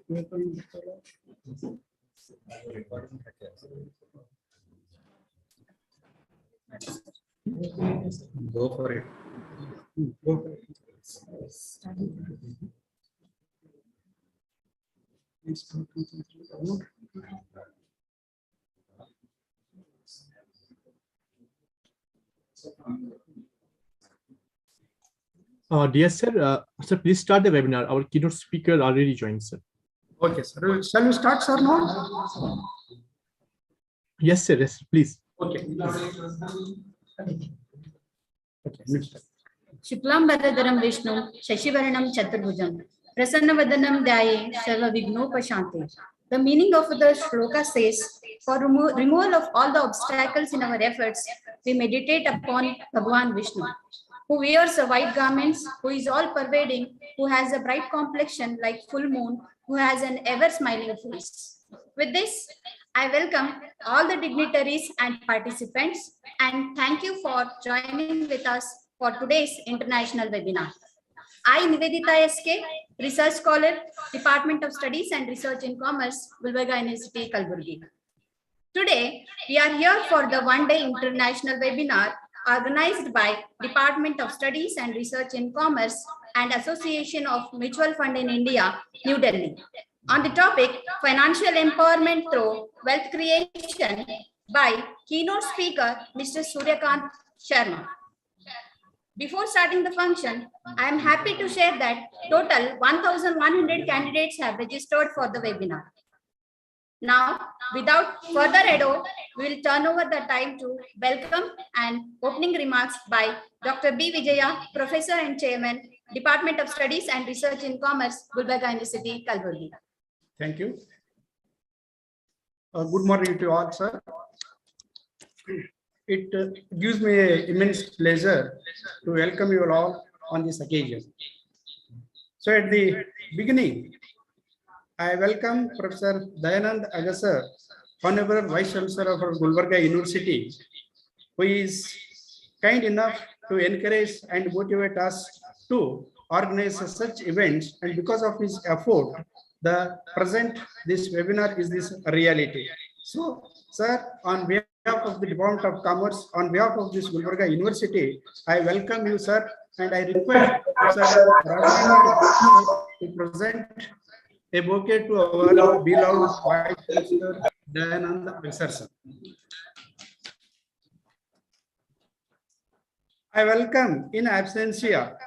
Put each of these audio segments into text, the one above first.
Go for it. Go for it. Dear sir, sir, please start the webinar. Our keynote speaker already joined, sir. Okay, sir. Shall we start, sir, now? Yes, sir. Yes, please. Okay. Shuklam Bharadaram Vishnu, Shashivaranam Chaturbhujam, Prasanavadanam Dhyaye, Sarva Vignopashante. The meaning of the shloka says, for removal of all the obstacles in our efforts, we meditate upon Bhagwan Vishnu, who wears a white garments, who is all pervading, who has a bright complexion like full moon, who has an ever smiling face. With this, I welcome all the dignitaries and participants and thank you for joining with us for today's international webinar. I, Nivedita SK, Research Scholar, Department of Studies and Research in Commerce, Gulbaraga University, Kalaburagi. Today, we are here for the one-day international webinar organized by Department of Studies and Research in Commerce and Association of Mutual Fund in India, New Delhi, on the topic Financial Empowerment Through Wealth Creation by keynote speaker Mr. Suryakant Sharma. Before starting the function, I am happy to share that total 1,100 candidates have registered for the webinar. Now, without further ado, we will turn over the time to welcome and opening remarks by Dr. B. Vijaya, Professor and Chairman, Department of Studies and Research in Commerce, Gulbaraga University, Kalaburagi. Thank you. Good morning to all, sir. It gives me immense pleasure to welcome you all on this occasion. So at the beginning, I welcome Professor Dayanand Agasar, Honorable Vice Chancellor of Gulbaraga University, who is kind enough to encourage and motivate us to organize such events, and because of his effort, this webinar is this reality. So, sir, on behalf of the Department of Commerce, on behalf of this Gulbaraga University, I welcome you, sir, and I request Sir to present a bouquet to our beloved Vice Chancellor Dayanand Agasar, sir. I welcome in absentia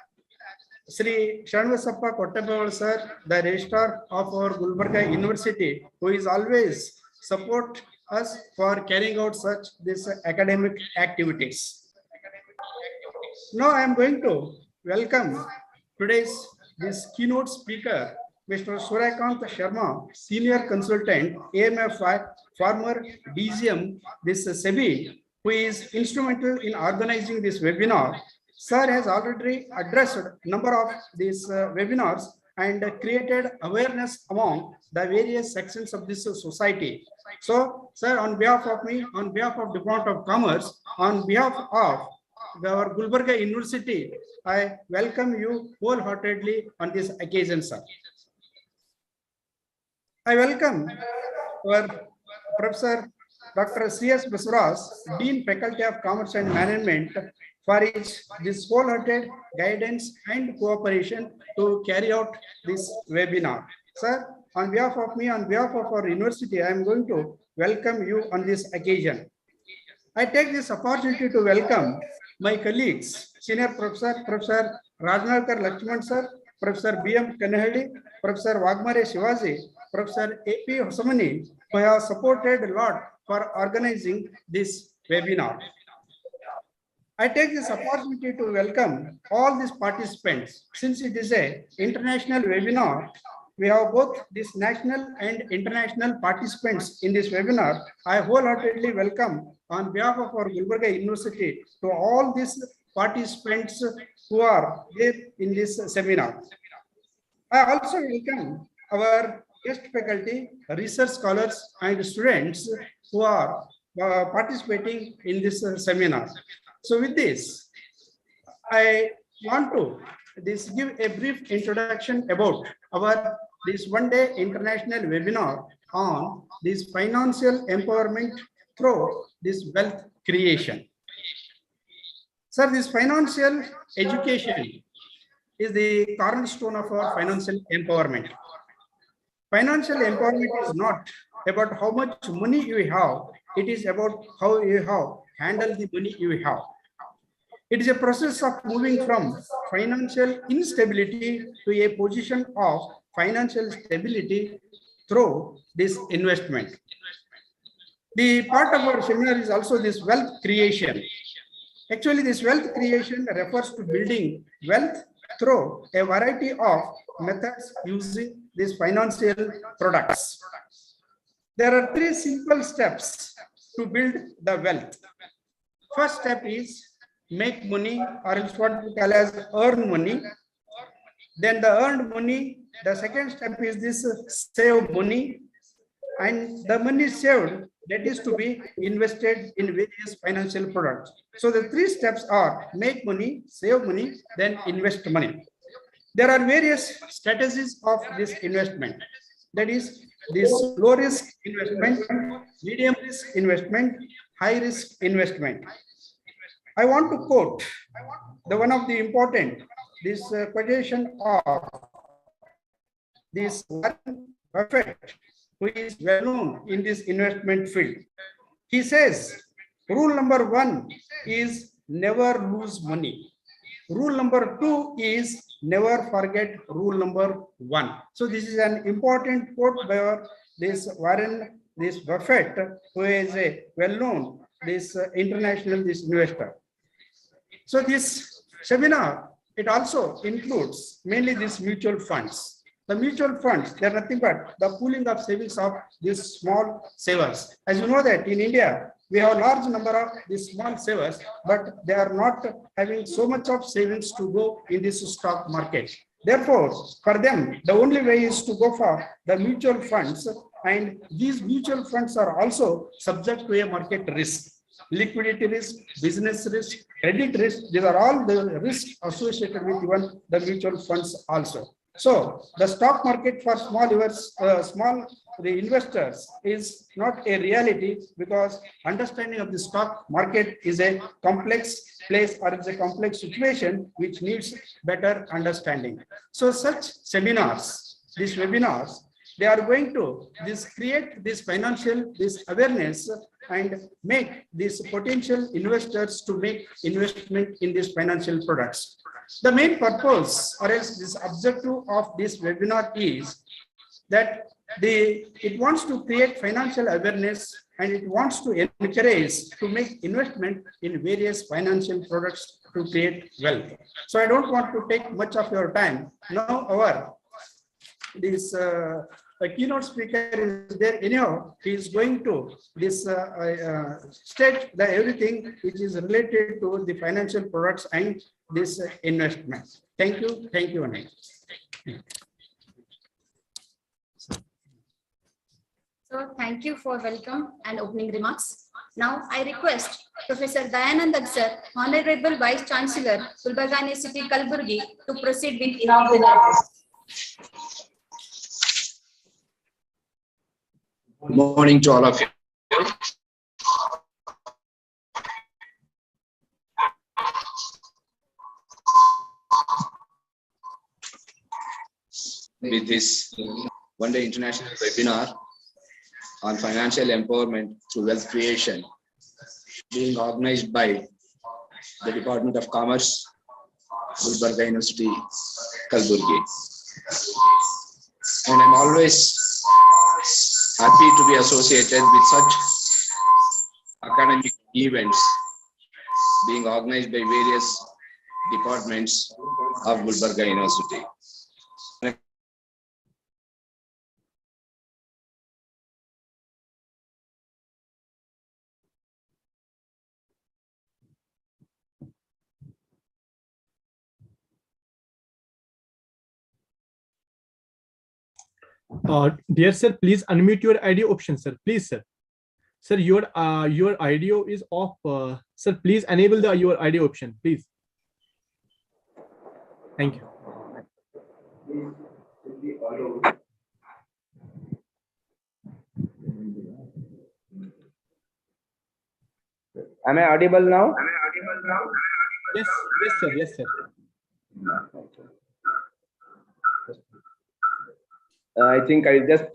Sri Shanvasappa Kottappaval sir, the registrar of our Gulbaraga University, who is always support us for carrying out such these academic activities. Now I am going to welcome today's this keynote speaker, Mr. Suryakant Sharma, Senior Consultant, AMFI, former DGM, this SEBI, who is instrumental in organizing this webinar. Sir has already addressed a number of these webinars and created awareness among the various sections of this society. So, sir, on behalf of me, on behalf of Department of Commerce, on behalf of our Gulbaraga University, I welcome you wholeheartedly on this occasion, sir. I welcome our Professor Dr. C.S. Baswaras, Dean Faculty of Commerce and Management, for this wholehearted guidance and cooperation to carry out this webinar. Sir, on behalf of me, on behalf of our university, I am going to welcome you on this occasion. I take this opportunity to welcome my colleagues, Senior Professor Rajnalkar Lakshman sir, Professor B.M. Kanahadi, Professor Wagmare Shivaji, Professor A.P. Hosamani, who have supported a lot for organizing this webinar. I take this opportunity to welcome all these participants. Since it is an international webinar, we have both this national and international participants in this webinar. I wholeheartedly welcome on behalf of our Gulbaraga University to all these participants who are there in this seminar. I also welcome our guest faculty, research scholars and students who are participating in this seminar. So with this, I want to give a brief introduction about our this one-day international webinar on this financial empowerment through this wealth creation. Sir, this financial education is the cornerstone of our financial empowerment. Financial empowerment is not about how much money you have, it is about how you have handled the money you have. It is a process of moving from financial instability to a position of financial stability through this investment. The part of our seminar is also this wealth creation. Actually, this wealth creation refers to building wealth through a variety of methods using these financial products. There are three simple steps to build the wealth. First step is make money, or else what we call as earn money. Then the earned money, the second step is this save money, and the money saved, that is to be invested in various financial products. So the three steps are make money, save money, then invest money. There are various strategies of this investment. That is this low risk investment, medium risk investment, high risk investment. I want to quote the one of the important, this quotation of this Warren Buffett, who is well known in this investment field. He says, rule number 1 is never lose money. Rule number 2 is never forget rule number 1. So this is an important quote by this Warren Buffett, who is a well-known international investor. So this seminar, it also includes mainly these mutual funds. The mutual funds, they are nothing but the pooling of savings of these small savers. As you know that in India, we have a large number of these small savers, but they are not having so much of savings to go in this stock market. Therefore, for them, the only way is to go for the mutual funds, and these mutual funds are also subject to a market risk. Liquidity risk, business risk, credit risk, these are all the risks associated with even the mutual funds also. So the stock market for the investors is not a reality, because understanding of the stock market is a complex place, or it's a complex situation which needs better understanding. So such seminars, these webinars, they are going to create this financial awareness and make these potential investors to make investment in these financial products. The main purpose, or else this objective of this webinar, is that it wants to create financial awareness, and it wants to encourage to make investment in various financial products to create wealth. So I don't want to take much of your time. Now a keynote speaker is there. Anyhow, he is going to state everything which is related to the financial products and this investment. Thank you. Thank you, Anil. So thank you for welcome and opening remarks. Now I request Professor Dayanand sir, Honorable Vice Chancellor, Gulbaraga University, Kalaburagi, to proceed with inaugural. Good morning to all of you. With this one-day international webinar on financial empowerment through wealth creation, being organized by the Department of Commerce, Gulbaraga University, Kalaburagi. And I'm always happy to be associated with such academic events being organized by various departments of Gulbaraga University. Dear sir, please unmute your audio option, sir. Please, sir. Sir, your audio is off. Sir, please enable your audio option, please. Thank you. Am I audible now? Yes, yes, sir. Yes, sir. I think I'll just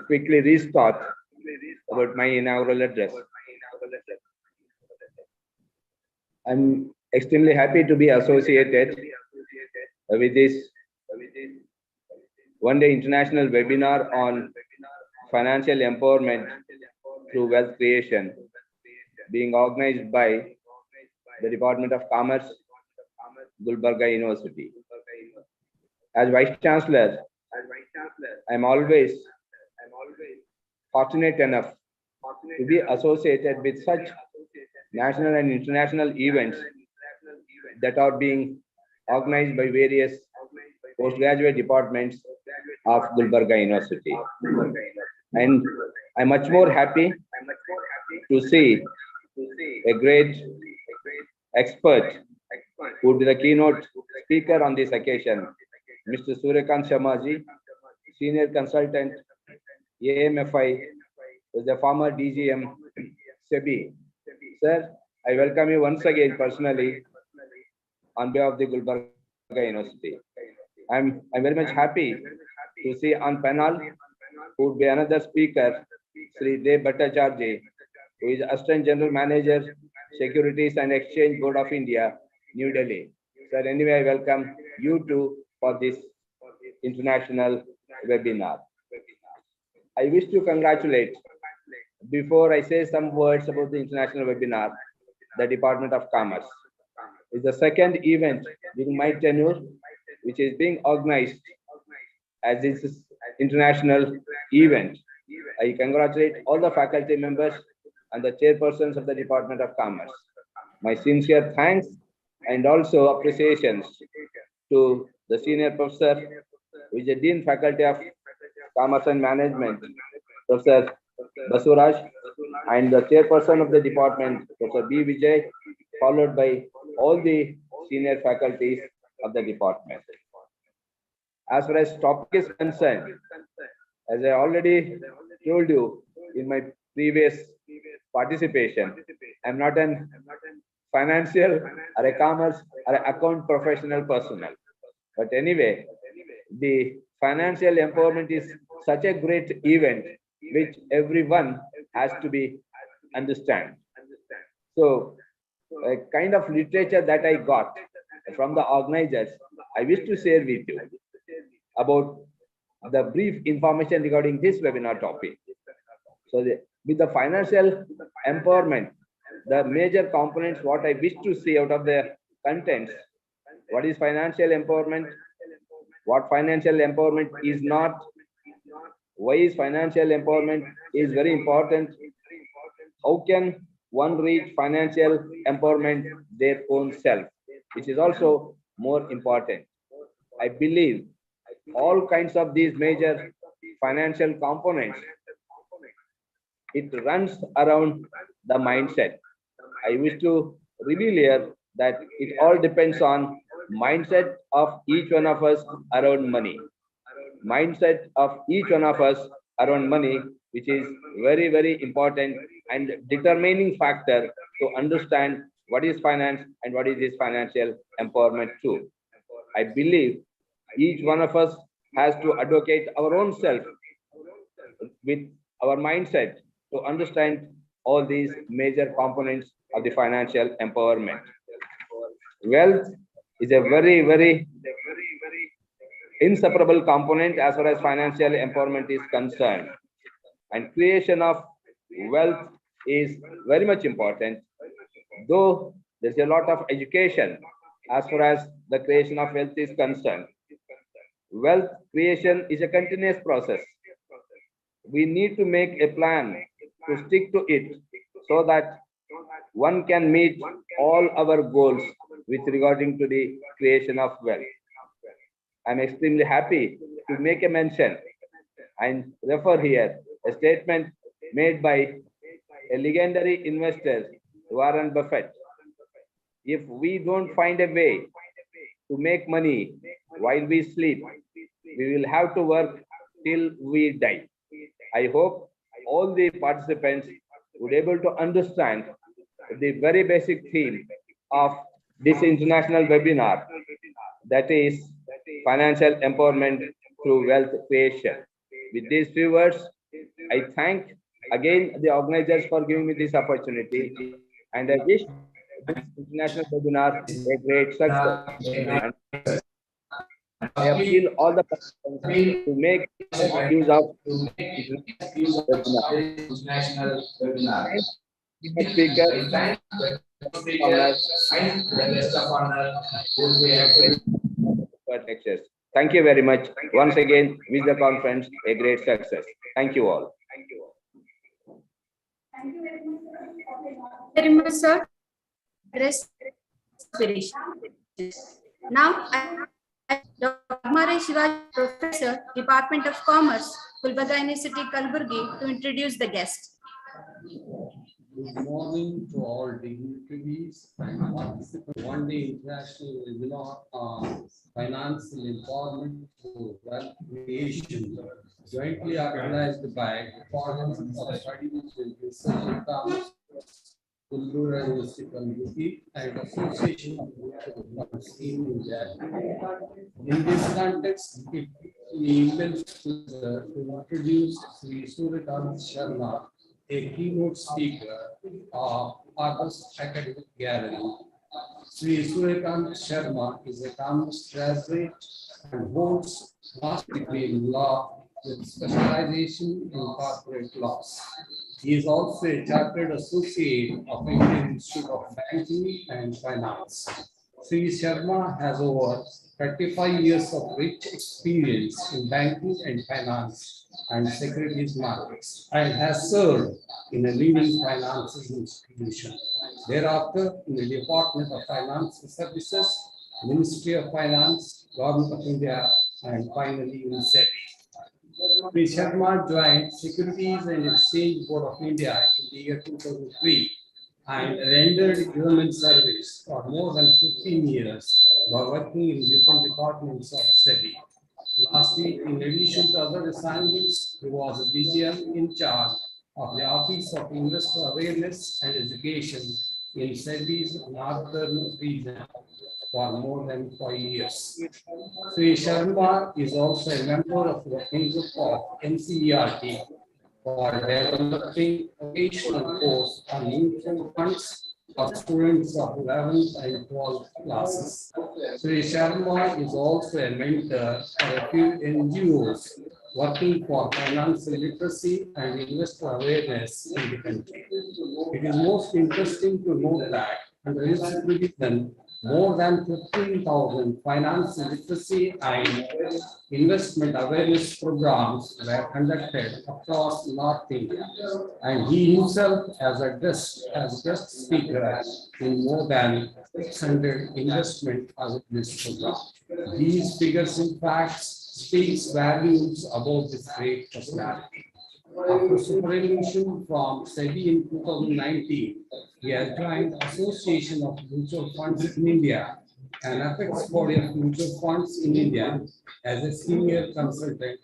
quickly restart about my inaugural address. I'm extremely happy to be associated with this one-day international webinar on financial empowerment through wealth creation, being organized by the Department of Commerce, Gulbaraga University. As Vice Chancellor, I'm always fortunate enough to be associated with such national and international events that are being organized by various postgraduate departments of Gulbaraga University. And I'm much more happy to see a great expert who would be the keynote speaker on this occasion, Mr. Suryakant Sharmaji, Senior Consultant, AMFI, was the former DGM, SEBI. Sir, I welcome you once again personally on behalf of the Gulbaraga University. I'm very much happy to see on panel who would be another speaker, Sri Dept, who is Assistant General Manager, Securities and Exchange Board of India, New Delhi. Sir, anyway, I welcome you too for this international webinar. I wish to congratulate, before I say some words about the international webinar, the Department of Commerce. It's the second event during my tenure, which is being organized as this international event. I congratulate all the faculty members and the chairpersons of the Department of Commerce. My sincere thanks and also appreciations to the senior professor, who is the Dean Faculty of Commerce and Management, Professor Basuraj, and the chairperson of the department, Professor B. Vijay, followed by all the senior faculties of the department. As far as topic is concerned, as I already told you in my previous participation, I'm not an financial or a commerce or an account professional personnel. But anyway, the financial empowerment is such a great event which everyone has to be understand. So a kind of literature that I got from the organizers, I wish to share with you about the brief information regarding this webinar topic. So with the financial empowerment, the major components, what I wish to see out of the contents, what is financial empowerment, what financial empowerment is not, why is financial empowerment is very important, how can one reach financial empowerment their own self, which is also more important. I believe all kinds of these major financial components, it runs around the mindset. I wish to reveal here that it all depends on mindset of each one of us around money. Mindset of each one of us around money, which is very, very important and determining factor to understand what is finance and what is this financial empowerment too. I believe each one of us has to advocate our own self with our mindset to understand all these major components of the financial empowerment. Wealth is a very, very inseparable component as far as financial empowerment is concerned. And creation of wealth is very much important, though there's a lot of education as far as the creation of wealth is concerned. Wealth creation is a continuous process. We need to make a plan to stick to it so that one can meet all our goals with regarding to the creation of wealth. I'm extremely happy to make a mention and refer here a statement made by a legendary investor, Warren Buffett. If we don't find a way to make money while we sleep, we will have to work till we die. I hope all the participants would be able to understand the very basic theme of this international webinar, that is financial empowerment through wealth creation. With these few words, I thank again the organizers for giving me this opportunity, and I wish this international webinar a great success. And I appeal all the participants to make use of international webinar. Speaker, lectures. Thank you very much. Once again, wish the conference a great success. Thank you all. Very much, sir. Now, Dr. Shivaji, Professor, Department of Commerce, Gulbaraga University, Kalaburagi, to introduce the guest. Good morning to all dignitaries and participants. One day international webinar on financial empowerment through wealth creation, jointly organized by Department of Studies and Research in Commerce, Gulbaraga University, and Association of Mutual Funds in India. In this context, it is immense pleasure to introduce Sri Suryakant Sharma, a keynote speaker of August Academic Gallery. Sri Suryakant Sharma is a commerce graduate and holds master's degree in law with specialization in corporate laws. He is also a chartered associate of Indian Institute of Banking and Finance. Sri Sharma has over 35 years of rich experience in banking and finance and securities markets, and has served in a leading financial institution. Thereafter, in the Department of Financial Services, Ministry of Finance, Government of India, and finally in SEBI. Sri Sharma joined Securities and Exchange Board of India in the year 2003 and rendered government service for more than 15 years while working in different departments of SEBI. Lastly, in addition to other assignments, he was a DGM in charge of the Office of Investor Awareness and Education in SEBI's Northern region for more than 5 years. Sri Sharma is also a member of the working group of NCERT for developing vocational course on mutual funds for students of 11th and 12th classes. Sri Sharma is also a mentor for a few NGOs working for financial literacy and investor awareness in the country. It is most interesting to note that under his supervision, more than 15,000 financial literacy and investment awareness programs were conducted across North India, and he himself as guest speaker in more than 600 investment awareness programs. These figures, in fact, speaks volumes about this great personality. After superannuation from SEBI in 2019, he has joined Association of Mutual Funds in India, an apex body of mutual funds in India, as a senior consultant.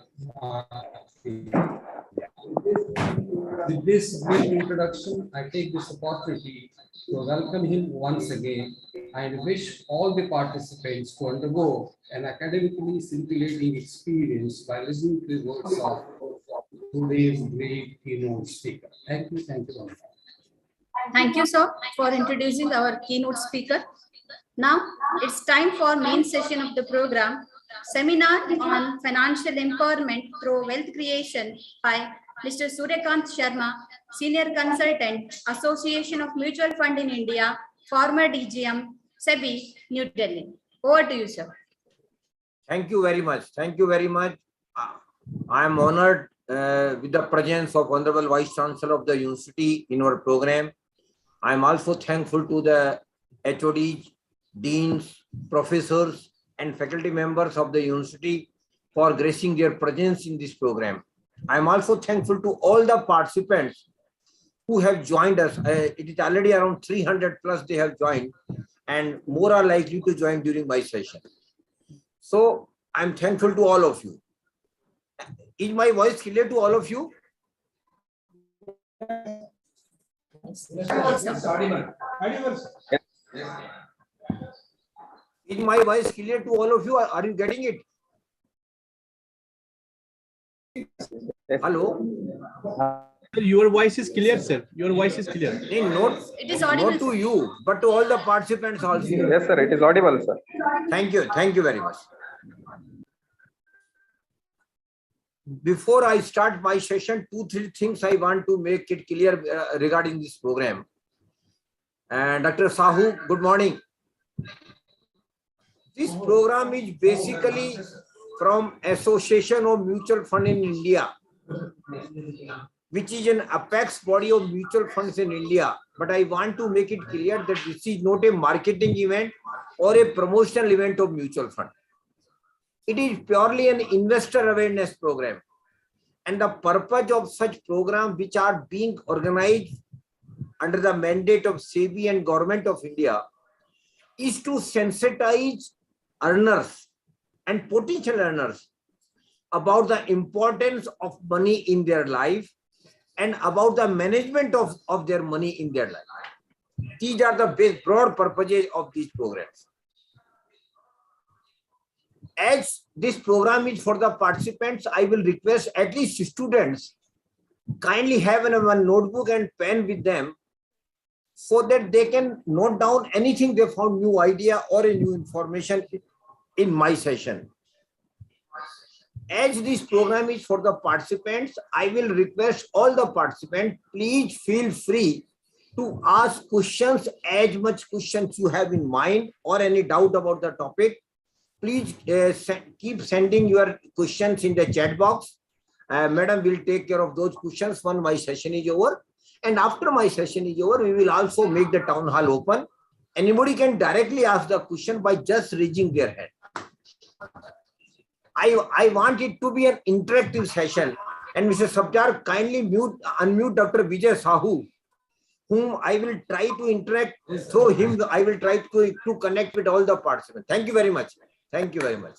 With this brief introduction, I take this opportunity to welcome him once again and wish all the participants to undergo an academically scintillating experience by listening to the words of today's great keynote speaker. Thank you. Thank you. Thank you, sir, for introducing our keynote speaker. Now, it's time for main session of the program, Seminar on Financial Empowerment Through Wealth Creation by Mr. Suryakant Sharma, Senior Consultant, Association of Mutual Fund in India, former DGM, SEBI, New Delhi. Over to you, sir. Thank you very much. Thank you very much. I am honored with the presence of Honorable Vice Chancellor of the University in our program. I am also thankful to the HODs, deans, professors, and faculty members of the University for gracing their presence in this program. I am also thankful to all the participants who have joined us. It is already around 300 plus they have joined, and more are likely to join during my session. So I am thankful to all of you. Is my voice clear to all of you? Is my voice clear to all of you? Are you getting it? Hello? Sir, your voice is clear, sir. Your voice is clear. It is audible. Not to you, but to all the participants also. Yes, sir, it is audible, sir. Thank you. Thank you very much. Before I start my session, 2-3 things I want to make it clear regarding this program. And Dr. Sahu, good morning. This program is basically from Association of Mutual Fund in India, which is an apex body of mutual funds in India. But I want to make it clear that this is not a marketing event or a promotional event of mutual fund. It is purely an investor awareness program. And the purpose of such programs which are being organized under the mandate of SEBI and Government of India is to sensitize earners and potential earners about the importance of money in their life and about the management of their money in their life. These are the broad purposes of these programs. As this program is for the participants, I will request at least students kindly have one notebook and pen with them so that they can note down anything they found new idea or a new information in my session. As this program is for the participants, I will request all the participants, please feel free to ask questions, as much questions you have in mind or any doubt about the topic. Please keep sending your questions in the chat box. Madam will take care of those questions when my session is over. And after my session is over, we will also make the town hall open. Anybody can directly ask the question by just raising their hand. I want it to be an interactive session. And Mr. Sabjar, kindly unmute Dr. Vijay Sahu, whom I will try to interact through him. I will try to connect with all the participants. Thank you very much. Thank you very much.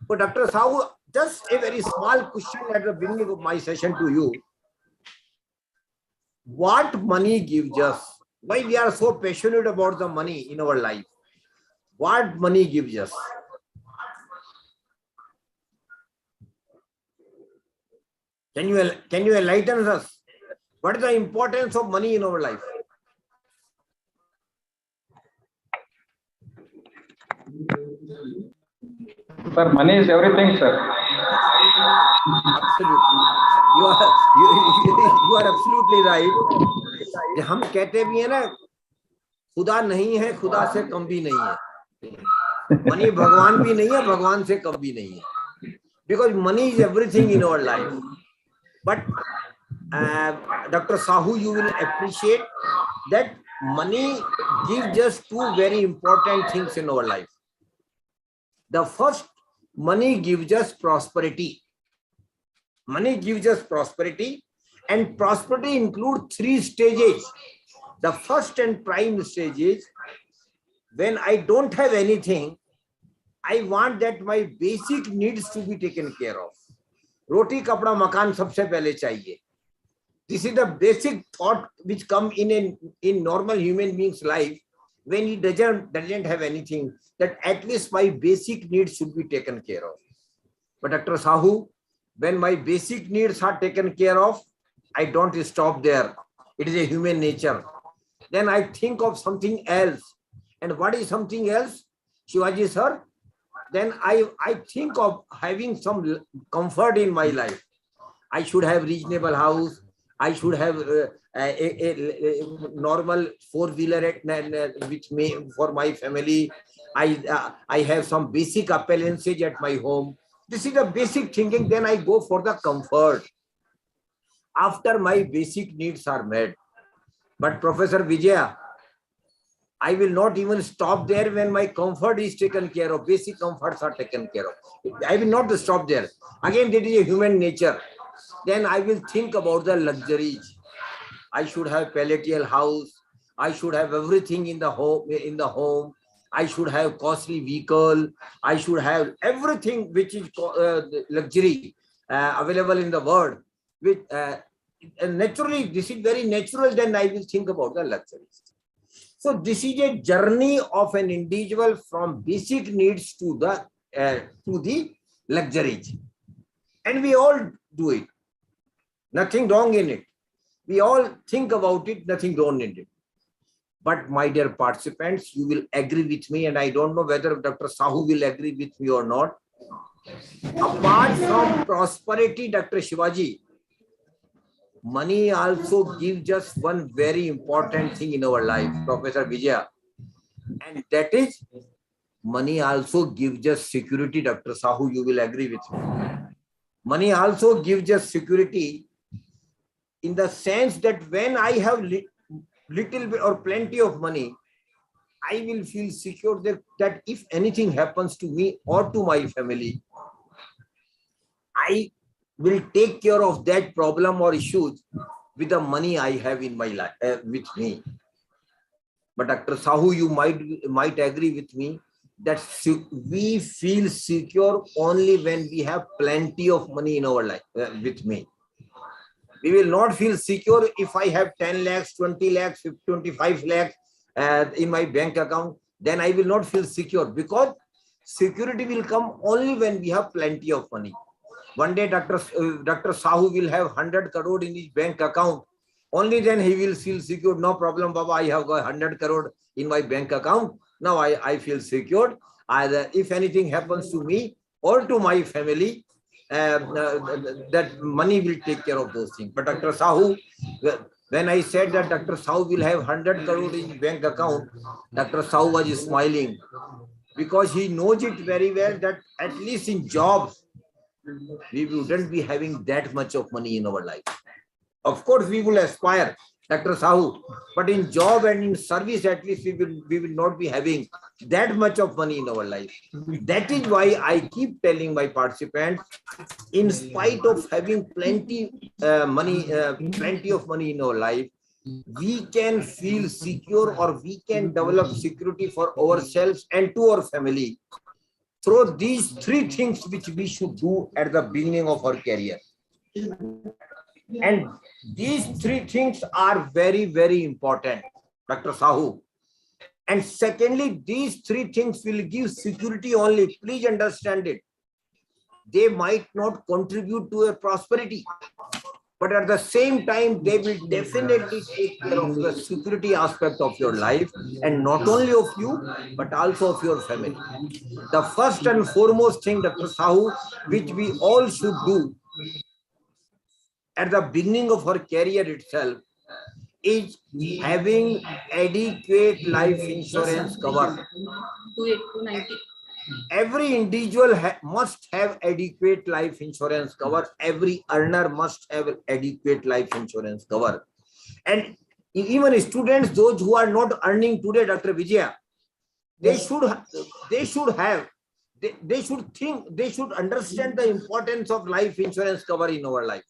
So Dr. Sahu, just a very small question at the beginning of my session to you. What money gives us? Why we are so passionate about the money in our life? What money gives us? Can you enlighten us? What is the importance of money in our life? Sir, money is everything, sir. Absolutely. You are absolutely right. हम कहते भी हैं ना, खुदा नहीं है, खुदा से कम भी नहीं है. Money भगवान भी नहीं है, भगवान से कम भी नहीं है. Because money is everything in our life. But Dr. Sahu, you will appreciate that money gives us two very important things in our life. The first, money gives us prosperity. Money gives us prosperity, and prosperity includes 3 stages. The first and prime stage is when I don't have anything, I want that my basic needs to be taken care of. Roti, kapda, makan sabse pehle chahiye. This is the basic thought which come in normal human being's life when he doesn't have anything, that at least my basic needs should be taken care of. But Dr. Sahu, when my basic needs are taken care of, I don't stop there. It is a human nature. Then I think of something else. And what is something else, Shivaji sir? Then I think of having some comfort in my life. I should have reasonable house. I should have a normal 4-wheeler which may for my family. I have some basic appliances at my home. This is the basic thinking. Then I go for the comfort after my basic needs are met. But Professor Vijaya, I will not even stop there when my comfort is taken care of. Basic comforts are taken care of. I will not stop there. Again, that is a human nature. Then I will think about the luxuries. I should have palatial house. I should have everything in the home. I should have costly vehicle. I should have everything which is luxury available in the world. naturally, this is very natural, then I will think about the luxuries. So this is a journey of an individual from basic needs to the luxuries. And we all do it. Nothing wrong in it. We all think about it, nothing wrong in it. But my dear participants, you will agree with me, and I don't know whether Dr. Sahu will agree with me or not. Apart from prosperity, Dr. Shivaji, money also gives us one very important thing in our life, Professor Vijaya. And that is, money also gives us security, Dr. Sahu, you will agree with me. Money also gives us security in the sense that when I have little bit or plenty of money, I will feel secure that if anything happens to me or to my family, I will take care of that problem or issues with the money I have in my life with me. But Dr. Sahu, you might agree with me that we feel secure only when we have plenty of money in our life with me. We will not feel secure if I have 10 lakhs, 20 lakhs, 25 lakhs in my bank account. Then I will not feel secure, because security will come only when we have plenty of money. One day, Dr. Sahu will have 100 crore in his bank account. Only then he will feel secure. No problem, Baba, I have got 100 crore in my bank account. Now I feel secured. Either if anything happens to me or to my family, that money will take care of those things. But Dr. Sahu, when I said that Dr. Sahu will have 100 crore in bank account, Dr. Sahu was smiling, because he knows it very well that at least in jobs, we wouldn't be having that much of money in our life. Of course, we will aspire, Dr. Sahu, but in job and in service, at least we will not be having that much of money in our life. That is why I keep telling my participants, in spite of having plenty of money in our life, we can feel secure, or we can develop security for ourselves and to our family through these three things which we should do at the beginning of our career. And these three things are very, very important, Dr. Sahu. And secondly, these three things will give security only. Please understand it. They might not contribute to a prosperity, but at the same time, they will definitely take care of the security aspect of your life, and not only of you, but also of your family. The first and foremost thing, Dr. Sahu, which we all should do at the beginning of our career itself, is having adequate life insurance cover. 290. Every individual must have adequate life insurance cover. Every earner must have adequate life insurance cover. And even students, those who are not earning today, Dr. Vijaya, they should understand the importance of life insurance cover in our life.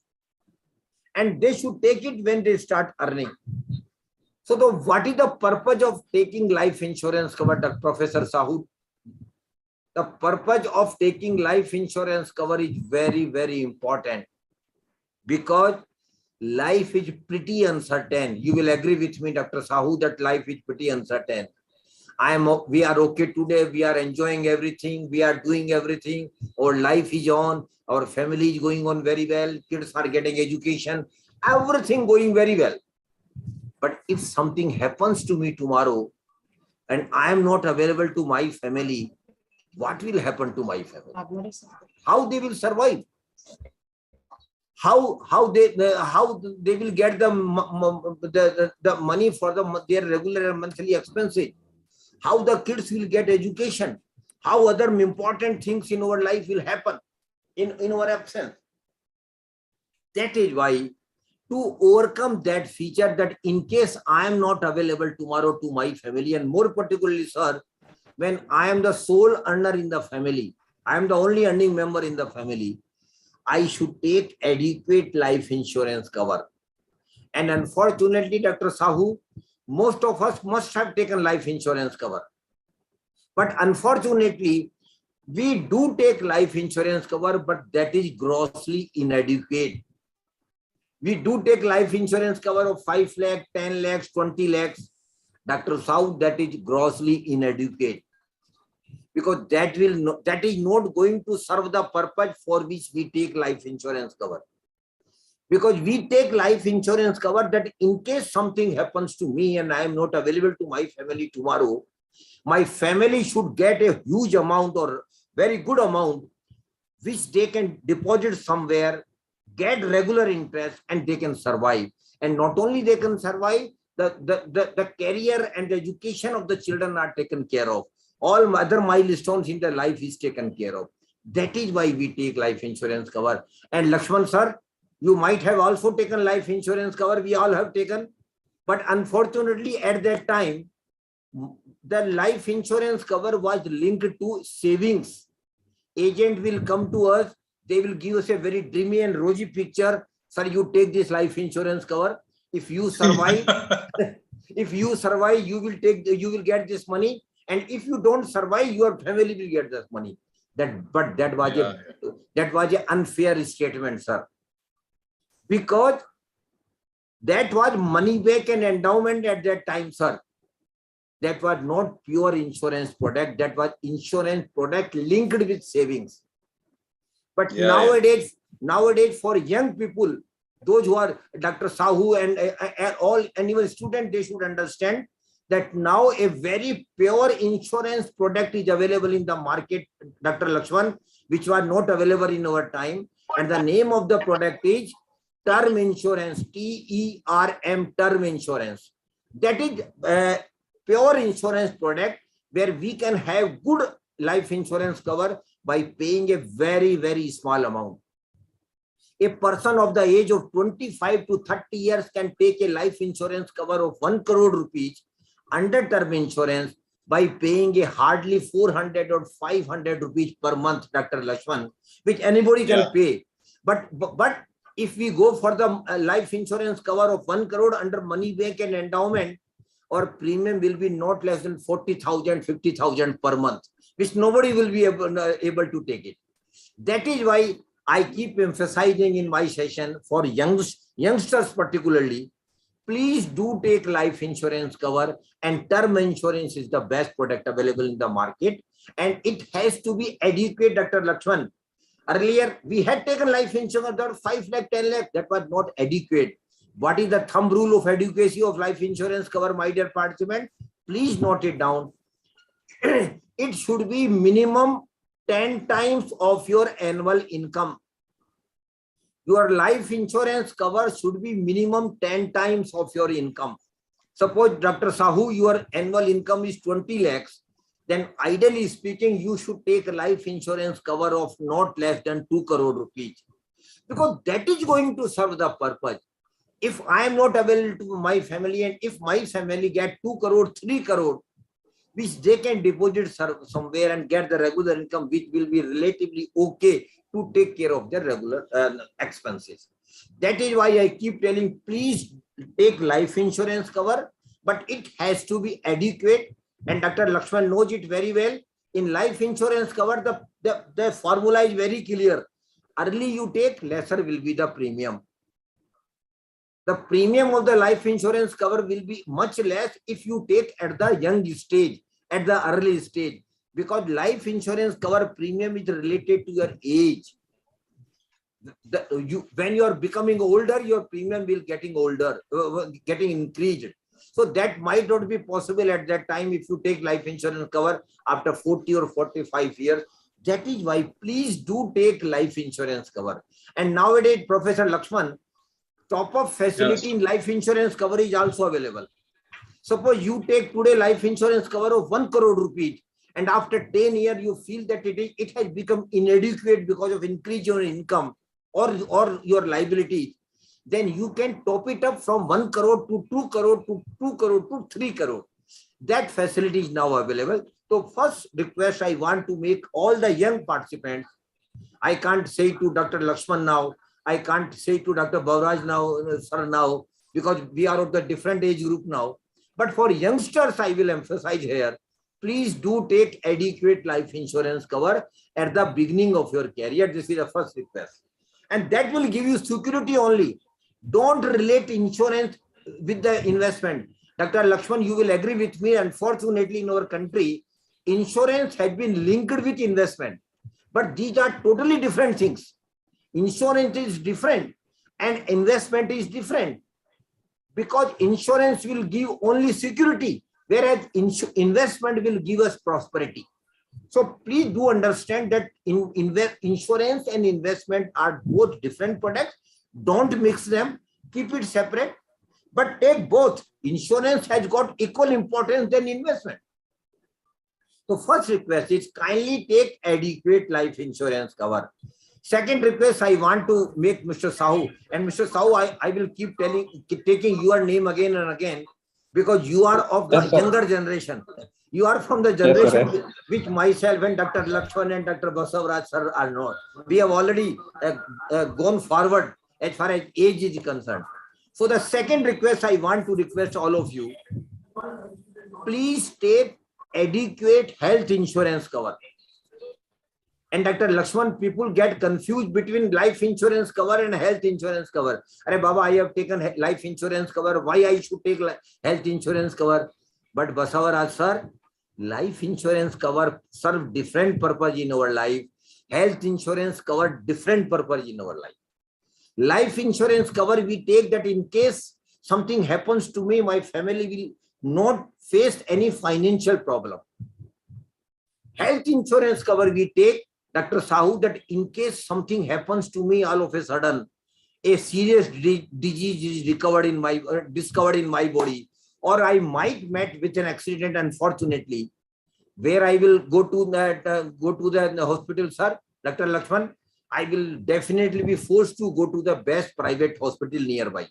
And they should take it when they start earning. So what is the purpose of taking life insurance cover, Professor Sahu? The purpose of taking life insurance cover is very, very important, because life is pretty uncertain. You will agree with me, Dr. Sahu, that life is pretty uncertain. We are okay today. We are enjoying everything. We are doing everything. Our life is on. Our family is going on very well. Kids are getting education. Everything going very well. But if something happens to me tomorrow and I am not available to my family, what will happen to my family? How they will survive? How they will get the money for their regular monthly expenses? How the kids will get education? How other important things in our life will happen in our absence? That is why, to overcome that feature, that in case I am not available tomorrow to my family, and more particularly, sir, when I am the sole earner in the family, I am the only earning member in the family, I should take adequate life insurance cover. And unfortunately, Dr. Sahu, most of us must have taken life insurance cover. But unfortunately, we do take life insurance cover, but that is grossly inadequate. We do take life insurance cover of 5 lakh, 10 lakhs, 20 lakhs. Dr. South, that is grossly inadequate, because that is not going to serve the purpose for which we take life insurance cover. Because we take life insurance cover that in case something happens to me and I am not available to my family tomorrow, my family should get a huge amount or very good amount, which they can deposit somewhere, get regular interest, and they can survive. And not only they can survive, the career and the education of the children are taken care of. All other milestones in their life is taken care of. That is why we take life insurance cover. And Lakshman sir, you might have also taken life insurance cover. We all have taken. But unfortunately, at that time, the life insurance cover was linked to savings. Agent will come to us. They will give us a very dreamy and rosy picture. Sir, you take this life insurance cover. If you survive, you will get this money. And if you don't survive, your family will get this money. That was an unfair statement, sir. Because that was money back and endowment at that time, sir. That was not pure insurance product. That was insurance product linked with savings. But nowadays, for young people, those who are Dr. Sahu and all anyone student, they should understand that now a very pure insurance product is available in the market, Dr. Lakshman, which was not available in our time. And the name of the product is term insurance, TERM, term insurance. That is a pure insurance product where we can have good life insurance cover by paying a very, very small amount. A person of the age of 25 to 30 years can take a life insurance cover of 1 crore rupees under term insurance by paying a hardly 400 or 500 rupees per month, Dr. Lakshman, which anybody can pay. But if we go for the life insurance cover of 1 crore under money bank and endowment, our premium will be not less than 40,000, 50,000 per month, which nobody will be able to take it. That is why I keep emphasizing in my session for youngsters particularly, please do take life insurance cover, and term insurance is the best product available in the market, and it has to be adequate, Dr. Lakshman. Earlier, we had taken life insurance of 5 lakh, 10 lakh, that was not adequate. What is the thumb rule of adequacy of life insurance cover, my dear participant? Please note it down. It should be minimum 10 times of your annual income. Your life insurance cover should be minimum 10 times of your income. Suppose, Dr. Sahu, your annual income is 20 lakhs. Then ideally speaking, you should take a life insurance cover of not less than 2 crore rupees. Because that is going to serve the purpose. If I am not available to my family, and if my family get 2 crore, 3 crore, which they can deposit somewhere and get the regular income, which will be relatively okay to take care of their regular expenses. That is why I keep telling, please take life insurance cover, but it has to be adequate. And Dr. Lakshman knows it very well. In life insurance cover, the formula is very clear. Early you take, lesser will be the premium. The premium of the life insurance cover will be much less if you take at the young stage, at the early stage, because life insurance cover premium is related to your age. When you are becoming older, your premium will getting increased. So that might not be possible at that time if you take life insurance cover after 40 or 45 years. That is why please do take life insurance cover. And nowadays, Professor Lakshman, top-up facility in life insurance cover is also available. Suppose you take today life insurance cover of 1 crore rupees, and after 10 years you feel that it has become inadequate because of increase your income or your liabilities, then you can top it up from 1 crore to 2 crore to 2 crore to 3 crore. That facility is now available. So first request I want to make all the young participants, I can't say to Dr. Lakshman now, I can't say to Dr. Bavraj now, sir now, because we are of the different age group now. But for youngsters, I will emphasize here, please do take adequate life insurance cover at the beginning of your career. This is the first request. And that will give you security only. Don't relate insurance with the investment. Dr. Lakshman, you will agree with me. Unfortunately, in our country, insurance has been linked with investment. But these are totally different things. Insurance is different and investment is different. Because insurance will give only security, whereas investment will give us prosperity. So please do understand that insurance and investment are both different products. Don't mix them, keep it separate, but take both. Insurance has got equal importance than investment. So first request is kindly take adequate life insurance cover. Second request I want to make Mr. Sahu, and Mr. Sahu, I will keep taking your name again and again, because you are of the younger generation. You are from the generation which myself and Dr. Lakshman and Dr. Basavaraj sir are not. We have already gone forward as far as age is concerned. So the second request I want to request all of you, please take adequate health insurance cover. And Dr. Lakshman, people get confused between life insurance cover and health insurance cover. Arey Baba, I have taken life insurance cover. Why I should take health insurance cover? But Basavaraj sir, life insurance cover serve different purpose in our life. Health insurance cover different purpose in our life. Life insurance cover we take that in case something happens to me, my family will not face any financial problem. Health insurance cover we take, Dr. Sahu, that in case something happens to me all of a sudden, a serious disease is discovered in my body, or I might met with an accident, unfortunately, where I will go to the hospital, sir, Dr. Lakshman, I will definitely be forced to go to the best private hospital nearby.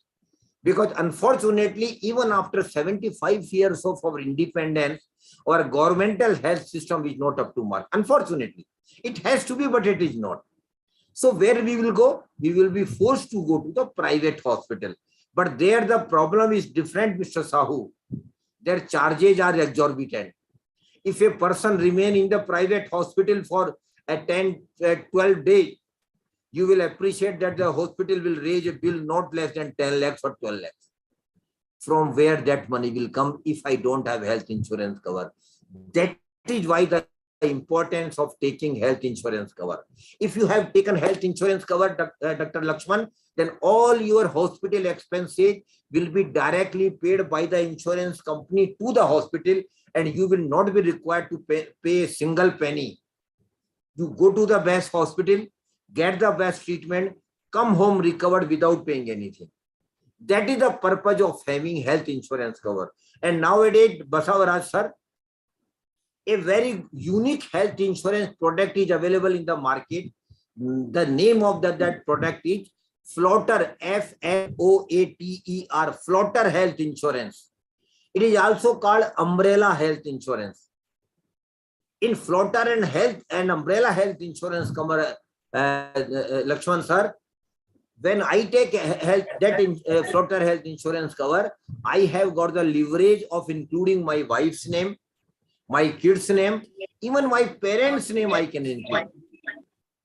Because unfortunately, even after 75 years of our independence, our governmental health system is not up to mark. Unfortunately, it has to be, but it is not. So where we will go? We will be forced to go to the private hospital. But there the problem is different, Mr. Sahu. Their charges are exorbitant. If a person remain in the private hospital for 12 days, you will appreciate that the hospital will raise a bill not less than 10 lakhs or 12 lakhs. From where that money will come if I don't have health insurance cover? That is why the importance of taking health insurance cover. If you have taken health insurance cover, Dr. Lakshman, then all your hospital expenses will be directly paid by the insurance company to the hospital, and you will not be required to pay a single penny. You go to the best hospital, get the best treatment, come home recovered without paying anything. That is the purpose of having health insurance cover. And nowadays, Basavaraj sir, a very unique health insurance product is available in the market. The name of that product is Floater, F-L-O-A-T-E-R, Floater Health Insurance. It is also called Umbrella Health Insurance. In Floater and Health and Umbrella Health Insurance cover, Lakshman sir, when I take Floater Health Insurance cover, I have got the leverage of including my wife's name, my kids' name, even my parents' name I can include.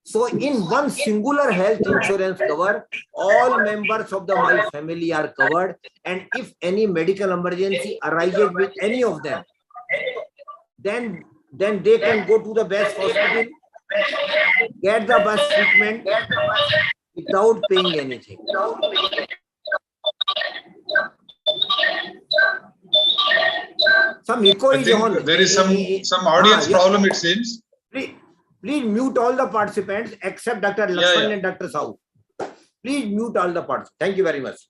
So in one singular health insurance cover, all members of my family are covered. And if any medical emergency arises with any of them, then they can go to the best hospital, get the best treatment without paying anything. Some echo is on. There is some audience problem, it seems. Please mute all the participants except Dr. Lakshman and Dr. Sahu. Please mute all the participants. Thank you very much.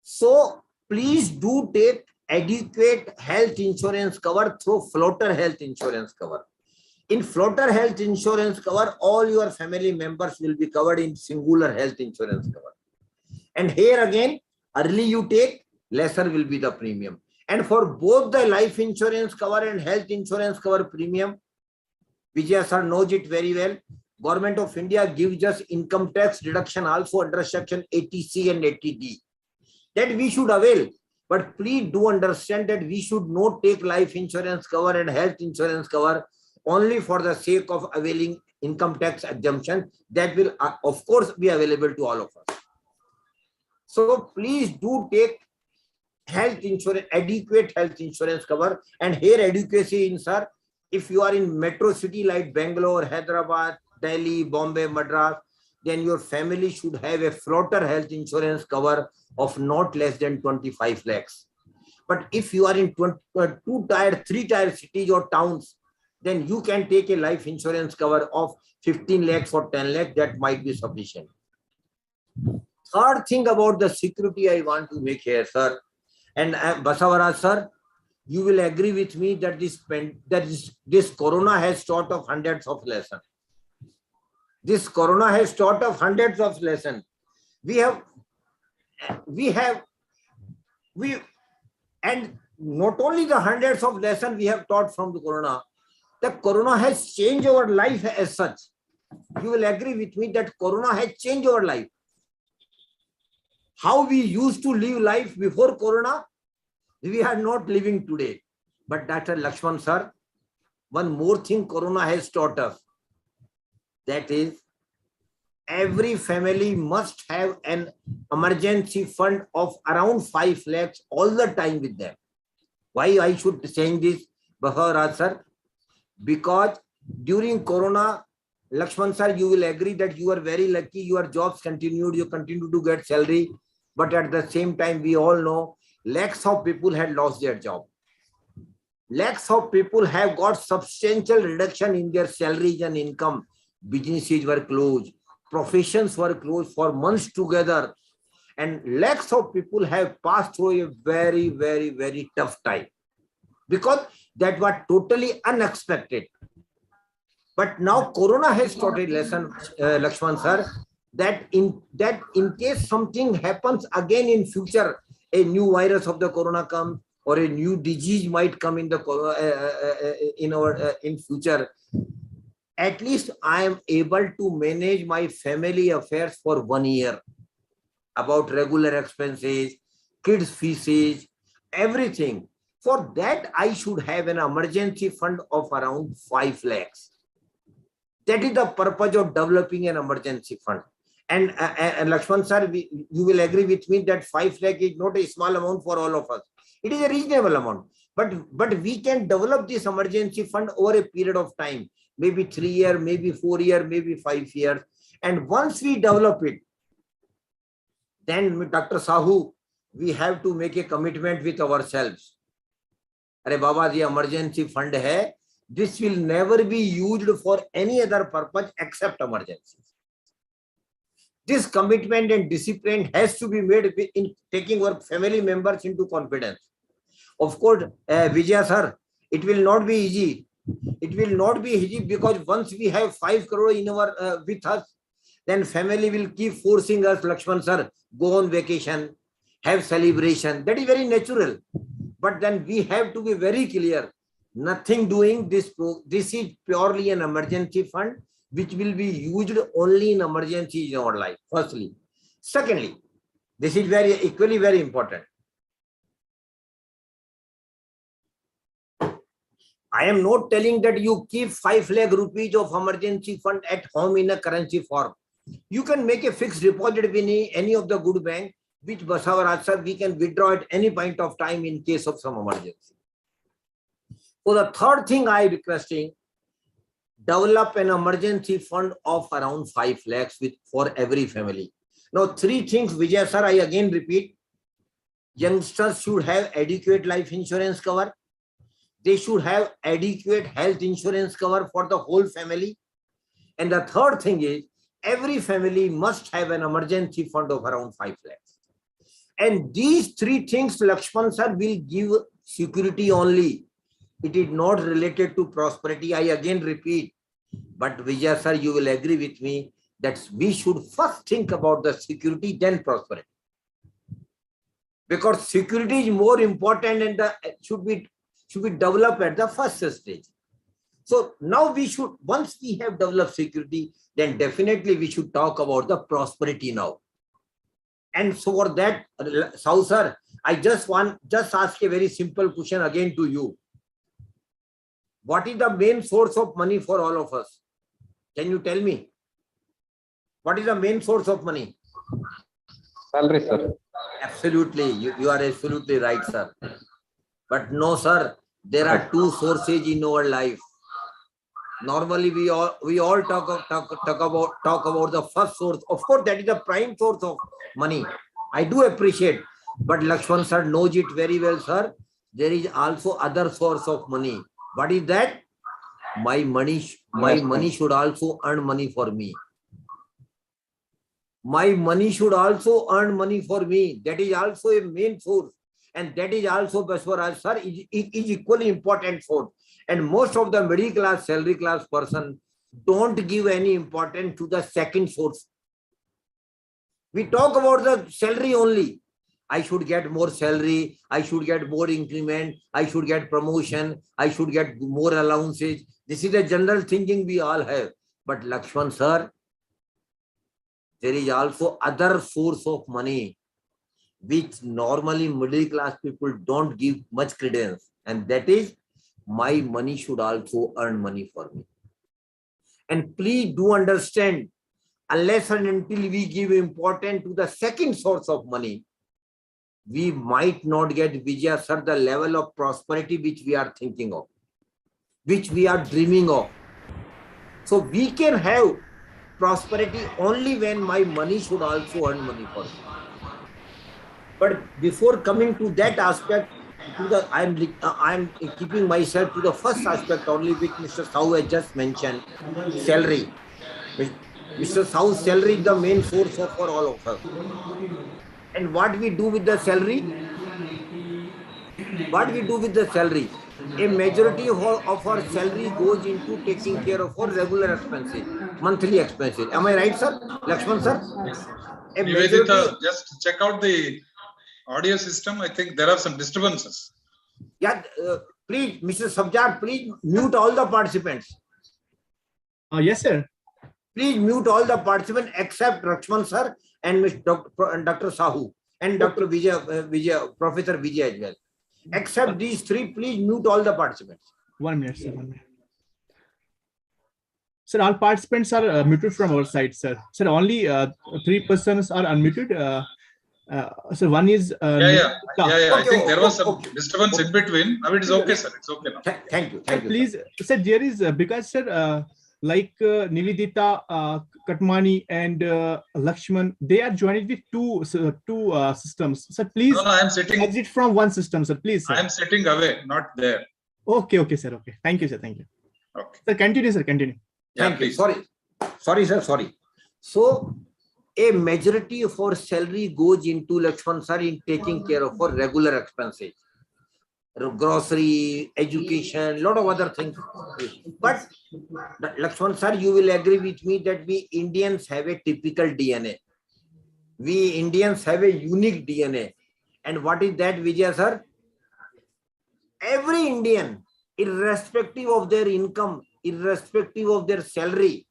So please do take adequate health insurance cover through Floater Health Insurance cover. In Floater Health Insurance cover, all your family members will be covered in singular health insurance cover. And here again, early you take, lesser will be the premium. And for both the life insurance cover and health insurance cover premium, Vijay sir knows it very well. Government of India gives us income tax deduction also under section 80C and 80D. That we should avail. But please do understand that we should not take life insurance cover and health insurance cover only for the sake of availing income tax exemption. That will of course be available to all of us. So please do take health insurance, adequate health insurance cover. And here adequacy in, sir, if you are in metro city like Bangalore, Hyderabad, Delhi, Bombay, Madras, then your family should have a floater health insurance cover of not less than 25 lakhs. But if you are in 2-tier, 3-tier cities or towns, then you can take a life insurance cover of 15 lakhs or 10 lakhs. That might be sufficient. Third thing about the security I want to make here, sir, and Basavaraj, sir, you will agree with me that this corona has taught of hundreds of lessons. This corona has taught of hundreds of lessons. And not only the hundreds of lessons we have taught from the corona has changed our life as such. You will agree with me that corona has changed our life. How we used to live life before corona, we are not living today. But Dr. Lakshman sir, one more thing corona has taught us. That is, every family must have an emergency fund of around 5 lakhs all the time with them. Why I should saying this, Bahavaraj sir? Because during corona, Lakshman sir, you will agree that you are very lucky, your jobs continued, you continue to get salary. But at the same time, we all know lakhs of people had lost their job. Lakhs of people have got substantial reduction in their salaries and income. Businesses were closed. Professions were closed for months together. And lakhs of people have passed through a very, very, very tough time. Because that was totally unexpected. But now corona has taught a lesson, Lakshman sir, that in case something happens again in future, a new virus of the corona comes or a new disease might come in the in future, at least I am able to manage my family affairs for 1 year, about regular expenses, kids' fees, everything. For that, I should have an emergency fund of around 5 lakhs. That is the purpose of developing an emergency fund. And Lakshman sir, you will agree with me that 5 lakh is not a small amount for all of us. It is a reasonable amount. But we can develop this emergency fund over a period of time, maybe 3 years, maybe 4 years, maybe 5 years. And once we develop it, then Dr. Sahu, we have to make a commitment with ourselves. Arey Baba, the emergency fund hai. This will never be used for any other purpose except emergencies. This commitment and discipline has to be made in taking our family members into confidence. Of course, Vijaya sir, it will not be easy. It will not be easy because once we have 5 crore in our with us, then family will keep forcing us, Lakshman sir, go on vacation, have celebration. That is very natural. But then we have to be very clear. Nothing doing this. This is purely an emergency fund, which will be used only in emergencies in our life, firstly. Secondly, this is equally very important. I am not telling that you keep 5 lakh rupees of emergency fund at home in a currency form. You can make a fixed deposit with any of the good bank, which Basavaraj sir, we can withdraw at any point of time in case of some emergency. So the third thing I am requesting, develop an emergency fund of around 5 lakhs for every family. Now, 3 things, Vijay sir, I again repeat. Youngsters should have adequate life insurance cover. They should have adequate health insurance cover for the whole family. And the third thing is, every family must have an emergency fund of around 5 lakhs. And these 3 things, Lakshman sir, will give security only. It is not related to prosperity. I again repeat. But Vijay sir, you will agree with me that we should first think about the security, then prosperity. Because security is more important and should be developed at the first stage. So now we should, once we have developed security, then definitely we should talk about the prosperity now. And so for that, Sahu sir, I just ask a very simple question again to you. What is the main source of money for all of us? Can you tell me? What is the main source of money? Salary, sir. Absolutely, you are absolutely right, sir. But no, sir, there are two sources in our life. Normally, we all talk about the first source. Of course, that is the prime source of money. I do appreciate, but Lakshman sir knows it very well, sir. There is also other source of money. What is that? My money should also earn money for me. My money should also earn money for me. That is also a main source. And that is also, Baswaraj sir, is equally important source. And most of the middle class, salary class person don't give any importance to the second source. We talk about the salary only. I should get more salary. I should get more increment. I should get promotion. I should get more allowances. This is the general thinking we all have. But Lakshman sir, there is also other source of money, which normally middle class people don't give much credence. And that is, my money should also earn money for me. And please do understand, unless and until we give importance to the second source of money, we might not get, Vijaya sir, the level of prosperity which we are thinking of, which we are dreaming of. So we can have prosperity only when my money should also earn money for me. But before coming to that aspect, I'm keeping myself to the first aspect only, which Mr. Sahu has just mentioned, salary. Mr. Sahu's salary is the main source for all of us. And what we do with the salary? What we do with the salary? A majority of our salary goes into taking care of our regular expenses, monthly expenses. Am I right, sir? Lakshman, sir? Nivedita, just check out the audio system. I think there are some disturbances. Yeah, please, Mr. Sabjar, please mute all the participants. Yes, sir. Please mute all the participants except Lakshman, sir, and Dr. Sahu and Dr. Vijay, Professor Vijay as well. Except these three, please mute all the participants. 1 minute, sir. 1 minute. Sir, all participants are muted from our side, sir. Sir, only 3 persons are unmuted. So one is Okay, I think there was some disturbance in between. Now it is okay, sir. It's okay now. Thank you. Sir, please, sir, there is because sir, like Nivedita, Katmani, and Lakshman, they are joined with two systems. Sir, please. No, I am sitting. Exit from one system, sir. Please, sir. I am sitting away, not there. Okay, sir. Okay. Thank you, sir. Thank you. Okay. Sir, continue, sir. Continue. Thank you. Sorry, sir. Sorry. So, a majority of our salary goes into, Lakshman sir, in taking care of our regular expenses, grocery, education, lot of other things. But Lakshman sir, you will agree with me that we Indians have a typical DNA. We Indians have a unique DNA. And what is that, Vijay sir? Every Indian, irrespective of their income, irrespective of their salary,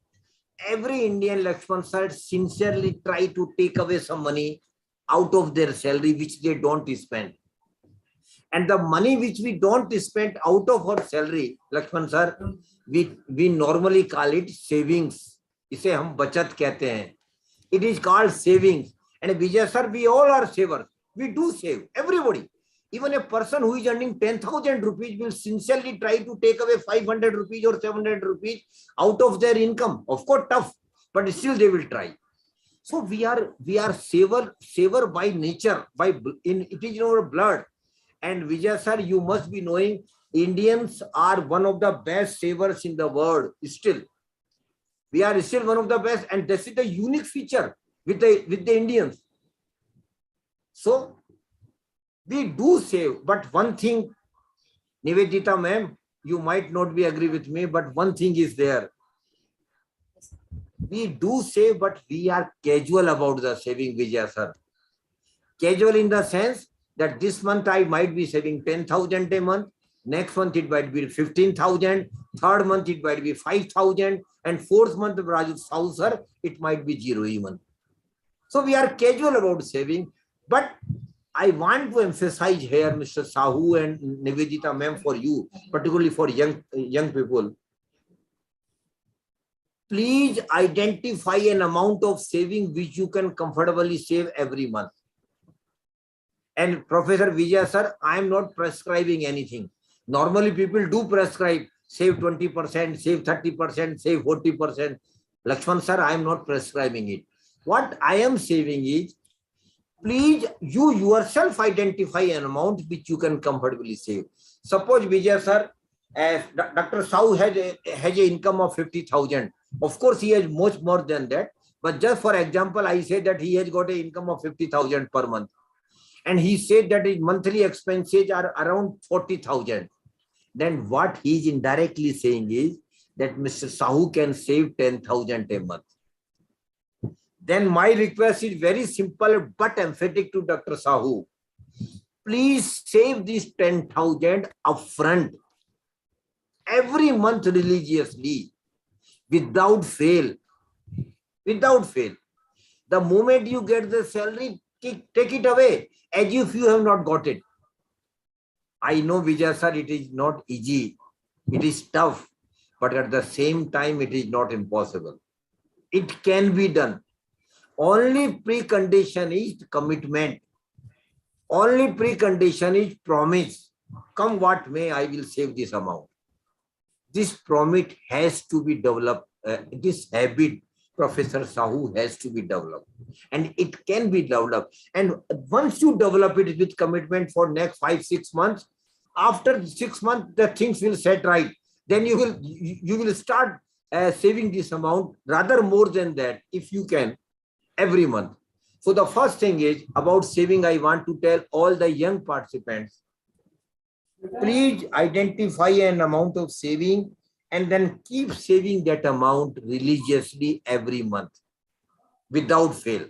every Indian, Lakshman sir, sincerely try to take away some money out of their salary which they don't spend. And the money which we don't spend out of our salary, Lakshman sir, we normally call it savings. इसे हम बचत कहते हैं. It is called savings. And Vijay sir, we all are savers. We do save. Everybody. Even a person who is earning 10,000 rupees will sincerely try to take away 500 rupees or 700 rupees out of their income. Of course, tough, but still they will try. So we are saver by nature. It is in our blood. And Vijay sir, you must be knowing, Indians are one of the best savers in the world. Still, we are still one of the best, and this is the unique feature with the Indians. So we do save, but one thing, Nivedita ma'am, you might not be agree with me, but one thing is there. We do save, but we are casual about the saving, Vijay sir. Casual in the sense that this month I might be saving 10,000 a month, next month it might be 15,000, third month it might be 5,000, and fourth month of Raju Sahu sir, it might be 0 even. So we are casual about saving, but I want to emphasize here, Mr. Sahu and Nivedita ma'am, for you, particularly for young people. please identify an amount of saving which you can comfortably save every month. And Professor Vijay sir, I am not prescribing anything. Normally people do prescribe, save 20%, save 30%, save 40%. Lakshman sir, I am not prescribing it. What I am saving is, please you yourself identify an amount which you can comfortably save. Suppose Vijay sir, as Dr. Sau has an income of 50,000. Of course, he has much more than that. But just for example, I say that he has got an income of 50,000 per month. And he said that his monthly expenses are around 40,000. Then what he is indirectly saying is that Mr. Sahu can save 10,000 a month. Then my request is very simple but emphatic to Dr. Sahu. Please save this 10,000 upfront every month religiously, without fail. Without fail. The moment you get the salary, take it away as if you have not got it. I know, Vijay sir, it is not easy. It is tough. But at the same time, it is not impossible. It can be done. Only precondition is commitment. Only precondition is promise. Come what may, I will save this amount. This promise has to be developed. This habit, Professor Sahu, has to be developed. And it can be developed. And once you develop it with commitment for next 5-6 months, after 6 months, the things will set right. Then you will start saving this amount, rather more than that, if you can, every month. So the first thing is about saving. I want to tell all the young participants, please identify an amount of saving and then keep saving that amount religiously every month without fail.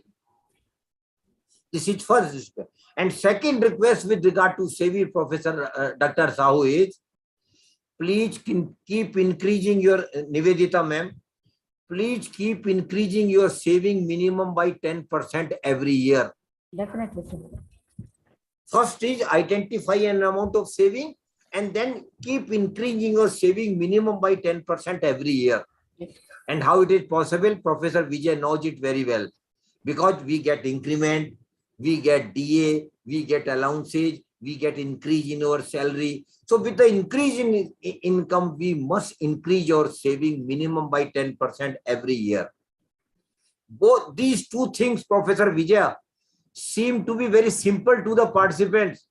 This is first request. And second request with regard to saving, Professor Dr. Sahu, is please keep increasing your, Nivedita ma'am, please keep increasing your saving minimum by 10% every year. Definitely. First is identify an amount of saving and then keep increasing your saving minimum by 10% every year. And how it is possible? Professor Vijay knows it very well, because we get increment, we get DA, we get allowances, we get increase in our salary. So with the increase in income, we must increase our saving minimum by 10% every year. Both these two things, Professor Vijay, seem to be very simple to the participants,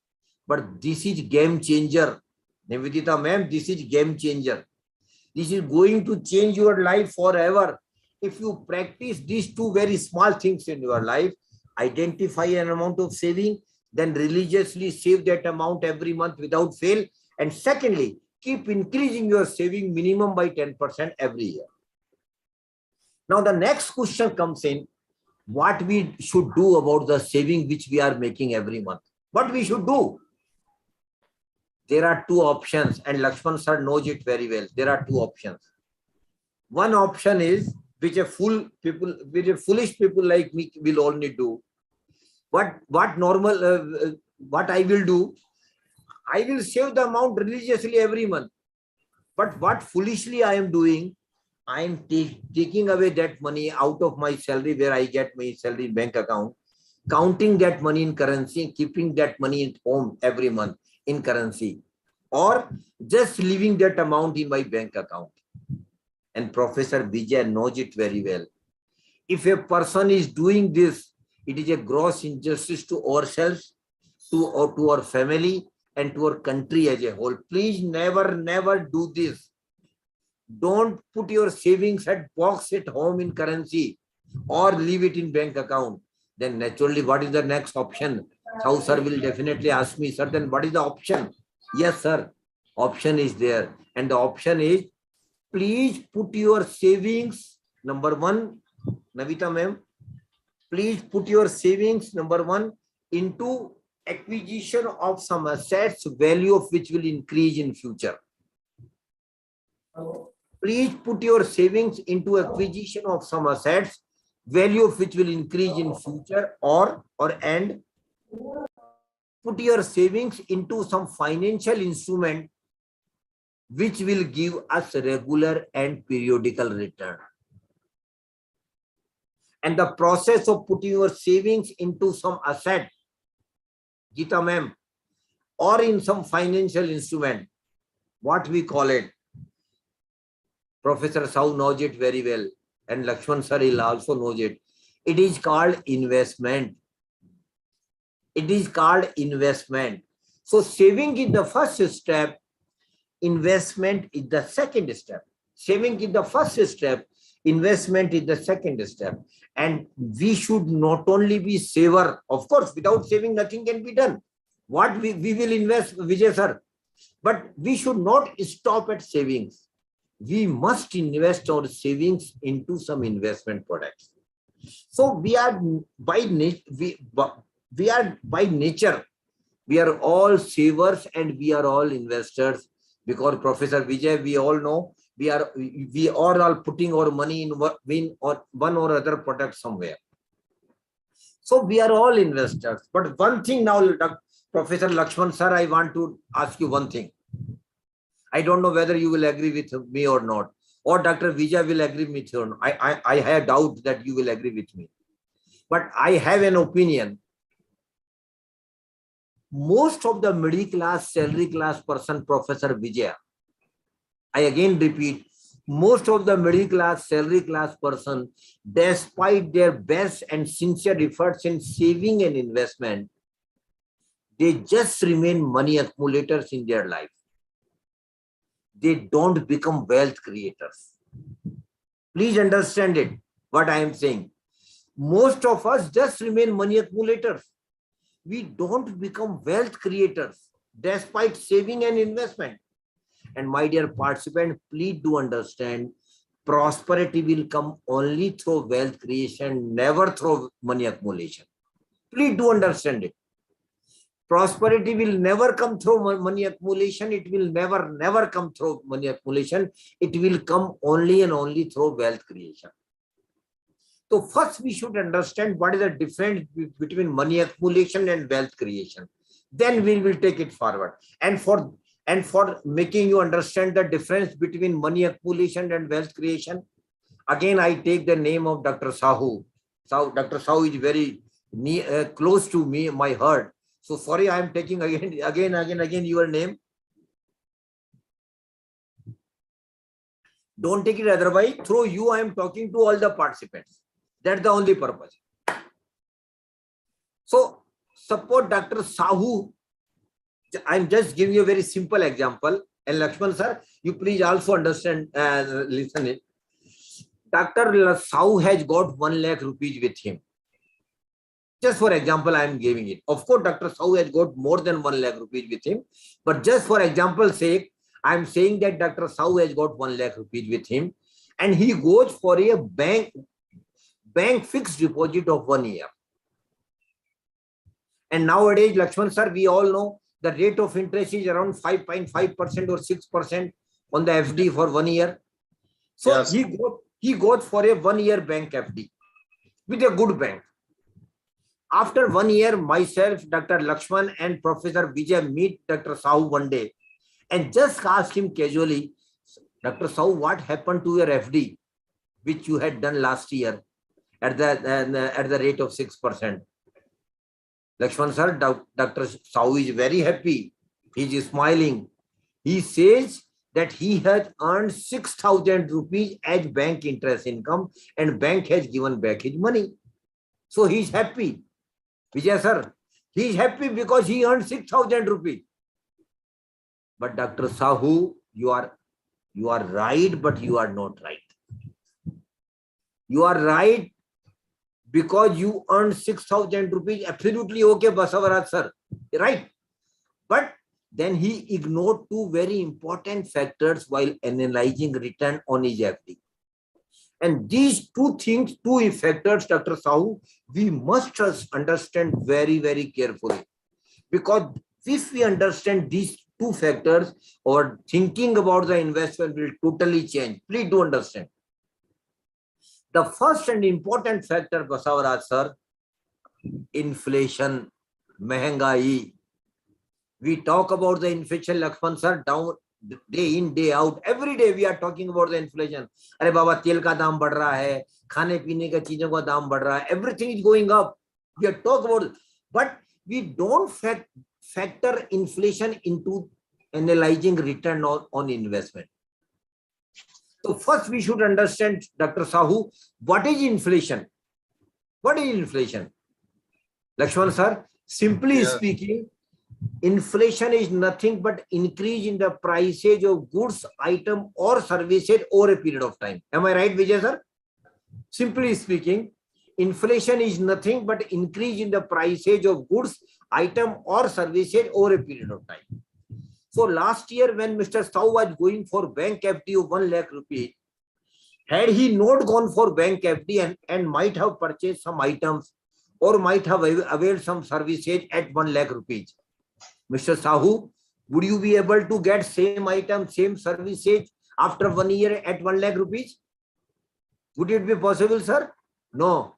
but this is game changer. Nivedita ma'am, this is game changer. This is going to change your life forever. If you practice these two very small things in your life, identify an amount of saving, then religiously save that amount every month without fail. And secondly, keep increasing your saving minimum by 10% every year. Now the next question comes in, what we should do about the saving which we are making every month. What we should do? There are two options, and Lakshman sir knows it very well. There are two options. One option is, which a foolish people like me will only do. What I will do, I will save the amount religiously every month. But what foolishly I am doing, I am taking away that money out of my salary, where I get my salary in bank account, counting that money in currency, keeping that money at home every month in currency, or just leaving that amount in my bank account. And Professor Vijay knows it very well. If a person is doing this, it is a gross injustice to ourselves, to our family, and to our country as a whole. Please never do this. Don't put your savings at box at home in currency or leave it in bank account. Then naturally, what is the next option? How sir will definitely ask me, sir, then what is the option? Yes, sir. Option is there. And the option is, please put your savings, number one, Navita ma'am, please put your savings, number one, into acquisition of some assets, value of which will increase in future. Please put your savings into acquisition of some assets, value of which will increase in future, and put your savings into some financial instrument which will give us regular and periodical return. And the process of putting your savings into some asset, Geeta ma'am, or in some financial instrument, what we call it. Professor Sau knows it very well, and Lakshman sir also knows it. It is called investment. It is called investment. So saving is the first step, investment is the second step. Saving is the first step, investment is the second step. And we should not only be saver, of course, without saving nothing can be done. What we will invest, Vijay sir, but we should not stop at savings. We must invest our savings into some investment products. So we are by nature, we are all savers and we are all investors, because Professor Vijay, we all know, we are all putting our money in one or other product somewhere. So we are all investors. But one thing now, Professor Lakshman sir, I want to ask you one thing. I don't know whether you will agree with me or not, or Dr. Vijay will agree with you or not. I have doubt that you will agree with me. But I have an opinion. Most of the middle class, salary class person, Professor Vijay, I again repeat, most of the middle class, salary class person, despite their best and sincere efforts in saving and investment, they just remain money accumulators in their life. They don't become wealth creators. Please understand it, what I am saying. Most of us just remain money accumulators. We don't become wealth creators despite saving and investment. And my dear participant, please do understand, prosperity will come only through wealth creation, never through money accumulation. Please do understand it. Prosperity will never come through money accumulation. It will never come through money accumulation. It will come only and only through wealth creation. So first we should understand what is the difference between money accumulation and wealth creation. Then we will take it forward. And for making you understand the difference between money accumulation and wealth creation, again I take the name of Dr. Sahu. Dr. Sahu is very close to me, my heart. So sorry, I am taking again your name. Don't take it otherwise. Through you, I am talking to all the participants. That's the only purpose. So suppose Dr. Sahu, I'm just giving you a very simple example. And Lakshman sir, you please also understand, listen it. Dr. Sahu has got 1 lakh rupees with him. Just for example, I am giving it. Of course, Dr. Sahu has got more than 1 lakh rupees with him. But just for example's sake, I am saying that Dr. Sahu has got 1 lakh rupees with him. And he goes for a bank fixed deposit of 1 year. And nowadays, Lakshman sir, we all know the rate of interest is around 5.5% or 6% on the FD for 1 year. So yes, he got for a 1 year bank FD with a good bank. After 1 year, myself, Dr. Lakshman and Professor Vijay meet Dr. Sahu one day and just asked him casually, Dr. Sahu, what happened to your FD, which you had done last year at the rate of 6%? Lakshman sir, Dr. Sahu is very happy. He is smiling. He says that he has earned 6,000 rupees as bank interest income and bank has given back his money. So he is happy. Vijay sir, he is happy because he earned 6,000 rupees. But Dr. Sahu, you are right, but you are not right. You are right because you earned 6,000 rupees. Absolutely okay, Basavaraj sir. Right. But then he ignored two very important factors while analyzing return on his FD. And these two things, two factors, Dr. Sahu, we must understand very, very carefully. Because if we understand these two factors, our thinking about the investment will totally change. Please do understand. The first and important factor, Basavaraj sir, inflation, mehengai. We talk about the inflation, Lakshman sir, day in, day out. Every day we are talking about the inflation. अरे बाबा तेल का दाम बढ़ रहा है, खाने पीने का चीजों का दाम बढ़ रहा है. Everything is going up. We are talking about it. But we don't factor inflation into analyzing return on investment. So first we should understand, Dr. Sahu, what is inflation? What is inflation? Lakshman sir, simply speaking, inflation is nothing but increase in the prices of goods, item or services over a period of time. Am I right, Vijay sir? Simply speaking, inflation is nothing but increase in the prices of goods, item or services over a period of time. So last year when Mr. Sahu was going for bank FD of 1 lakh rupees, had he not gone for bank FD and might have purchased some items or might have availed some services at 1 lakh rupees, Mr. Sahu, would you be able to get same item, same services after 1 year at 1 lakh rupees? Would it be possible, sir? No.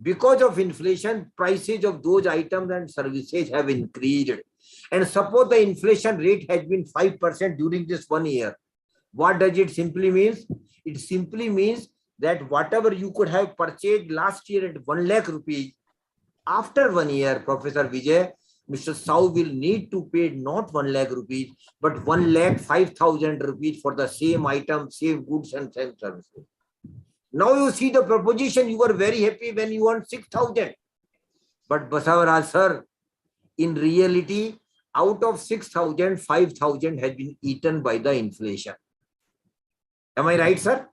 Because of inflation, prices of those items and services have increased. And suppose the inflation rate has been 5% during this 1 year. What does it simply mean? It simply means that whatever you could have purchased last year at 1 lakh rupees, after 1 year, Professor Vijay, Mr. Sahu will need to pay not 1 lakh rupees, but 1,05,000 rupees for the same item, same goods and same services. Now you see the proposition, you were very happy when you earned 6,000. But Basavaraj sir, in reality, out of 6,000, 5,000 has been eaten by the inflation. Am I right, sir?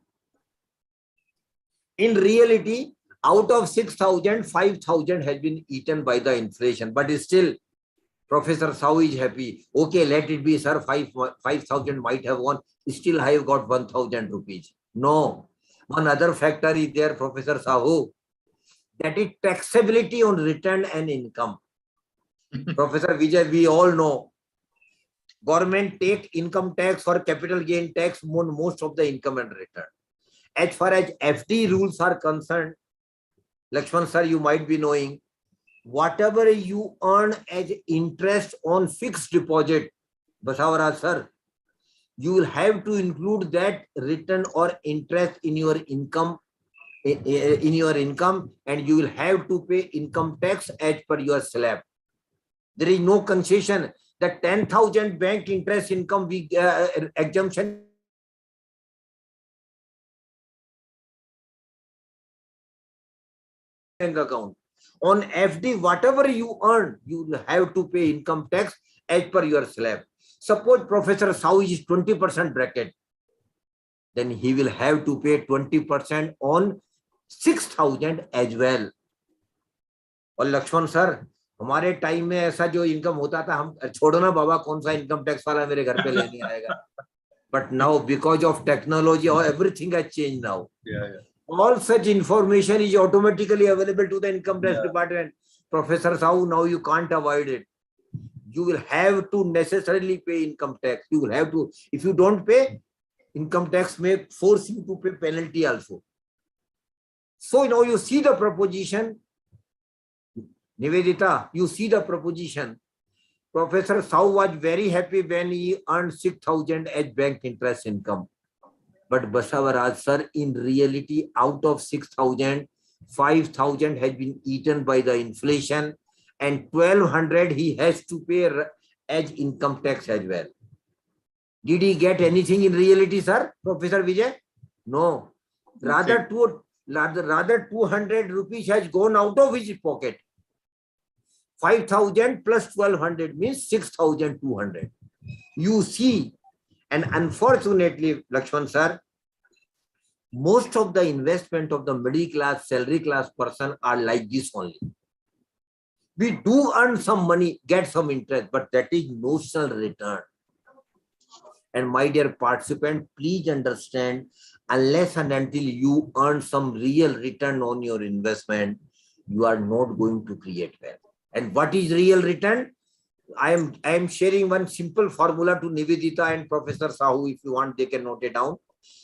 In reality, out of 6,000, 5,000 has been eaten by the inflation. But still, Professor Sahu is happy. Okay, let it be, sir. 5,000 might have won. Still, I have got 1,000 rupees. No. One other factor is there, Professor Sahu, that is taxability on return and income. Professor Vijay, we all know government take income tax or capital gain tax on most of the income and return. As far as FD rules are concerned, Lakshman sir, you might be knowing, whatever you earn as interest on fixed deposit, Basavaraj sir, you will have to include that return or interest in your income, and you will have to pay income tax as per your slab. There is no concession. The 10,000 bank interest income exemption bank account. On FD, whatever you earn, you will have to pay income tax as per your slab. Suppose Professor Sahu is 20% bracket, then he will have to pay 20% on 6,000 as well. और Lakshman sir, हमारे time में ऐसा जो income होता था, हम छोड़ो ना बाबा, कौन सा इनकम टैक्स वाला मेरे घर पे लेने आएगा. But now, because of technology, everything has changed now. All such information is automatically available to the income tax department. Professor Sahu, now you can't avoid it. You will have to necessarily pay income tax. You will have to. If you don't pay, income tax may force you to pay penalty also. So now you see the proposition. Nivedita, you see the proposition. Professor Sahu was very happy when he earned 6,000 as bank interest income. But Basavaraj sir, in reality, out of 6,000, 5,000 has been eaten by the inflation, and 1,200 he has to pay as income tax as well. Did he get anything in reality, sir, Professor Vijay? No. Rather 200 rupees has gone out of his pocket. 5,000 plus 1,200 means 6,200. You see, and unfortunately, Lakshman sir, most of the investment of the middle class, salary class person are like this only. We do earn some money, get some interest, but that is notional return. And my dear participant, please understand, unless and until you earn some real return on your investment, you are not going to create wealth. And what is real return? I am sharing one simple formula to Nivedita and Professor Sahu. If you want, they can note it down.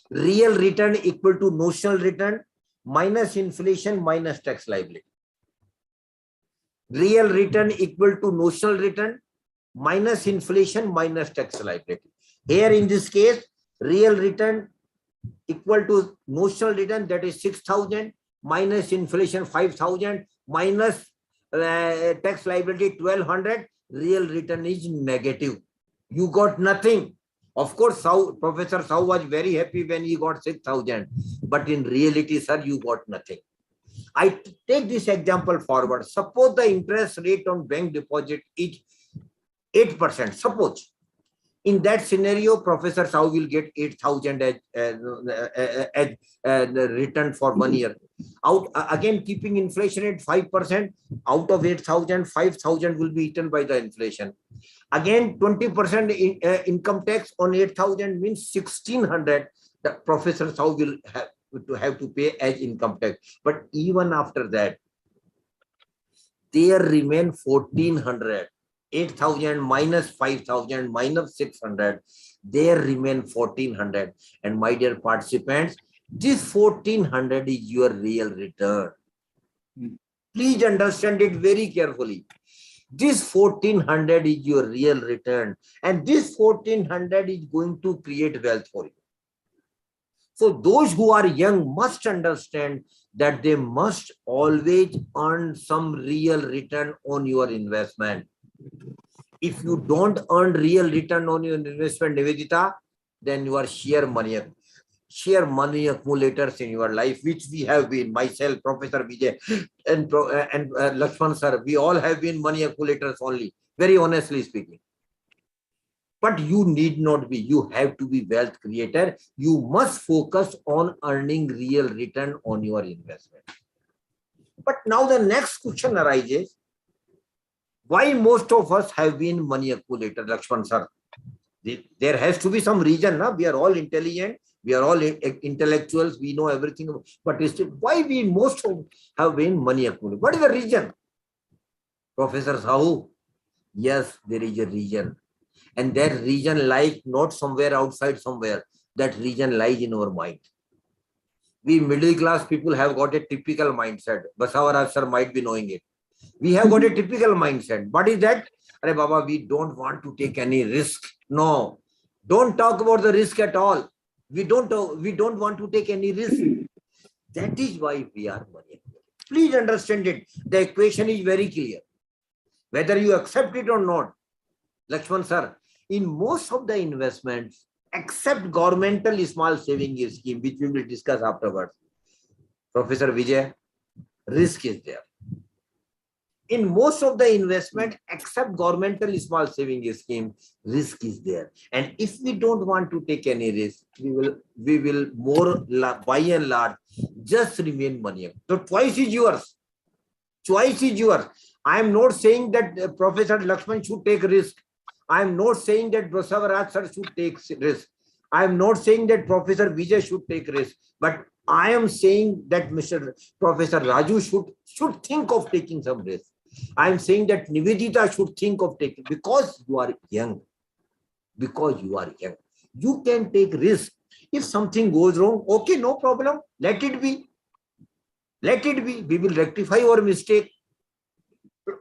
Real return equal to notional return minus inflation minus tax liability. Real return equal to notional return minus inflation minus tax liability. Here in this case, real return equal to notional return, that is 6,000 minus inflation 5,000 minus tax liability 1,200. Real return is negative. You got nothing. Of course, Professor Sau was very happy when he got 6,000, but in reality, sir, you got nothing. I take this example forward. Suppose the interest rate on bank deposit is 8%. Suppose in that scenario, Professor Sau will get 8,000 as the return for 1 year. Out again, keeping inflation at 5%, out of 8,000, 5,000 will be eaten by the inflation. Again, 20% income tax on 8,000 means 1,600. The Professor Sau will have to pay as income tax. But even after that, there remain 1,400. 8,000 minus 5,000 minus 600, there remain 1,400. And my dear participants, this 1,400 is your real return. Please understand it very carefully. This 1,400 is your real return, and this 1,400 is going to create wealth for you. So those who are young must understand that they must always earn some real return on your investment. If you don't earn real return on your investment, Nivedita, then you are sheer money accumulators in your life, which we have been. Myself, Professor Vijay, and Lakshman sir, we all have been money accumulators only, very honestly speaking. But you need not be. You have to be wealth creator. You must focus on earning real return on your investment. But now the next question arises. Why most of us have been money accumulator, Lakshman sir? There has to be some reason. Na? We are all intelligent. We are all intellectuals. We know everything. But still, why we most have been money accumulator? What is the reason? Professor Sahu, yes, there is a reason. And that reason lies not somewhere outside somewhere. That reason lies in our mind. We middle class people have got a typical mindset. Basavaraj sir might be knowing it. We have got a typical mindset. What is that? Arey Baba, we don't want to take any risk. No, don't talk about the risk at all. We don't want to take any risk. That is why we are money. Please understand it. The equation is very clear. Whether you accept it or not, Lakshman sir, in most of the investments, except governmental small saving scheme, which we will discuss afterwards, Professor Vijay, risk is there. In most of the investment, except governmental small saving scheme, risk is there. And if we don't want to take any risk, we will more by and large just remain money. So choice is yours. Choice is yours. I am not saying that Professor Lakshman should take risk. I am not saying that Basavaraj sir should take risk. I am not saying that Professor Vijay should take risk. But I am saying that Professor Raju should think of taking some risk. I am saying that Nivedita should think of taking, because you are young. Because you are young. You can take risk. If something goes wrong, okay, no problem. Let it be. Let it be. We will rectify our mistake.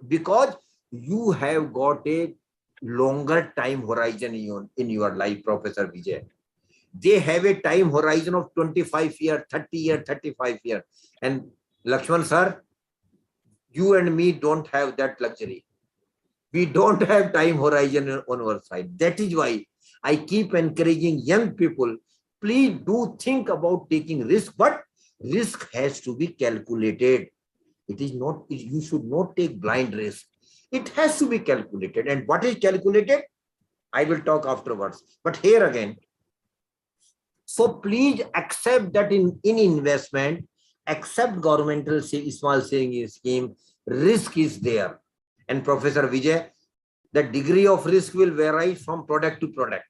Because you have got a longer time horizon in your life, Professor Vijay. They have a time horizon of 25 years, 30 years, 35 years. And Lakshman sir, you and me don't have that luxury. We don't have time horizon on our side. That is why I keep encouraging young people, please do think about taking risk, but risk has to be calculated. It is not, you should not take blind risk. It has to be calculated. And what is calculated? I will talk afterwards. But here again, so please accept that in investment, except governmental small saving scheme, risk is there. And Professor Vijay, the degree of risk will vary from product to product.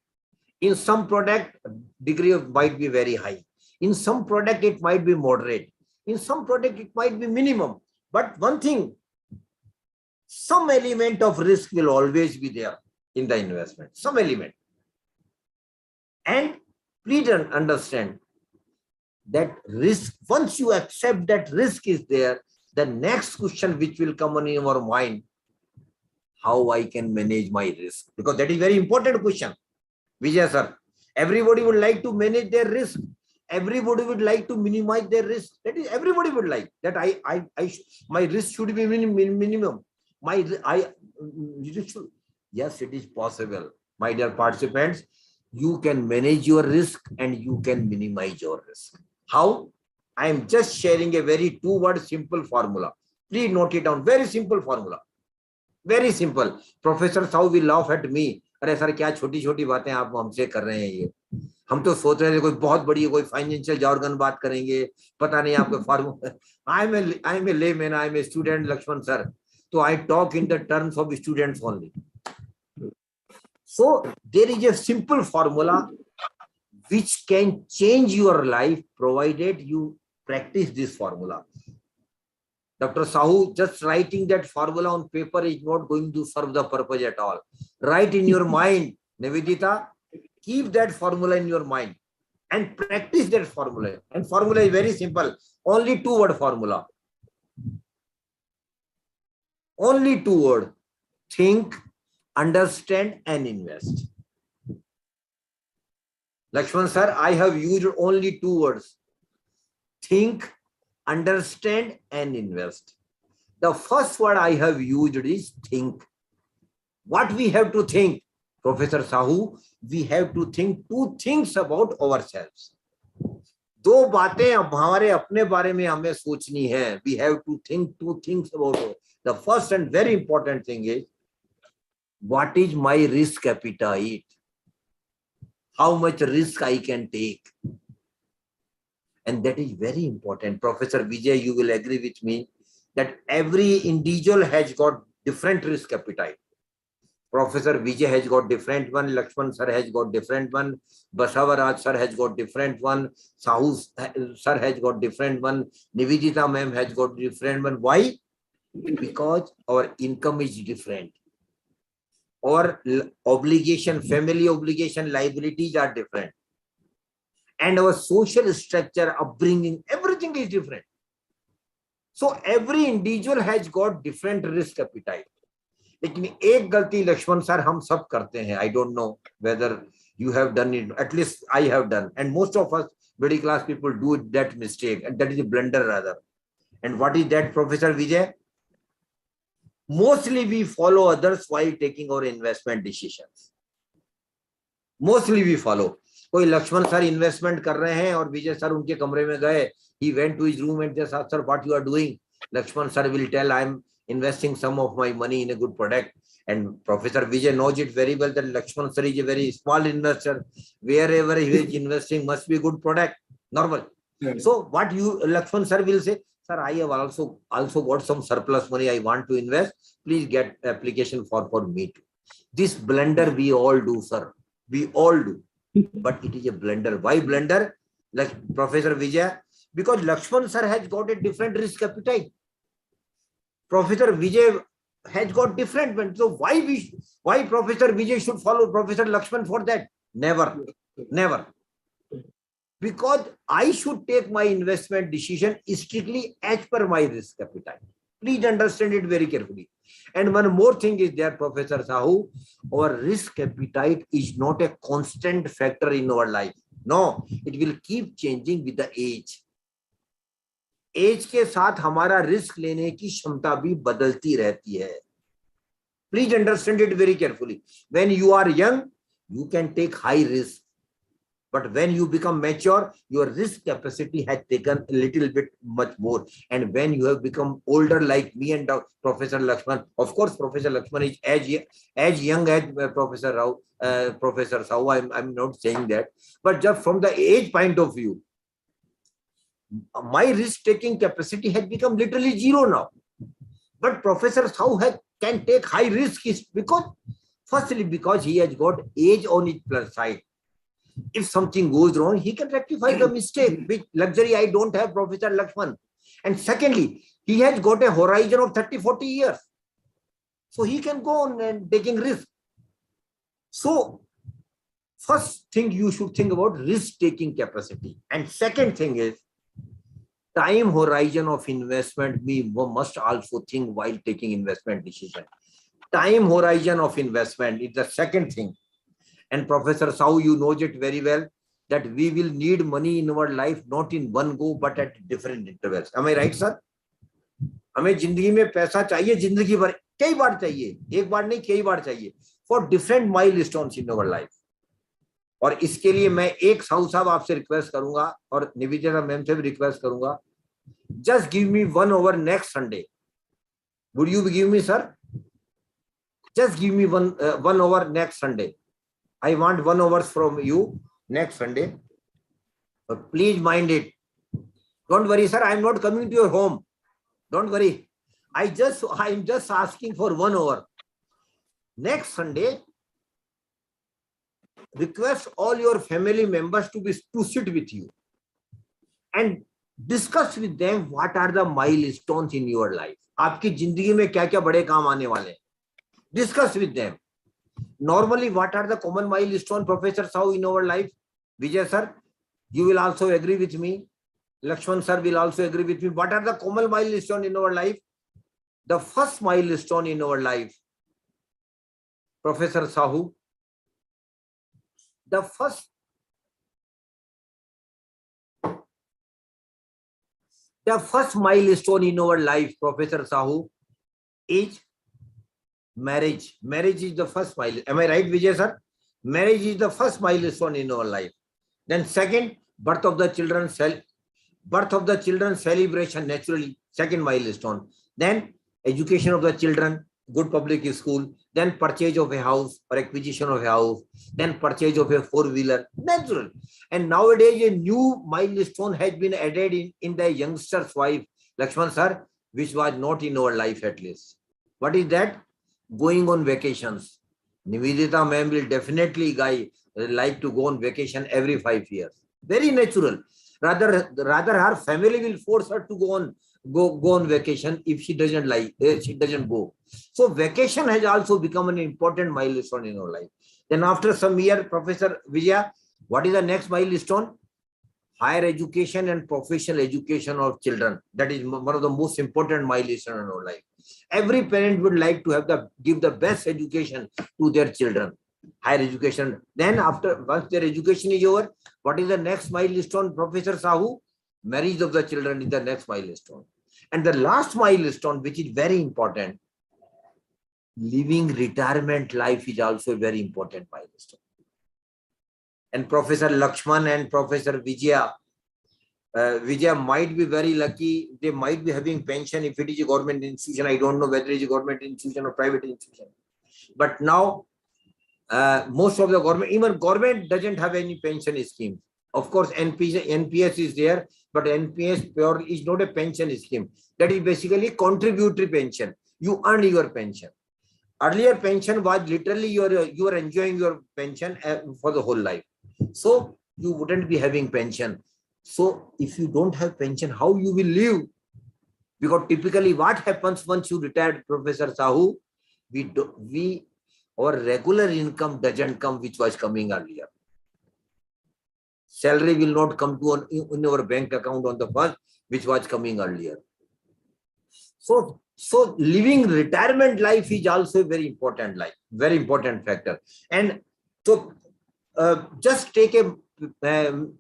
In some product, degree of might be very high. In some product, it might be moderate. In some product, it might be minimum. But one thing, some element of risk will always be there in the investment, some element. And please understand that risk, once you accept that risk is there, the next question which will come on in your mind, how I can manage my risk? Because that is very important question. Vijay sir, everybody would like to manage their risk. Everybody would like to minimize their risk. That is, everybody would like that. My risk should be minimum. Yes, it is possible. My dear participants, you can manage your risk and you can minimize your risk. How? I am just sharing a very two-word simple formula. Please note it down. Very simple formula. Very simple. Professor Sahu will laugh at me. अरे sir क्या छोटी छोटी बातें आप हमसे कर रहे हैं ये. हम तो सोच रहे थे कोई बहुत बड़ी कोई फाइनेंशियल jargon बात करेंगे. पता नहीं आपके formula. I am a layman. I am a student, Lakshman sir. So I talk in the terms of students only. So there is a simple formula which can change your life provided you practice this formula. Dr. Sahu, just writing that formula on paper is not going to serve the purpose at all. Write in your mind, Nivedita, keep that formula in your mind and practice that formula. And formula is very simple. Only two-word formula. Only two words. Think, understand, and invest. Lakshman sir, I have used only two words. Think, understand, and invest. The first word I have used is think. What we have to think, Professor Sahu, we have to think two things about ourselves. दो बातें हमारे अपने बारे में हमें सोचनी है. We have to think two things about it. The first and very important thing is, what is my risk appetite? How much risk I can take? And that is very important. Professor Vijay, you will agree with me that every individual has got different risk appetite. Professor Vijay has got different one. Lakshman sir has got different one. Basavaraj sir has got different one. Sahu sir has got different one. Nivedita ma'am has got different one. Why? Because our income is different. Our obligation, family obligation, liabilities are different. And our social structure, upbringing, everything is different. So every individual has got different risk appetite. लेकिन एक गलती Lakshman sir हम सब करते हैं. I don't know whether you have done it. At least I have done. And most of us middle class people do that mistake. And that is a blunder rather. And what is that, Professor Vijay? Mostly we follow others while taking our investment decisions. Mostly we follow. कोई Lakshman sir investment कर रहे हैं और विजय sir उनके कमरे में गए. He went to his room and just asked, sir, what you are doing? Lakshman sir will tell, I am investing some of my money in a good product. And Professor Vijay knows it very well that Lakshman sir is a very small investor. Wherever he is investing must be good product. Normal. Yeah. So what you Lakshman sir will say, sir, I have also got some surplus money I want to invest. Please get application for me too. This blunder we all do, sir. We all do. But it is a blunder. Why blunder? Like Professor Vijay, because Lakshman sir has got a different risk appetite. Professor Vijay has got different one. So why Professor Vijay should follow Professor Lakshman for that? Never, never. Because I should take my investment decision strictly as per my risk appetite. Please understand it very carefully. And one more thing is there, Professor Sahu, our risk appetite is not a constant factor in our life. No, it will keep changing with the age. Age के साथ हमारा risk लेने की क्षमता भी बदलती रहती है. Please understand it very carefully. When you are young you can take high risk, but when you become mature your risk capacity has taken a little bit much more. And when you have become older like me and Professor Lakshman, of course Professor Lakshman is as young as Professor Sahu, I'm not saying that, but just from the age point of view, my risk-taking capacity has become literally zero now. But Professor Sahu can take high risk because, firstly, because he has got age on his plus side. If something goes wrong, he can rectify the mistake, which luxury I don't have, Professor Lakshman. And secondly, he has got a horizon of 30-40 years. So he can go on and taking risk. So first thing you should think about risk-taking capacity. And second thing is, time horizon of investment, we must also think while taking investment decision. Time horizon of investment is the second thing. And Professor Sahu, you knows it very well that we will need money in our life, not in one go, but at different intervals. Am I right, sir? हमें जिंदगी में पैसा चाहिए, जिंदगी भर कई बार चाहिए, एक बार नहीं कई बार चाहिए, for different milestones in our life. और इसके लिए मैं एक साहू साहब आपसे रिक्वेस्ट करूंगा और निवेदिता मैम से भी रिक्वेस्ट करूंगा, just give me 1 hour next Sunday. Would you give me, sir? Just give me 1 hour next Sunday. I want 1 hour from you next Sunday. But please mind it. Don't worry, sir. I am not coming to your home. Don't worry. I am just asking for 1 hour. Next Sunday, request all your family members to sit with you and discuss with them what are the milestones in your life. आपकी जिंदगी में क्या क्या बड़े काम आने वाले हैं. Discuss with them. Normally, what are the common milestones, Professor Sahu, in our life? Vijay sir, you will also agree with me. Lakshman sir will also agree with me. What are the common milestones in our life? The first milestone in our life, Professor Sahu, the first milestone in our life, Professor Sahu, is marriage. Marriage is the first milestone. Am I right, Vijay sir? Marriage is the first milestone in our life. Then second, birth of the children celebration, naturally, second milestone. Then education of the children, good public school. Then purchase of a house or acquisition of a house. Then purchase of a 4-wheeler, natural. And nowadays a new milestone has been added in the youngster's wife, Lakshman sir, which was not in our life at least. What is that? Going on vacations. Nivedita ma'am will definitely like to go on vacation every 5 years. Very natural. Rather her family will force her to go on vacation if she doesn't go. So vacation has also become an important milestone in our life. Then after some year, Professor Vijaya, what is the next milestone? Higher education and professional education of children. That is one of the most important milestones in our life. Every parent would like to give the best education to their children. Higher education. Then once their education is over, what is the next milestone, Professor Sahu? Marriage of the children is the next milestone. And the last milestone, which is very important, living retirement life is also a very important milestone. And Professor Lakshman and Professor Vijaya might be very lucky. They might be having pension if it is a government institution. I don't know whether it is a government institution or private institution. But now, most of the government, even government doesn't have any pension scheme. Of course, NPS is there, but NPS pure is not a pension scheme. That is basically contributory pension. You earn your pension. Earlier pension was literally you are enjoying your pension for the whole life. So you wouldn't be having pension. So if you don't have pension, how you will live? Because typically what happens once you retired, Professor Sahu, our regular income doesn't come, which was coming earlier. Salary will not come in our bank account on the first, which was coming earlier. So living retirement life is also a very important factor. And so just take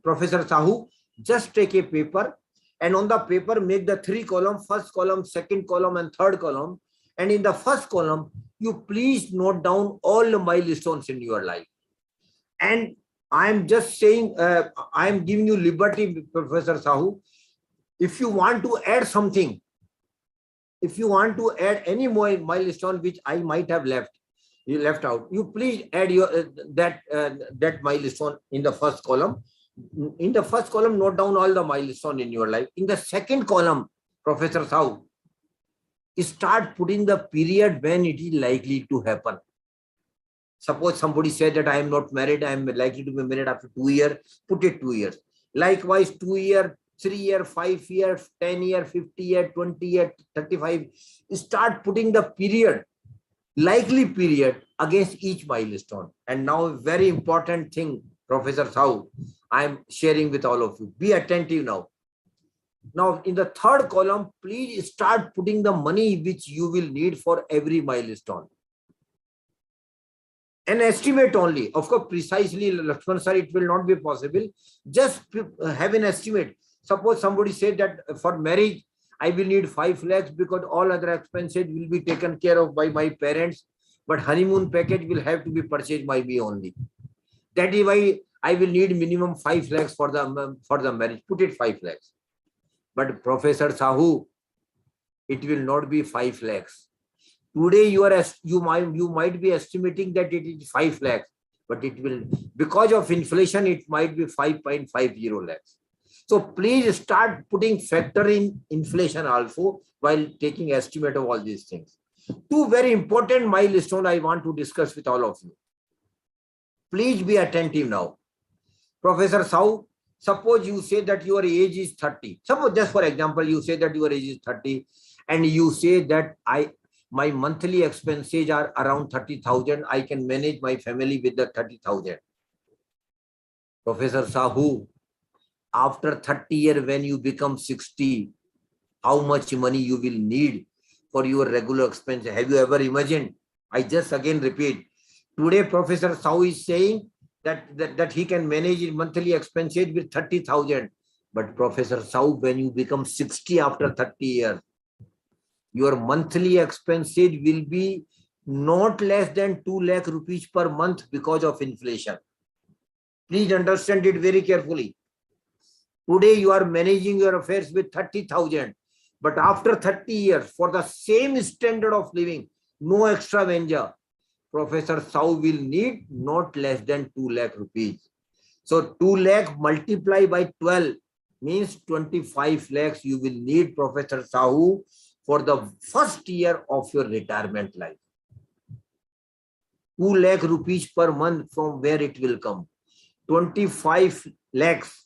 Professor Sahu, just take a paper, and on the paper make the 3 columns, first column, second column, and third column. And in the first column, you please note down all the milestones in your life. And I'm just saying, I'm giving you liberty, Professor Sahu. If you want to add something, if you want to add any more milestone which I might have left out, you please add your that milestone in the first column. In the first column, note down all the milestone in your life. In the second column, Professor Sahu, start putting the period when it is likely to happen. Suppose somebody said that I am not married, I am likely to be married after 2 years, put it 2 years. Likewise, 2 years, 3 years, 5 years, 10 years, 50 years, 20 years, 35. Start putting the period, likely period against each milestone. And now a very important thing, Professor Sahu, I am sharing with all of you. Be attentive now. Now, in the third column, please start putting the money which you will need for every milestone. An estimate only. Of course, precisely, Lakshman sir, it will not be possible. Just have an estimate. Suppose somebody said that for marriage, I will need 5 lakhs because all other expenses will be taken care of by my parents, but honeymoon package will have to be purchased by me only. That is why I will need minimum 5 lakhs for the marriage. Put it 5 lakhs. But Professor Sahu, it will not be 5 lakhs. Today you might be estimating that it is 5 lakhs, but it will, because of inflation, it might be 5.50 lakhs. So please start putting factor in inflation also while taking estimate of all these things. Two very important milestones I want to discuss with all of you. Please be attentive now. Professor Sahu, suppose you say that your age is 30. Suppose, just for example, you say that your age is 30 and you say that my monthly expenses are around 30,000. I can manage my family with the 30,000. Professor Sahu, after 30 years, when you become 60, how much money you will need for your regular expenses? Have you ever imagined? I just again repeat. Today, Professor Sahu is saying that he can manage his monthly expenses with 30,000. But Professor Sahu, when you become 60 after 30 years, your monthly expenses will be not less than 2 lakh rupees per month because of inflation. Please understand it very carefully. Today you are managing your affairs with 30,000, but after 30 years, for the same standard of living, no extravaganza, Professor Sahu will need not less than 2 lakh rupees. So 2 lakh multiplied by 12 means 25 lakhs you will need, Professor Sahu, for the first year of your retirement life. 2 lakh rupees per month, from where it will come? 25 lakhs.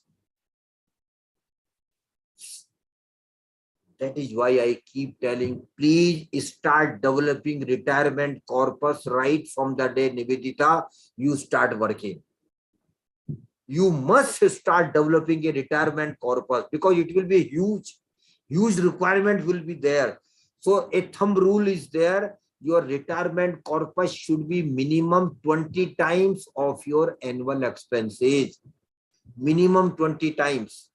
That is why I keep telling, please start developing retirement corpus right from the day, Nivedita, you start working. You must start developing a retirement corpus because it will be huge requirement will be there. So a thumb rule is there. Your retirement corpus should be minimum 20 times of your annual expenses. Minimum 20 times.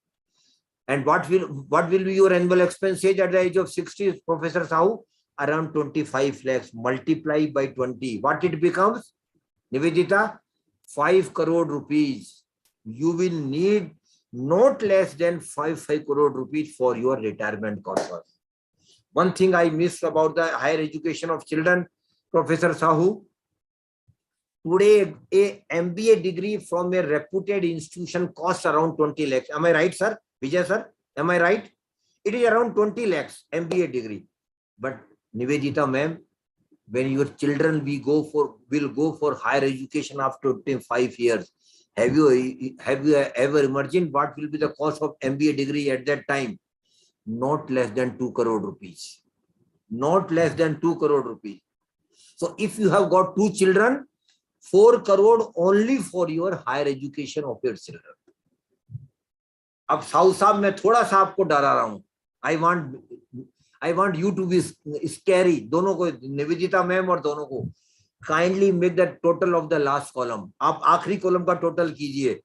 And what will be your annual expenses at the age of 60, Professor Sahu? Around 25 lakhs multiplied by 20. What it becomes? Nivedita, 5 crore rupees. You will need not less than 5 crore rupees for your retirement corpus. One thing I missed about the higher education of children, Professor Sahu. Today, a MBA degree from a reputed institution costs around 20 lakhs. Am I right, sir? Vijay sir, am I right? It is around 20 lakhs MBA degree. But Nivedita ma'am, when your children will go for higher education after 25 years, have you ever imagined what will be the cost of MBA degree at that time? Not less than 2 crore rupees. Not less than 2 crore rupees. So if you have got 2 children, 4 crore only for your higher education of your children. अब साहू साहब मैं थोड़ा सा आपको डरा रहा हूं. I want you to be scary. दोनों को, निवेदिता मैम और दोनों को, kindly make the total of the last column. आप आखिरी कॉलम का टोटल कीजिए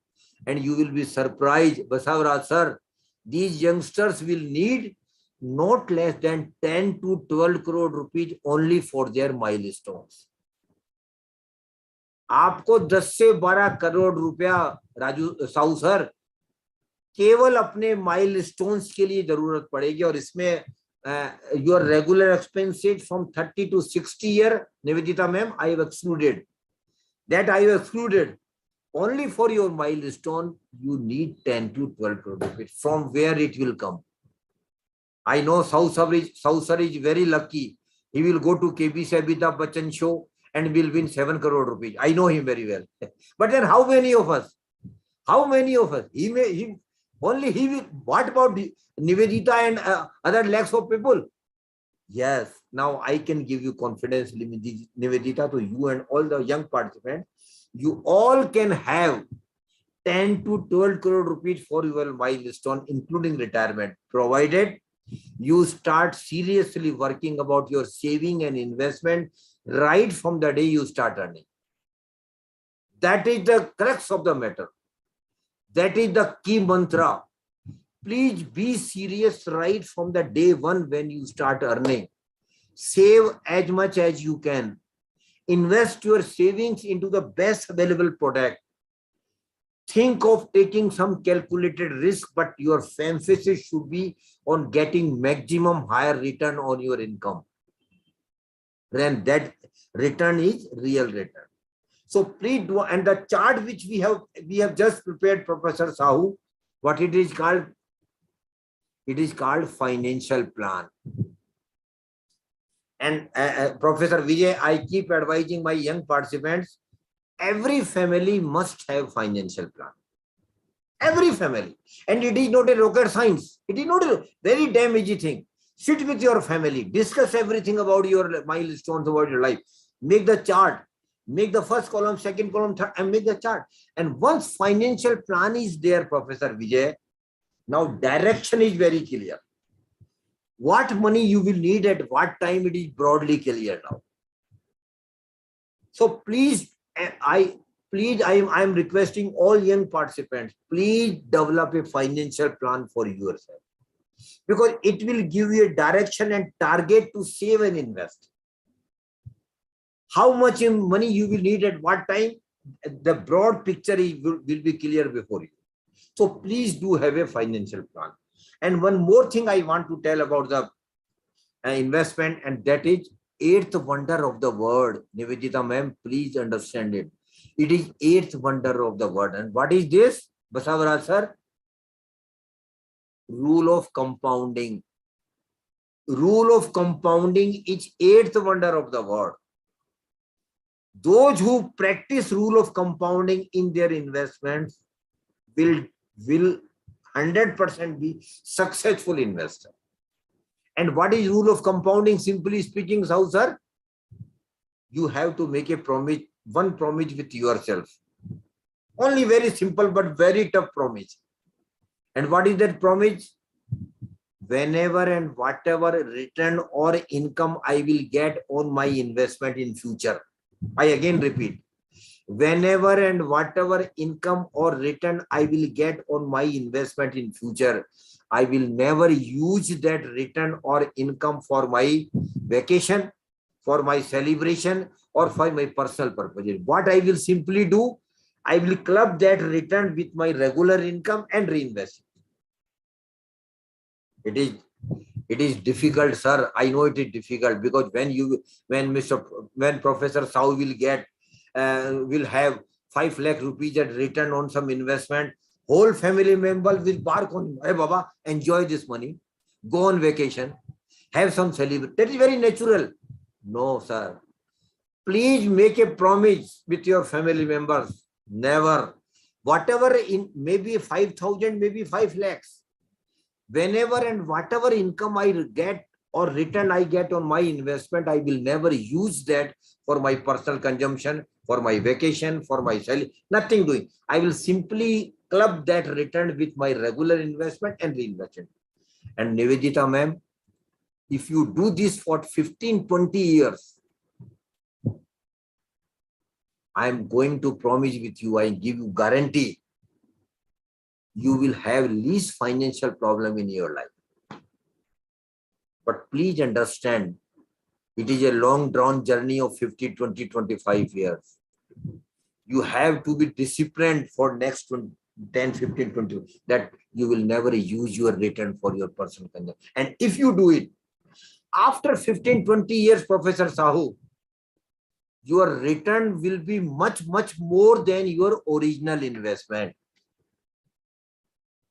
and you will be surprised. Basavaraj sir, these youngsters will need not less than 10 to 12 crore rupees only for their milestones. आपको 10 से 12 करोड़ रुपया Raju Sahu sir केवल अपने milestones के लिए जरूरत पड़ेगी और इसमें your regular expenses from 30 to 60 year, Nivedita ma'am, I have excluded. That I have excluded. Only for your milestone, you need 10 to 12 crore rupees. From where it will come? I know South Sir is very lucky. He will go to KBC Amitabh Bachchan show and will win 7 crore rupees. I know him very well. But then how many of us? How many of us? He will. What about Nivedita and other lakhs of people? Yes. Now I can give you confidence, Nivedita, to you and all the young participants. You all can have 10 to 12 crore rupees for your milestone, including retirement, provided you start seriously working about your saving and investment right from the day you start earning. That is the crux of the matter. That is the key mantra. Please be serious right from the day one when you start earning. Save as much as you can. Invest your savings into the best available product. Think of taking some calculated risk, but your emphasis should be on getting maximum higher return on your income. Then that return is real return. So please do, and the chart which we have just prepared, Professor Sahu, what it is called? It is called financial plan. And Professor Vijay, I keep advising my young participants, every family must have financial plan. Every family. And it is not a rocket science. It is not a very damn easy thing. Sit with your family, discuss everything about your milestones, about your life. Make the chart. Make the first column, second column, third, and make the chart. And once financial plan is there, Professor Vijay, now direction is very clear. What money you will need at what time, it is broadly clear now. So please, I am requesting all young participants, please develop a financial plan for yourself, because it will give you a direction and target to save and invest. How much money you will need at what time, the broad picture will be clear before you. So please do have a financial plan. And one more thing I want to tell about the investment, and that is eighth wonder of the world. Nivedita ma'am, please understand it. It is eighth wonder of the world. And what is this, Basavaraj sir? Rule of compounding. Rule of compounding is eighth wonder of the world. Those who practice rule of compounding in their investments will 100% be successful investor. And what is rule of compounding? Simply speaking, Sahu sir, you have to make a promise, one promise with yourself. Only very simple but very tough promise. And what is that promise? Whenever and whatever return or income I will get on my investment in future. I again repeat, whenever and whatever income or return I will get on my investment in future, I will never use that return or income for my vacation, for my celebration, or for my personal purposes. What I will simply do, I will club that return with my regular income and reinvest it. It is difficult, sir. I know it is difficult, because when Professor Sahu will have 5 lakh rupees at return on some investment, whole family members will bark on him. Hey Baba, enjoy this money, go on vacation, have some celebration. That is very natural. No, sir. Please make a promise with your family members. Never. Whatever in maybe 5,000, maybe 5 lakhs. Whenever and whatever income I get or return I get on my investment, I will never use that for my personal consumption, for my vacation, for my salary, nothing doing. I will simply club that return with my regular investment and reinvest it. And Nivedita ma'am, if you do this for 15-20 years, I am going to promise with you, I give you guarantee, you will have least financial problem in your life. But please understand, it is a long drawn journey of 50, 20, 25 years. You have to be disciplined for next 10, 15, 20, that you will never use your return for your personal consumption. And if you do it, after 15, 20 years, Professor Sahu, your return will be much, much more than your original investment.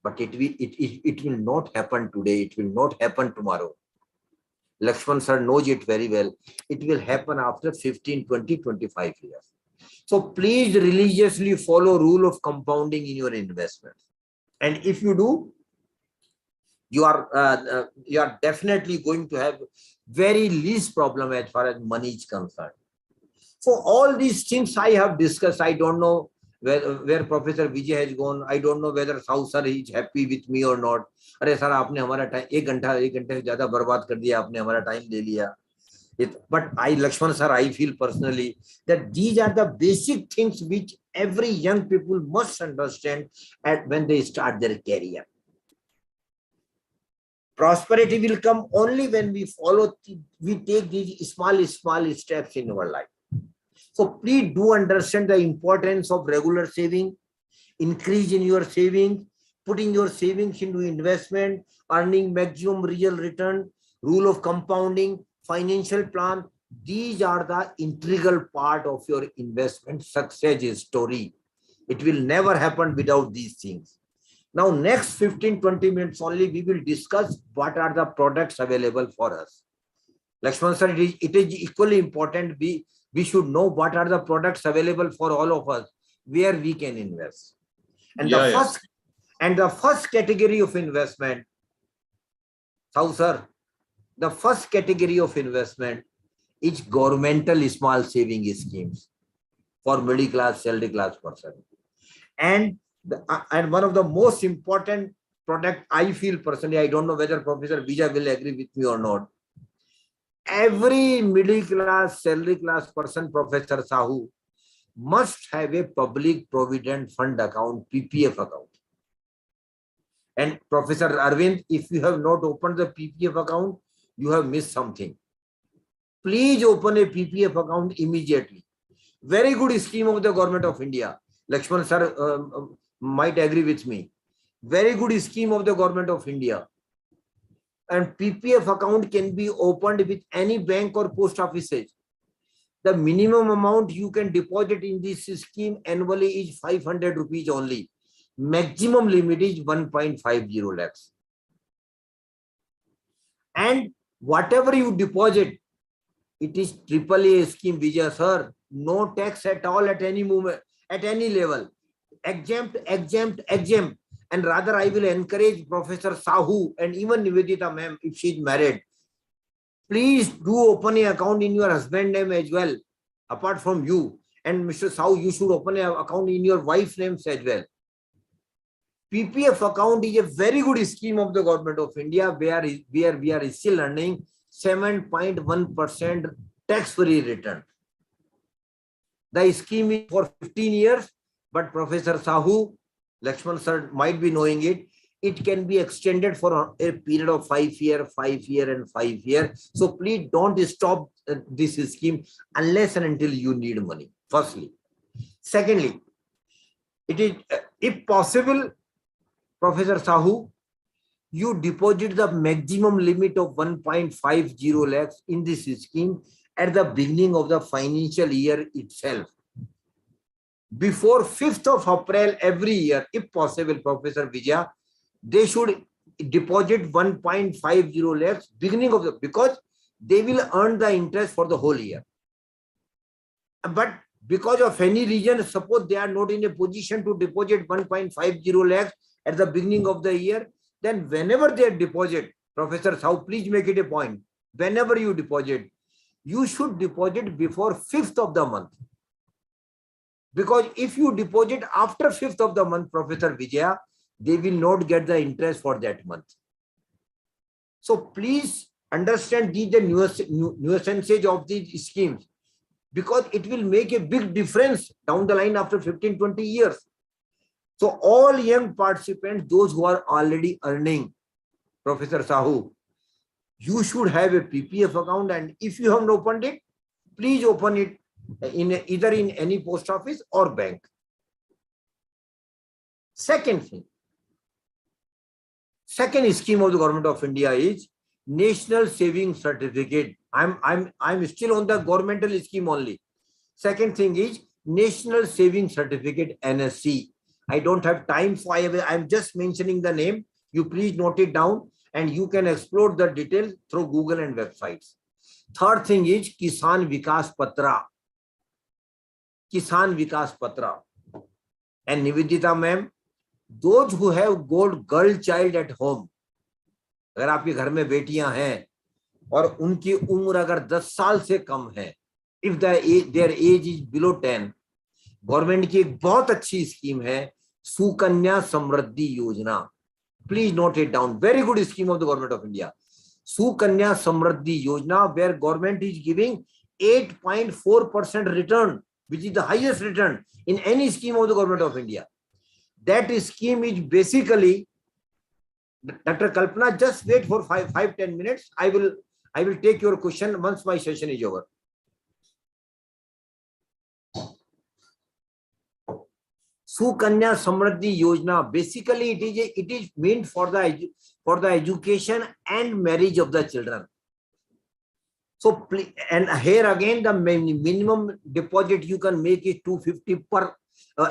But it will not happen today. It will not happen tomorrow. Lakshman sir knows it very well. It will happen after 15, 20, 25 years. So please religiously follow rule of compounding in your investments. And if you do, you are definitely going to have very least problem as far as money is concerned. So all these things I have discussed. I don't know where Professor Vijay has gone. I don't know whether Sahu sir is happy with me or not. अरे sir आपने हमारा time एक घंटे से ज्यादा बर्बाद कर दिया, आपने हमारा टाइम ले लिया. But Lakshman sir, I feel personally that these are the basic things which every young people must understand when they start their career. Prosperity will come only when we take these small steps in our life. So please do understand the importance of regular saving, increase in your savings, putting your savings into investment, earning maximum real return, rule of compounding, financial plan. These are the integral part of your investment success story. It will never happen without these things. Now, next 15-20 minutes only, we will discuss what are the products available for us. Lakshman sir, it is equally important. We should know what are the products available for all of us, where we can invest. And the first category of investment, how sir, the first category of investment is governmental small saving schemes for middle class, salary class person. And one of the most important product, I feel personally, I don't know whether Professor Vijay will agree with me or not. Every middle class, salary class person, Professor Sahu, must have a public provident fund account, PPF account. And Professor Arvind, if you have not opened the PPF account, you have missed something. Please open a PPF account immediately. Very good scheme of the government of India. Lakshman sir might agree with me. Very good scheme of the government of India. And PPF account can be opened with any bank or post offices. The minimum amount you can deposit in this scheme annually is 500 rupees only. Maximum limit is 1.50 lakhs. And whatever you deposit, it is AAA scheme, Vijay sir. No tax at all at any moment, at any level. Exempt. And rather, I will encourage Professor Sahu and even Nivedita ma'am, if she is married, please do open an account in your husband's name as well, apart from you. And Mr. Sahu, you should open an account in your wife's name as well. PPF account is a very good scheme of the government of India, where we are still earning 7.1% tax-free return. The scheme is for 15 years, but Professor Sahu, Lakshman sir might be knowing it. It can be extended for a period of 5 years, 5 years, and 5 years. So please don't stop this scheme unless and until you need money. Firstly, secondly, it is if possible, Professor Sahu, you deposit the maximum limit of 1.50 lakhs in this scheme at the beginning of the financial year itself. Before 5th of April every year, if possible, Professor Vijay, they should deposit 1.50 lakhs beginning of the, because they will earn the interest for the whole year. But because of any reason, suppose they are not in a position to deposit 1.50 lakhs at the beginning of the year, then whenever they deposit, Professor Sahu, please make it a point. Whenever you deposit, you should deposit before 5th of the month. Because if you deposit after 5th of the month, Professor Vijaya, they will not get the interest for that month. So please understand the nuances of these schemes, because it will make a big difference down the line after 15-20 years. So all young participants, those who are already earning, Professor Sahu, you should have a PPF account, and if you haven't opened it, please open it either in any post office or bank. Second scheme of the government of India is National Saving Certificate. I'm still on the governmental scheme only. Second thing is National Saving Certificate, NSC. I don't have time for I'm just mentioning the name. You please note it down and you can explore the details through Google and websites. Third thing is Kisan Vikas Patra. Kisan Vikas Patra. And Nivedita ma'am, those who have got girl child at home, अगर आपके घर में बेटियां हैं और उनकी उम्र अगर 10 साल से कम है, if their age is below 10, government की एक बहुत अच्छी स्कीम है सुकन्या समृद्धि योजना. Please note it down. Very good scheme of the government of India. Sukanya Samriddhi Yojana, where government is giving 8.4% return, which is the highest return in any scheme of the government of India. That scheme is basically, Dr. Kalpana, just wait for 5-10 minutes. I will take your question once my session is over. Sukanya Samriddhi Yojana, basically it is meant for the education and marriage of the children. So, and here again the minimum deposit you can make is 250 per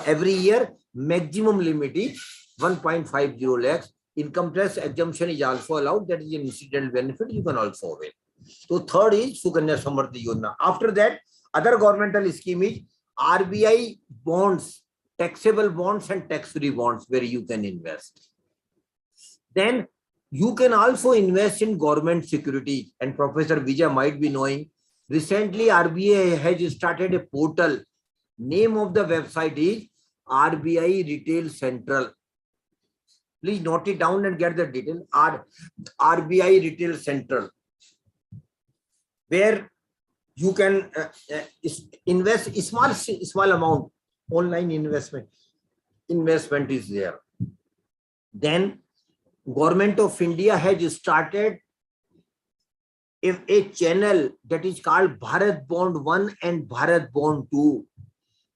every year. Maximum limit is 1.50 lakhs. Income tax exemption is also allowed. That is an incidental benefit you can also avail. So third is Sukanya Samriddhi Yojana. After that, other governmental scheme is RBI bonds, taxable bonds and tax-free bonds where you can invest. Then you can also invest in government security. And Professor Vijay might be knowing, recently RBI has started a portal. Name of the website is RBI Retail Central. Please note it down and get the detail. RBI Retail Central, where you can invest small amount. Online investment is there. Then Government of India has started a channel that is called Bharat Bond 1 and Bharat Bond 2.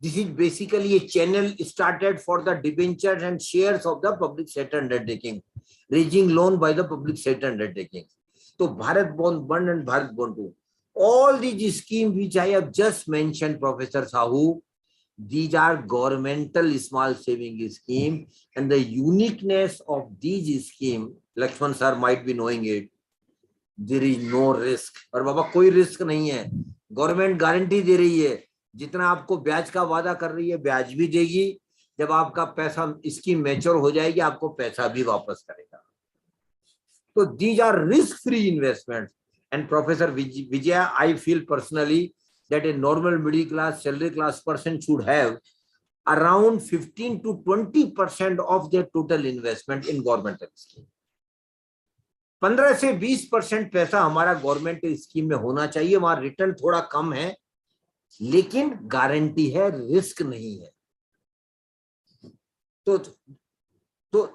This is basically a channel started for the debentures and shares of the public sector undertaking, raising loan by the public sector undertaking. So Bharat Bond 1 and Bharat Bond 2. All these schemes which I have just mentioned, Professor Sahu, these are governmental small saving scheme, and the uniqueness of these scheme, Lakshman sir might be knowing it, there is no risk. और बाबा कोई risk नहीं है. Government guarantee दे रही है, जितना आपको ब्याज का वादा कर रही है ब्याज भी देगी. जब आपका पैसा स्कीम मैच्योर हो जाएगी आपको पैसा भी वापस करेगा. So these are risk free investments. And Professor Vijaya, I feel personally that a normal middle class, salary class person should have around 15 to 20% of their total investment in governmental scheme. 15 से 20% पैसा हमारा government scheme में होना चाहिए. हमारा return थोड़ा कम है लेकिन गारंटी है, रिस्क नहीं है. So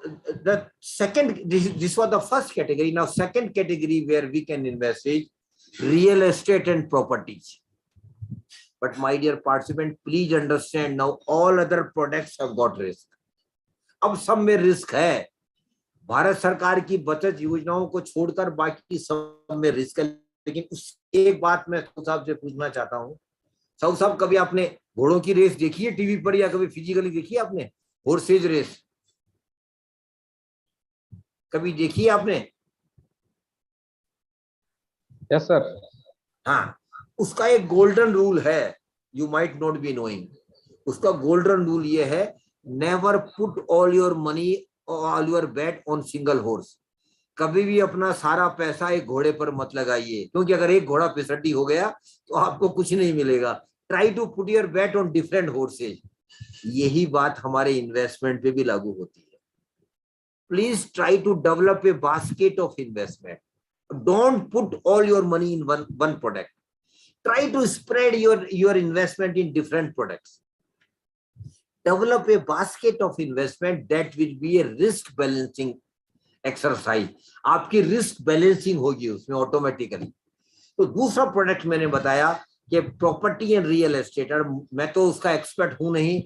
the second, this was the first category. Now second category where we can invest is real estate and properties. But my dear participant, please understand, now all other products have got risk. अब सब में risk है. भारत सरकार की बचत योजनाओं को छोड़कर बाकी सब में रिस्क है. लेकिन उस एक बात मैं साहब से पूछना चाहता हूँ. साहब कभी आपने घोड़ों की रेस देखी है टीवी पर या कभी फिजिकली देखी है आपने? हॉर्सेज रेस कभी देखी है आपने? Yes sir. हाँ, उसका एक गोल्डन रूल है, you might not be knowing. उसका गोल्डन रूल ये है, never put all your money all your bet on single horse. कभी भी अपना सारा पैसा एक घोड़े पर मत लगाइए, क्योंकि अगर एक घोड़ा फिसड्डी हो गया तो आपको कुछ नहीं मिलेगा. Try to put your bet on different horses. यही बात हमारे इन्वेस्टमेंट पे भी लागू होती है. Please try to develop a basket of investment. Don't put all your money in one product. Try to spread your investment in different products. Develop a basket of investment that will be a risk balancing exercise. आपकी risk balancing होगी उसमें automatically. तो दूसरा product मैंने बताया कि property and real estate. और मैं तो उसका एक्सपर्ट हूं नहीं.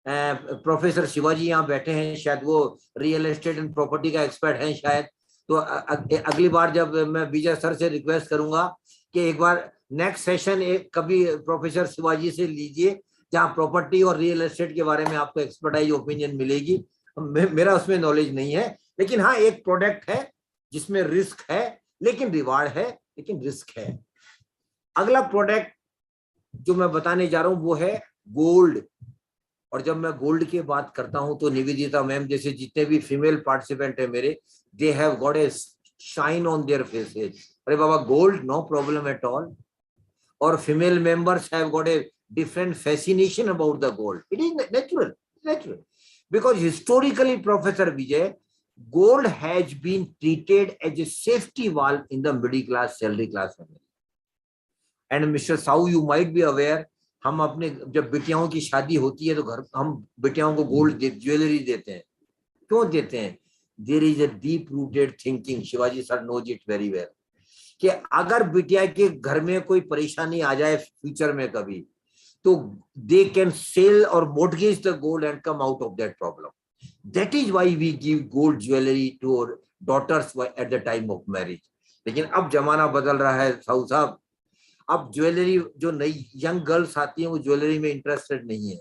प्रोफेसर शिवाजी यहाँ बैठे हैं, शायद वो रियल एस्टेट एंड प्रॉपर्टी का एक्सपर्ट हैं शायद. तो अगली बार जब मैं विजय सर से रिक्वेस्ट करूंगा कि एक बार नेक्स्ट सेशन कभी प्रोफेसर शिवाजी से लीजिए, जहाँ प्रॉपर्टी और रियल एस्टेट के बारे में आपको एक्सपर्टाइज ओपिनियन मिलेगी. मेरा उसमें नॉलेज नहीं है, लेकिन हाँ एक प्रोडक्ट है जिसमें रिस्क है लेकिन रिवार्ड है, लेकिन रिस्क है. अगला प्रोडक्ट जो मैं बताने जा रहा हूँ वो है गोल्ड. और जब मैं गोल्ड की बात करता हूं तो निवेदिता मैम जैसे जितने भी फीमेल पार्टिसिपेंट है मेरे, they have got a shine on their faces. अरे बाबा gold no problem at all. और female members have got a different fascination about the gold. It is natural because historically professor Vijay, gold has been treated as a safety valve in the middle class, salary class family. And Mr. Sahu, you might be aware, हम अपने जब बेटियों की शादी होती है तो घर हम बेटियों को गोल्ड ज्वेलरी देते हैं. क्यों देते हैं? There is a deep rooted thinking, Shivaji sir knows it very well, कि अगर बिटिया के घर में कोई परेशानी आ जाए फ्यूचर में कभी, तो they can sell or mortgage the gold and come out of that problem. That is why we give gold jewelry to our daughters at the time of marriage. लेकिन अब जमाना बदल रहा है साहू साहब, अब ज्वेलरी जो नई यंग गर्ल्स आती हैं वो ज्वेलरी में इंटरेस्टेड नहीं है.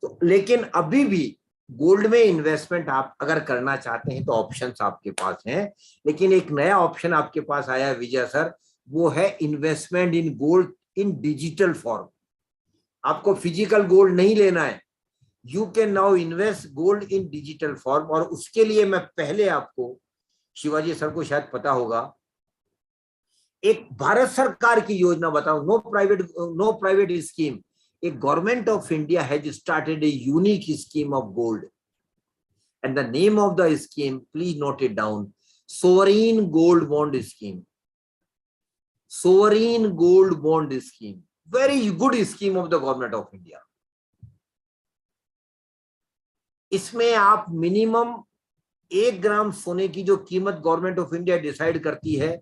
तो लेकिन अभी भी गोल्ड में इन्वेस्टमेंट आप अगर करना चाहते हैं तो ऑप्शंस आपके पास हैं. लेकिन एक नया ऑप्शन आपके पास आया है विजय सर, वो है investment in gold in digital form. आपको फिजिकल गोल्ड नहीं लेना है, you can now invest gold in digital form. और उसके लिए मैं पहले आपको, शिवाजी सर को शायद पता होगा, एक भारत सरकार की योजना बताऊं. No private scheme. A government of India has started a unique scheme of gold, and the name of the scheme, please note it down, sovereign gold bond scheme. Sovereign gold bond scheme, very good scheme of the government of India. इसमें आप minimum 1 ग्राम सोने की जो कीमत government of India decide करती है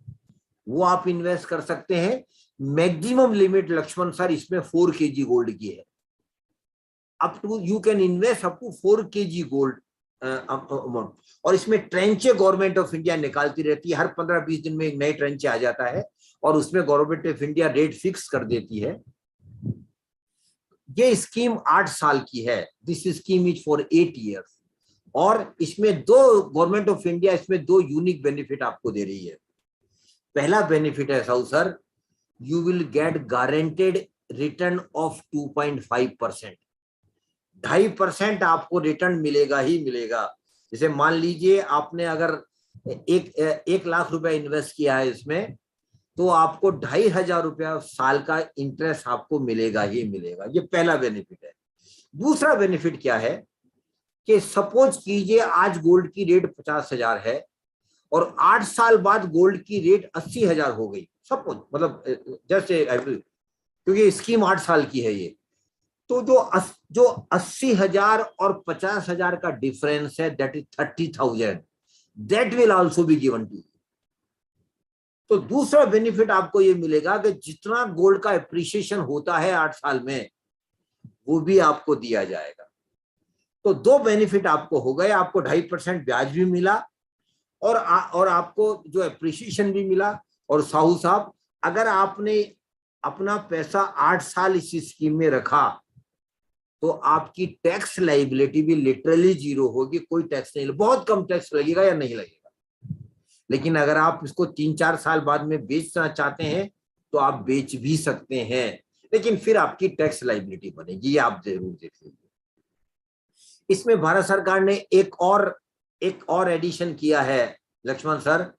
वो आप इन्वेस्ट कर सकते हैं. मैक्सिमम लिमिट लक्ष्मण सर इसमें 4 kg गोल्ड की है. Up to you can invest up to 4 kg gold amount. और इसमें ट्रेंचे गवर्नमेंट ऑफ इंडिया निकालती रहती है. हर 15-20 दिन में एक नई ट्रेंचे आ जाता है और उसमें government of India rate fix कर देती है. ये स्कीम 8 साल की है. This scheme is for 8 years. और इसमें गवर्नमेंट ऑफ इंडिया इसमें 2 यूनिक बेनिफिट आपको दे रही है. पहला बेनिफिट है Sahu sir, you will get guaranteed return of 2.5%. 2.5% आपको रिटर्न मिलेगा ही मिलेगा. जैसे मान लीजिए आपने अगर 1 लाख रुपया इन्वेस्ट किया है इसमें, तो आपको 2,500 रुपया साल का इंटरेस्ट आपको मिलेगा ही मिलेगा. ये पहला बेनिफिट है. दूसरा बेनिफिट क्या है कि सपोज कीजिए आज गोल्ड की रेट 50,000 है और 8 साल बाद गोल्ड की रेट 80,000 हो गई. सपोज मतलब जैसे क्योंकि स्कीम 8 साल की है ये, तो जो 80,000 और 50,000 का डिफरेंस है, that is 30,000. That will also be given to. तो दूसरा बेनिफिट आपको ये मिलेगा कि जितना गोल्ड का एप्रिसिएशन होता है 8 साल में वो भी आपको दिया जाएगा. तो 2 बेनिफिट आपको हो गए. आपको 2.5% ब्याज भी मिला और आपको जो एप्रिसिएशन भी मिला. और साहू साहब, अगर आपने अपना पैसा 8 साल इस स्कीम में रखा तो आपकी टैक्स लायबिलिटी भी लिटरली 0 होगी. कोई टैक्स नहीं, बहुत कम टैक्स लगेगा या नहीं लगेगा. लेकिन अगर आप इसको 3-4 साल बाद में बेचना चाहते हैं तो आप बेच भी सकते हैं, लेकिन फिर आपकी टैक्स लायबिलिटी बनेगी. ये आप जरूर देख लीजिए. इसमें भारत सरकार ने एक और एडिशन किया है लक्ष्मण सर.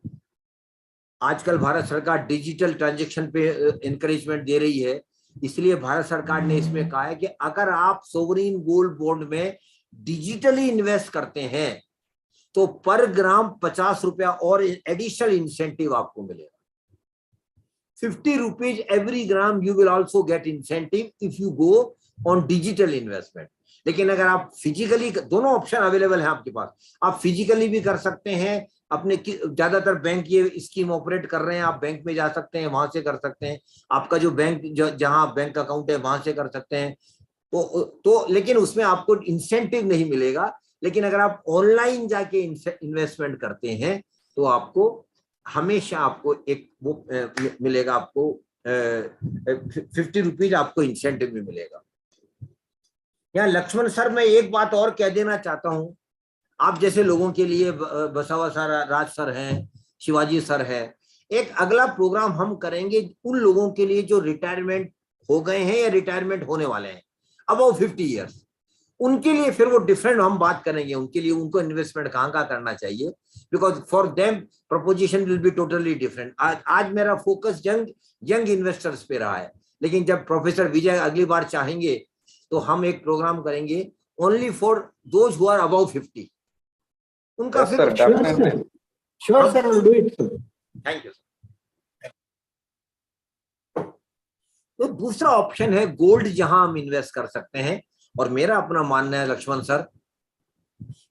आजकल भारत सरकार डिजिटल ट्रांजैक्शन पे एनकरेजमेंट दे रही है, इसलिए भारत सरकार ने इसमें कहा है कि अगर आप सोवरेन गोल्ड बॉन्ड में डिजिटली इन्वेस्ट करते हैं तो पर ग्राम 50 रुपया और एडिशनल इंसेंटिव आपको मिलेगा. 50 rupees every gram you will also get incentive if you go on digital investment. लेकिन अगर आप फिजिकली, दोनों ऑप्शन अवेलेबल है आपके पास. आप फिजिकली भी कर सकते हैं, अपने ज्यादातर बैंक ये स्कीम ऑपरेट कर रहे हैं, आप बैंक में जा सकते हैं, वहां से कर सकते हैं. आपका जो बैंक जहां बैंक अकाउंट है वहां से कर सकते हैं. तो लेकिन उसमें आपको इंसेंटिव नहीं मिलेगा. लेकिन अगर आप ऑनलाइन जाके इन्वेस्टमेंट करते हैं तो आपको हमेशा आपको एक वो मिलेगा, आपको 50 रुपीज आपको इंसेंटिव भी मिलेगा. यहाँ लक्ष्मण सर, मैं एक बात और कह देना चाहता हूँ. आप जैसे लोगों के लिए बसावा सर, राज सर हैं, शिवाजी सर है, एक अगला प्रोग्राम हम करेंगे उन लोगों के लिए जो रिटायरमेंट हो गए हैं या रिटायरमेंट होने वाले हैं अबाउट 50 ईयर्स. उनके लिए फिर वो डिफरेंट हम बात करेंगे. उनके लिए उनको इन्वेस्टमेंट कहाँ करना चाहिए, because for them proposition will be totally different. आज मेरा फोकस यंग इन्वेस्टर्स पे रहा है, लेकिन जब प्रोफेसर विजय अगली बार चाहेंगे तो हम एक प्रोग्राम करेंगे only for those who are about 50. उनका Yes, sir, definitely. Sure, sir, I'll do it, sir. Thank you. तो दूसरा ऑप्शन है गोल्ड, जहां हम इन्वेस्ट कर सकते हैं। और मेरा अपना मानना है Laxman sir,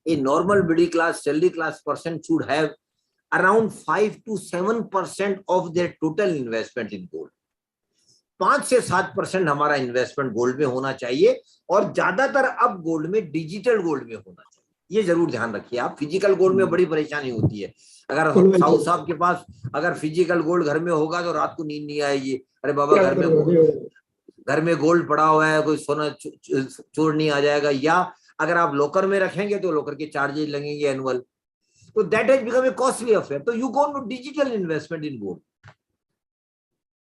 a normal middle class, salary class person should have around 5 to 7% of their total investment in gold. 5 से 7% हमारा इन्वेस्टमेंट गोल्ड में होना चाहिए, और ज्यादातर अब गोल्ड में डिजिटल गोल्ड में होना चाहिए। ये जरूर ध्यान रखिए आप। फिजिकल गोल्ड में बड़ी परेशानी होती है। अगर साहू साहब के पास अगर फिजिकल गोल्ड घर में होगा तो रात को नींद नहीं आएगी। अरे बाबा घर में गोल्ड पड़ा हुआ है, कोई सोना चोर नहीं आ जाएगा। या अगर आप लॉकर में रखेंगे तो लॉकर के चार्जेस लगेंगे एनुअल, तो that has become a costly affair. तो you go to digital investment in gold.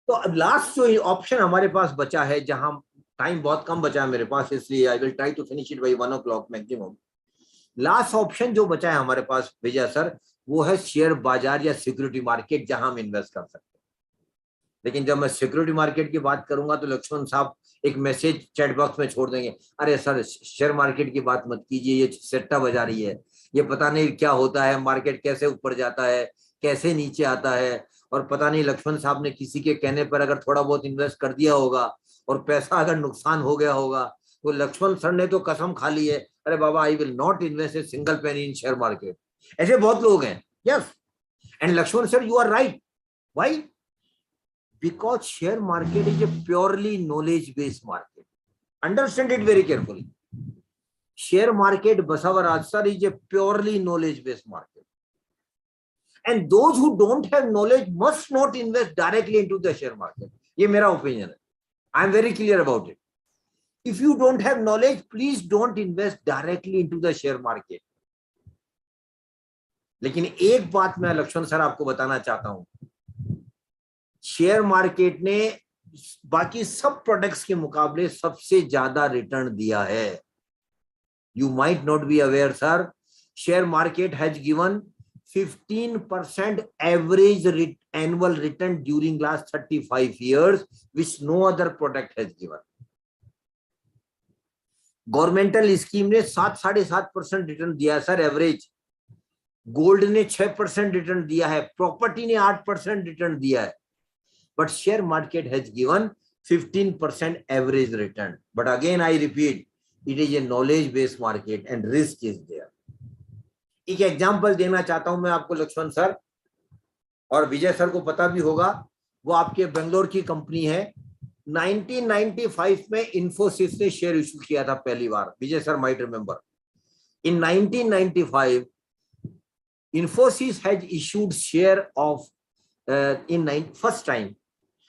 तो अब लास्ट जो ऑप्शन हमारे पास बचा है, जहां टाइम बहुत कम बचा है मेरे पास, इसलिए I will try to finish it by 1 o'clock maximum. Last option जो बचा है हमारे पास विजय सर, वो है शेयर बाजार या सिक्योरिटी मार्केट, जहां हम इन्वेस्ट कर सकते हैं। लेकिन जब मैं सिक्योरिटी मार्केट की बात करूंगा तो लक्ष्मण साहब एक मैसेज चैट बॉक्स में छोड़ देंगे, अरे सर शेयर मार्केट की बात मत कीजिए, ये सट्टा बाजारी है, ये पता नहीं क्या होता है, मार्केट कैसे ऊपर जाता है, कैसे नीचे आता है, और पता नहीं लक्ष्मण साहब ने किसी के कहने पर अगर थोड़ा बहुत इन्वेस्ट कर दिया होगा और पैसा अगर नुकसान हो गया होगा, तो लक्ष्मण सर ने तो कसम खा ली है, अरे बाबा I will not invest a single penny in share market. ऐसे बहुत लोग हैं। Yes, and Lakshman sir you are right. Why? Because share market is a purely knowledge based market. Understand it very carefully. Share market Basavaraj sir is a purely knowledge based market, and those who don't have knowledge must not invest directly into the share market. ये मेरा opinion है। I am very clear about it. If you don't have knowledge, please don't invest directly into the share market. लेकिन एक बात मैं Lakshman sir आपको बताना चाहता हूं, शेयर मार्केट ने बाकी सब प्रोडक्ट्स के मुकाबले सबसे ज्यादा रिटर्न दिया है। You might not be aware, sir. Share market has given 15% average annual return during last 35 years, which no other product has given. Governmental scheme ने 7-7.5% रिटर्न दिया है सर एवरेज। गोल्ड ने 6% रिटर्न दिया है, प्रॉपर्टी ने 8% return दिया है, but share market has given 15% average return. But again I repeat, it is a knowledge based market and risk is there. एक एग्जांपल देना चाहता हूं मैं आपको लक्ष्मण सर, और विजय सर को पता भी होगा, वो आपके बेंगलोर की कंपनी है। 1995 में इन्फोसिस ने शेयर इशू किया था पहली बार। Vijay sir might remember, in 1995 Infosys has issued share of in first time,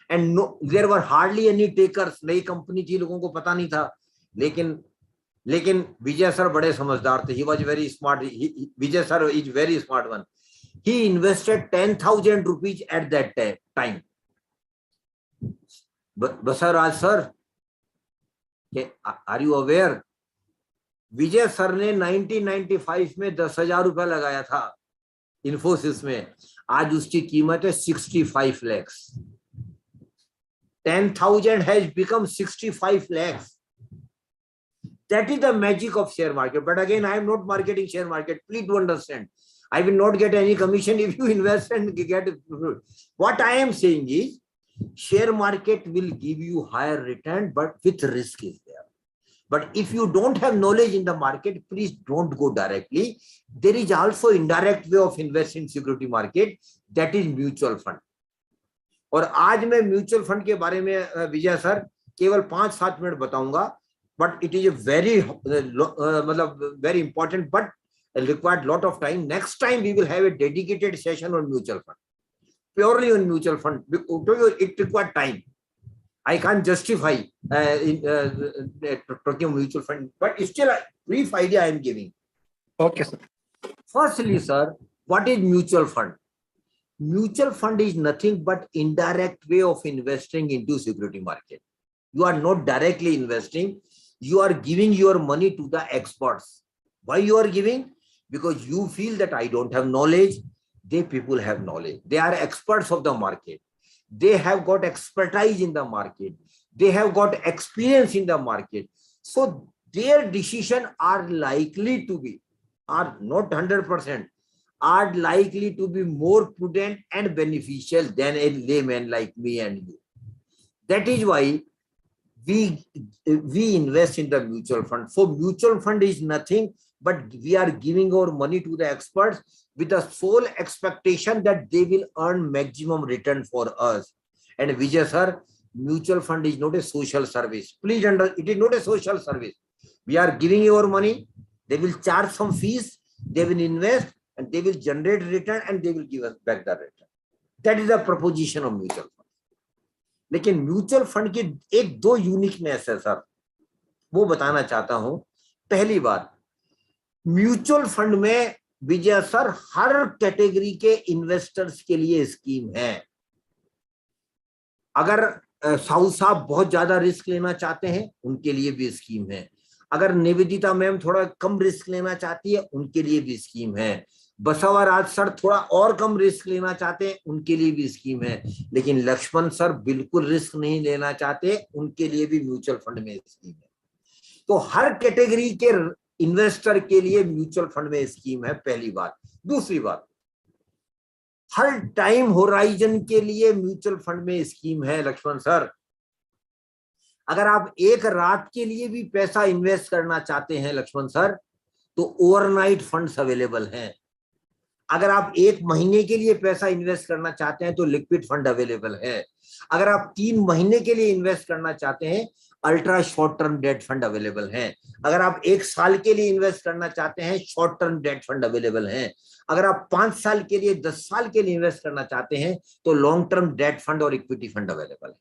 and there were hardly any takers. नई कंपनी थी, लोगों को पता नहीं था, लेकिन विजय सर बड़े समझदार थे। He was very smart. Vijay sir is very smart one. He invested 10,000 rupees at that time. Basavaraj sir, are you aware? Vijay sir ने 1995 में 10,000 रुपया लगाया था इन्फोसिस में। आज उसकी कीमत है 65 lakhs. 10,000 has become 65 lakhs. That is the magic of share market. But again, I am not marketing share market. Please do understand. I will not get any commission if you invest and get it. What I am saying is, share market will give you higher return, but with risk is there. But if you don't have knowledge in the market, please don't go directly. There is also indirect way of investing in security market, that is mutual fund. और आज मैं mutual fund के बारे में विजय sir केवल 5-7 minute बताऊंगा, but it is a very very important, but required lot of time. Next time we will have a dedicated session on mutual fund, purely on mutual fund. It required time. I can't justify talking mutual fund, but still a brief idea I am giving. Okay, sir. Firstly, sir, what is mutual fund? Mutual fund is nothing but indirect way of investing into security market. You are not directly investing. You are giving your money to the experts. Why you are giving? Because you feel that I don't have knowledge. They people have knowledge. They are experts of the market. They have got expertise in the market. They have got experience in the market. So their decisions are likely to be are not 100%, are likely to be more prudent and beneficial than a layman like me and you. That is why we invest in the mutual fund. For mutual fund is nothing but we are giving our money to the experts with the sole expectation that they will earn maximum return for us. And Vijay sir, mutual fund is not a social service. Please understand, it is not a social service. We are giving you our money, they will charge some fees, they will invest, and they will generate return, and they will give us back the return. That is the proposition of mutual fund. लेकिन mutual fund की एक दो uniqueness है sir, वो बताना चाहता हूं। पहली बात, म्यूचुअल फंड में विजय सर हर कैटेगरी के इन्वेस्टर्स के लिए स्कीम है। अगर साहू साहब बहुत ज्यादा रिस्क लेना चाहते हैं, उनके लिए भी स्कीम है। अगर निवेदिता मैम थोड़ा कम रिस्क लेना चाहती है, उनके लिए भी स्कीम है। बसवराज सर थोड़ा और कम रिस्क लेना चाहते हैं, उनके लिए भी स्कीम है। लेकिन लक्ष्मण सर बिल्कुल रिस्क नहीं लेना चाहते, उनके लिए भी म्यूचुअल फंड में स्कीम है। तो हर कैटेगरी के इन्वेस्टर के लिए म्यूचुअल फंड में स्कीम है, पहली बात। दूसरी बात, हर टाइम होराइजन के लिए म्यूचुअल फंड में स्कीम है लक्ष्मण सर। अगर आप एक रात के लिए भी पैसा इन्वेस्ट करना चाहते हैं लक्ष्मण सर, तो ओवरनाइट फंड्स अवेलेबल हैं। अगर आप एक महीने के लिए पैसा इन्वेस्ट करना चाहते हैं तो लिक्विड फंड अवेलेबल है। अगर आप 3 महीने के लिए इन्वेस्ट करना चाहते हैं, ultra short term debt fund available है। अगर आप 1 साल के लिए इन्वेस्ट करना चाहते हैं, short term debt fund available है। अगर आप 5 साल के लिए, 10 साल के लिए इन्वेस्ट करना चाहते हैं, तो लॉन्ग टर्म डेट फंड और इक्विटी फंड अवेलेबल है।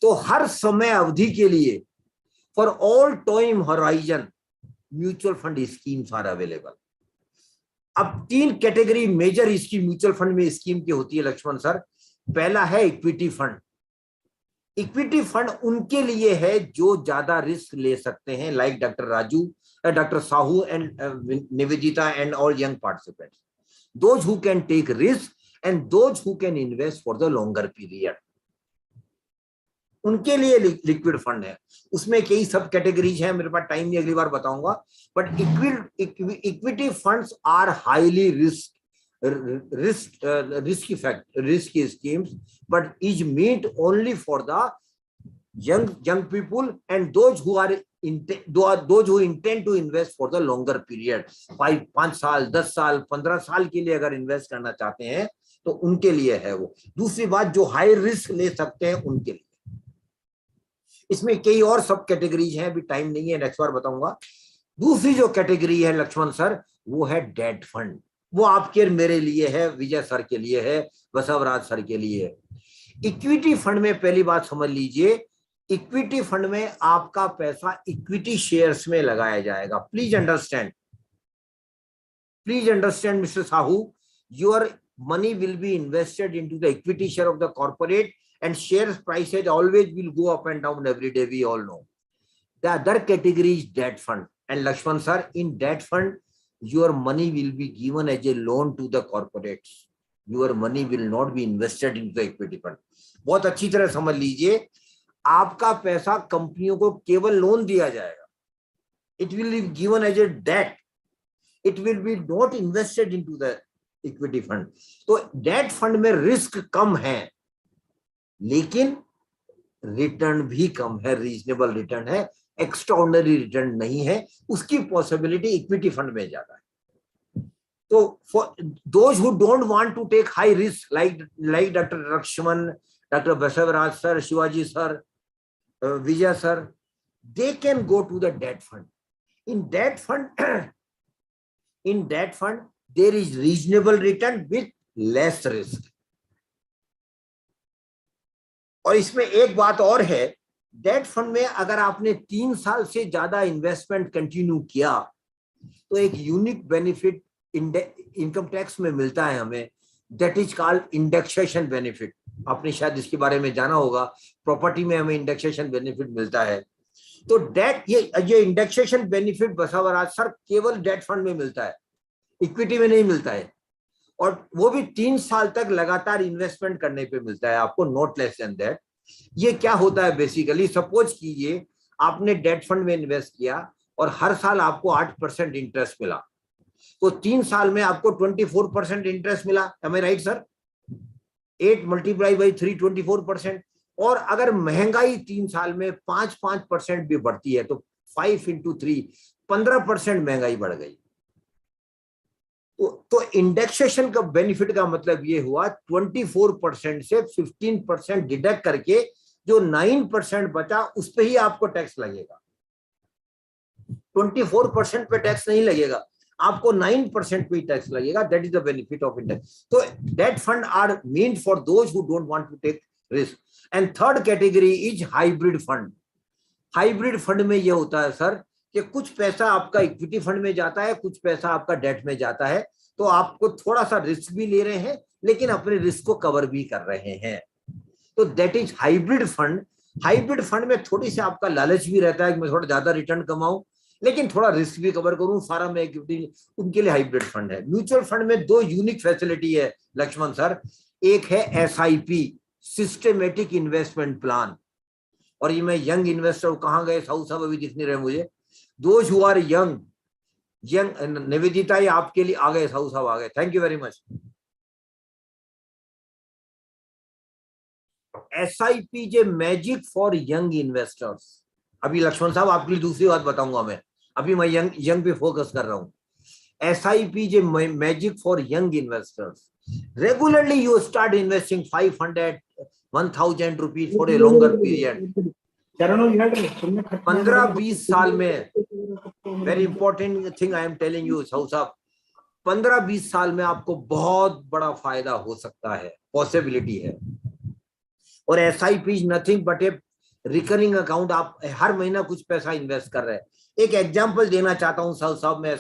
तो हर समय अवधि के लिए, for all time horizon, mutual fund schemes are available. अब 3 कैटेगरी मेजर इसकी म्यूचुअल फंड में स्कीम की होती है लक्ष्मण सर। पहला है इक्विटी फंड। इक्विटी फंड उनके लिए है जो ज्यादा रिस्क ले सकते हैं, like doctor Raju, doctor Sahu and Nivedita and all young participants, those who can take risk and those who can invest for the longer period, उनके लिए लिक्विड फंड है। उसमें कई सब कैटेगरीज हैं, मेरे पास टाइम नहीं, अगली बार बताऊंगा। But equity funds are highly risky schemes, but is meant only for the young people and those who intend to invest for the longer period, 5 साल, 10 साल, 15 साल के लिए अगर इन्वेस्ट करना चाहते हैं तो उनके लिए है वो। दूसरी बात, जो हाई रिस्क ले सकते हैं उनके लिए। इसमें कई और सब कैटेगरीज हैं, अभी टाइम नहीं है, नेक्स्ट बार बताऊंगा। दूसरी जो कैटेगरी है लक्ष्मण सर, वो है डेट फंड। वो आपके मेरे लिए है, विजय सर के लिए है, बसवराज सर के लिए है। इक्विटी फंड में पहली बात समझ लीजिए, इक्विटी फंड में आपका पैसा इक्विटी शेयर्स में लगाया जाएगा। Please understand mister Sahu, your money will be invested into the equity share of the corporate, and shares prices always will go up and down every day, we all know. The other category is debt fund, and Lakshman sir, in debt fund your money will be given as a loan to the corporates. Your money will not be invested into the equity fund. बहुत अच्छी तरह समझ लीजिए, आपका पैसा कंपनियों को केवल लोन दिया जाएगा। It will be given as a debt. It will be not invested into the equity fund. तो डेट फंड में रिस्क कम है, लेकिन रिटर्न भी कम है, रीजनेबल रिटर्न है, एक्स्ट्राऑर्डिनरी रिटर्न नहीं है। उसकी पॉसिबिलिटी इक्विटी फंड में ज्यादा है। तो for those who don't want to take high risk, like doctor Laxman, doctor Basavaraj sir, Shivaji sir, Vijay sir, they can go to the debt fund. In debt fund there is reasonable return with less risk. और इसमें एक बात और है, date fund में अगर आपने 3 साल से ज्यादा इन्वेस्टमेंट कंटिन्यू किया तो एक यूनिक बेनिफिट इनकम टैक्स में मिलता है हमें, that is called indexation benefit. आपने शायद इसके बारे में जाना होगा, प्रॉपर्टी में हमें इंडेक्सेशन बेनिफिट मिलता है। तो डेट ये इंडेक्सेशन बेनिफिट बसवराज सर केवल डेट फंड में मिलता है, इक्विटी में नहीं मिलता है, और वो भी 3 साल तक लगातार इन्वेस्टमेंट करने पे मिलता है आपको, नॉट लेस देन दैट। ये क्या होता है बेसिकली, सपोज कीजिए आपने डेट फंड में इन्वेस्ट किया और हर साल आपको 8% इंटरेस्ट मिला, तो 3 साल में आपको 24% इंटरेस्ट मिला, am I right sir? 8 multiply by 3 24%। और अगर महंगाई 3 साल में 5% भी बढ़ती है तो 5 into 3 15% महंगाई बढ़ गई। तो इंडेक्सेशन का बेनिफिट का मतलब ये हुआ 24% से 15% डिडक्ट करके जो 9% बचा उस पे ही आपको टैक्स लगेगा। 24% पे टैक्स नहीं लगेगा, आपको 9% पे टैक्स लगेगा। That is the benefit of index. तो debt fund are meant for those who don't want to take risk. And third category is hybrid fund. Hybrid fund में ये होता है सर कि कुछ पैसा आपका इक्विटी फंड में जाता है, कुछ पैसा आपका डेट में जाता है, तो आपको थोड़ा सा रिस्क भी ले रहे हैं लेकिन अपने रिस्क को कवर भी कर रहे हैं। तो that is hybrid fund. Hybrid fund में थोड़ी सी आपका लालच भी रहता है कि मैं थोड़ा ज्यादा रिटर्न कमाऊं लेकिन थोड़ा रिस्क भी कवर करूं, सारा मैं इक्विटी, उनके लिए हाइब्रिड फंड है। म्यूचुअल फंड में 2 यूनिक फैसिलिटी है लक्ष्मण सर। एक है SIP, सिस्टमेटिक इन्वेस्टमेंट प्लान। और ये मैं यंग इन्वेस्टर, कहाँ गए साहू साहब, अभी दिख नहीं रहे मुझे। Those who are young, Nivedita ये आपके लिए आ गए, साहू साहब आ गए, thank you very much. SIP जे मैजिक फॉर यंग इन्वेस्टर्स। अभी लक्ष्मण साहब आपके लिए दूसरी बात बताऊंगा मैं, अभी मैं यंग पे फोकस कर रहा हूं। SIP जे magic for young investors. Regularly you start investing 500 1000 rupees for a longer period. 15-20 साल में, very important thing I am telling you Sahu साहब, 15-20 साल में आपको बहुत बड़ा फायदा हो सकता है, पॉसिबिलिटी है। और SIP is nothing but A recurring account. आप हर महीना कुछ पैसा इन्वेस्ट कर रहे हैं। एक एग्जांपल देना चाहता हूं साहू साहब में,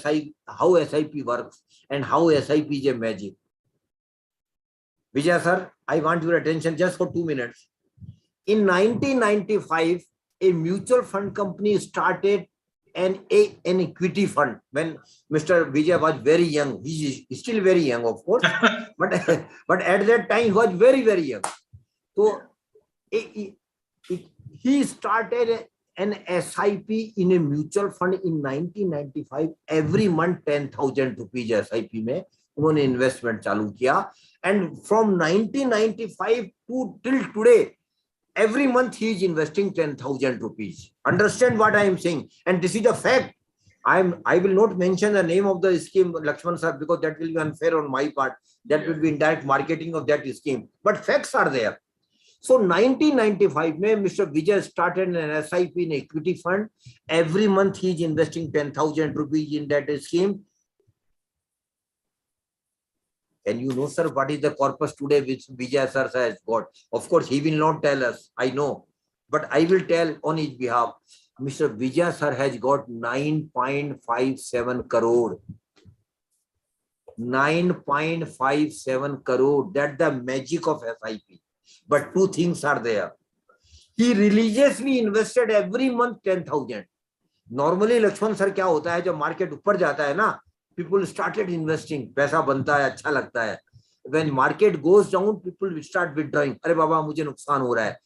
how SIP works and how SIP is a magic. Vijay sir, I want your attention just for 2 minutes. In 1995, a mutual fund company started an equity fund when Mr. Vijay was very young. He is still very young, of course, but at that time he was very, very young. So he started an SIP in a mutual fund in 1995. Every month 10,000 rupees SIP में उन्होंने investment चालू किया। And from 1995 to till today, every month he is investing 10,000 rupees. Understand what I am saying? And this is a fact. I will not mention the name of the scheme, Lakshman sir, because that will be unfair on my part. That will be indirect marketing of that scheme. But facts are there. So 1995 में Mr. Vijay started an SIP in equity fund. Every month he is investing 10,000 rupees in that scheme. And you know, sir, what is the corpus today which Vijay sir has got? Of course, he will not tell us, I know, but I will tell on his behalf. Mr. Vijay sir has got 9.57 crore. 9.57 crore. That's the magic of SIP. But 2 things are there. He religiously invested every month 10,000. Normally, Lakshman sir, क्या होता है जब market ऊपर जाता है ना, people started investing, पैसा बनता है, अच्छा लगता है। When market goes down, people will start withdrawing. अरे बाबा मुझे नुकसान हो रहा है।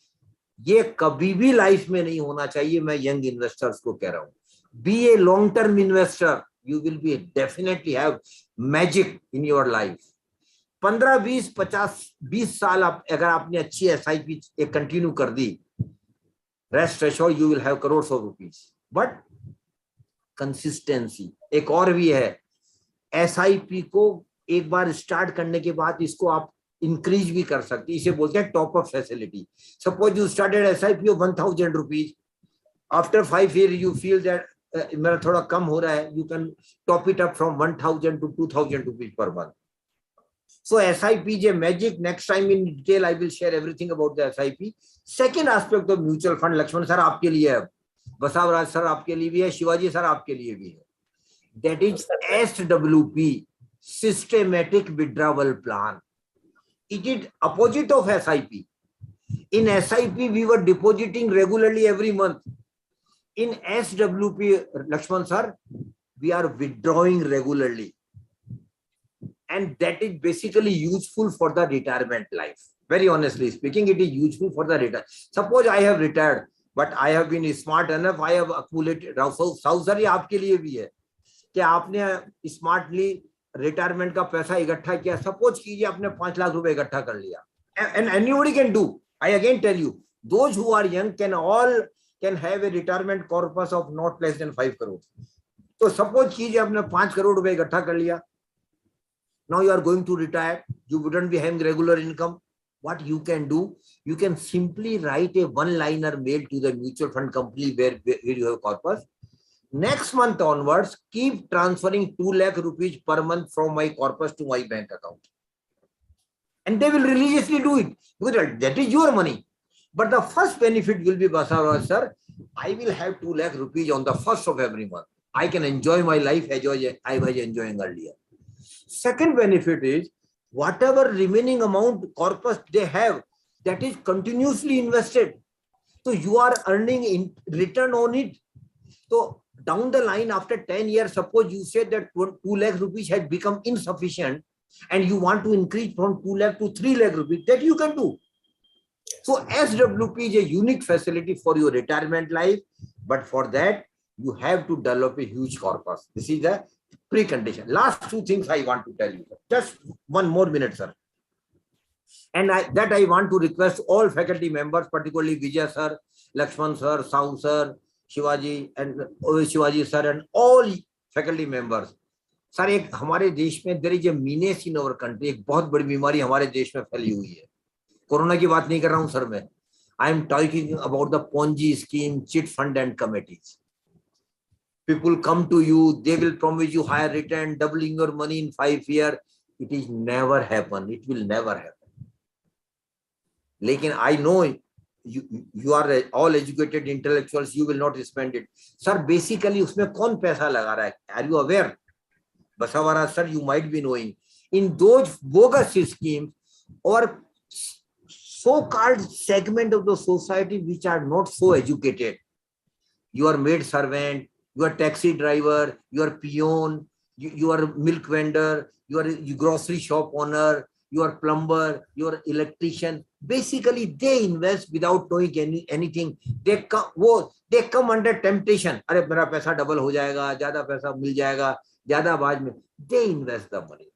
ये कभी भी लाइफ में नहीं होना चाहिए। मैं यंग इन्वेस्टर्स को कह रहा हूँ, be a long term investor. You will be definitely have magic in your life. 15, 20, 50, 20 साल आप अगर आपने अच्छी SIP एक कंटिन्यू कर दी, rest assured you will have crores of rupees. But consistency एक और भी है। SIP को एक बार स्टार्ट करने के बाद इसको आप इंक्रीज भी कर सकते हैं, इसे बोलते हैं top up facility. Suppose you started SIP of 1000 rupees, after 5 years you feel that मेरा थोड़ा कम हो रहा है, you can top it up from 1000 to 2000 rupees per month. So SIP is a magic. Next time in detail I will share everything about the SIP. Second aspect of mutual fund, Laxman sir आपके लिए है, Basavaraj sir आपके लिए भी है, Shivaji sir आपके लिए भी है। That is SWP, systematic withdrawal plan. It is opposite of SIP. In SIP we were depositing regularly every month. In SWP, Lakshman sir, we are withdrawing regularly. And that is basically useful for the retirement life. Very honestly speaking, it is useful for the retirement. Suppose I have retired, but I have been smart enough, I have accumulated. Sausari आपके लिए भी है, कि आपने smartly retirement का पैसा इकट्ठा किया, सपोज कीजिए आपने 5 लाख रुपए इकट्ठा कर लिया, and anybody can do. I again tell you, those who are young can have a retirement corpus of not less than 5 crore. तो सपोज कीजिए आपने 5 करोड़ रुपए इकट्ठा कर लिया. Now you are going to retire. You wouldn't be having regular income. What you can do, you can simply write a one-liner mail to the mutual fund company where you have corpus. Next month onwards, keep transferring 2 lakh rupees per month from my corpus to my bank account. And they will religiously do it because that is your money. But the first benefit will be, Basara sir, I will have 2 lakh rupees on the first of every month. I can enjoy my life as I was enjoying earlier. Second benefit is, whatever remaining amount corpus they have, that is continuously invested. So you are earning in return on it. So down the line, after 10 years, suppose you said that 2 lakh rupees had become insufficient and you want to increase from 2 lakh to 3 lakh rupees, that you can do. So SWP is a unique facility for your retirement life, but for that, you have to develop a huge corpus. This is the precondition. Last 2 things I want to tell you. Just 1 more minute, sir. And I want to request all faculty members, particularly Vijay sir, Lakshman sir, Sahu sir, Shivaji sir, and all faculty members. Sir, एक हमारे देश में there is a menace in our country. एक बहुत बड़ी बीमारी हमारे देश में फैली हुई है. कोरोना की बात नहीं कर रहा हूँ सर मैं. I am talking about the Ponzi scheme, chit fund and committees. People come to you, they will promise you higher return, doubling your money in 5 years. It is never happen. It will never happen. Lekin I know you are all educated intellectuals, you will not spend it. Sir, basically, उसमें कौन पैसा लगा रहा है? Are you aware? Basavara sir, you might be knowing. In those bogus schemes or so-called segment of the society which are not so educated, your maid servant, your taxi driver, your peon, your milk vendor, your grocery shop owner, your plumber, your electrician, basically they invest without knowing anything. They come under temptation. अरे मेरा पैसा double हो जाएगा, ज्यादा पैसा मिल जाएगा, ज्यादा बाद में. They invest the money.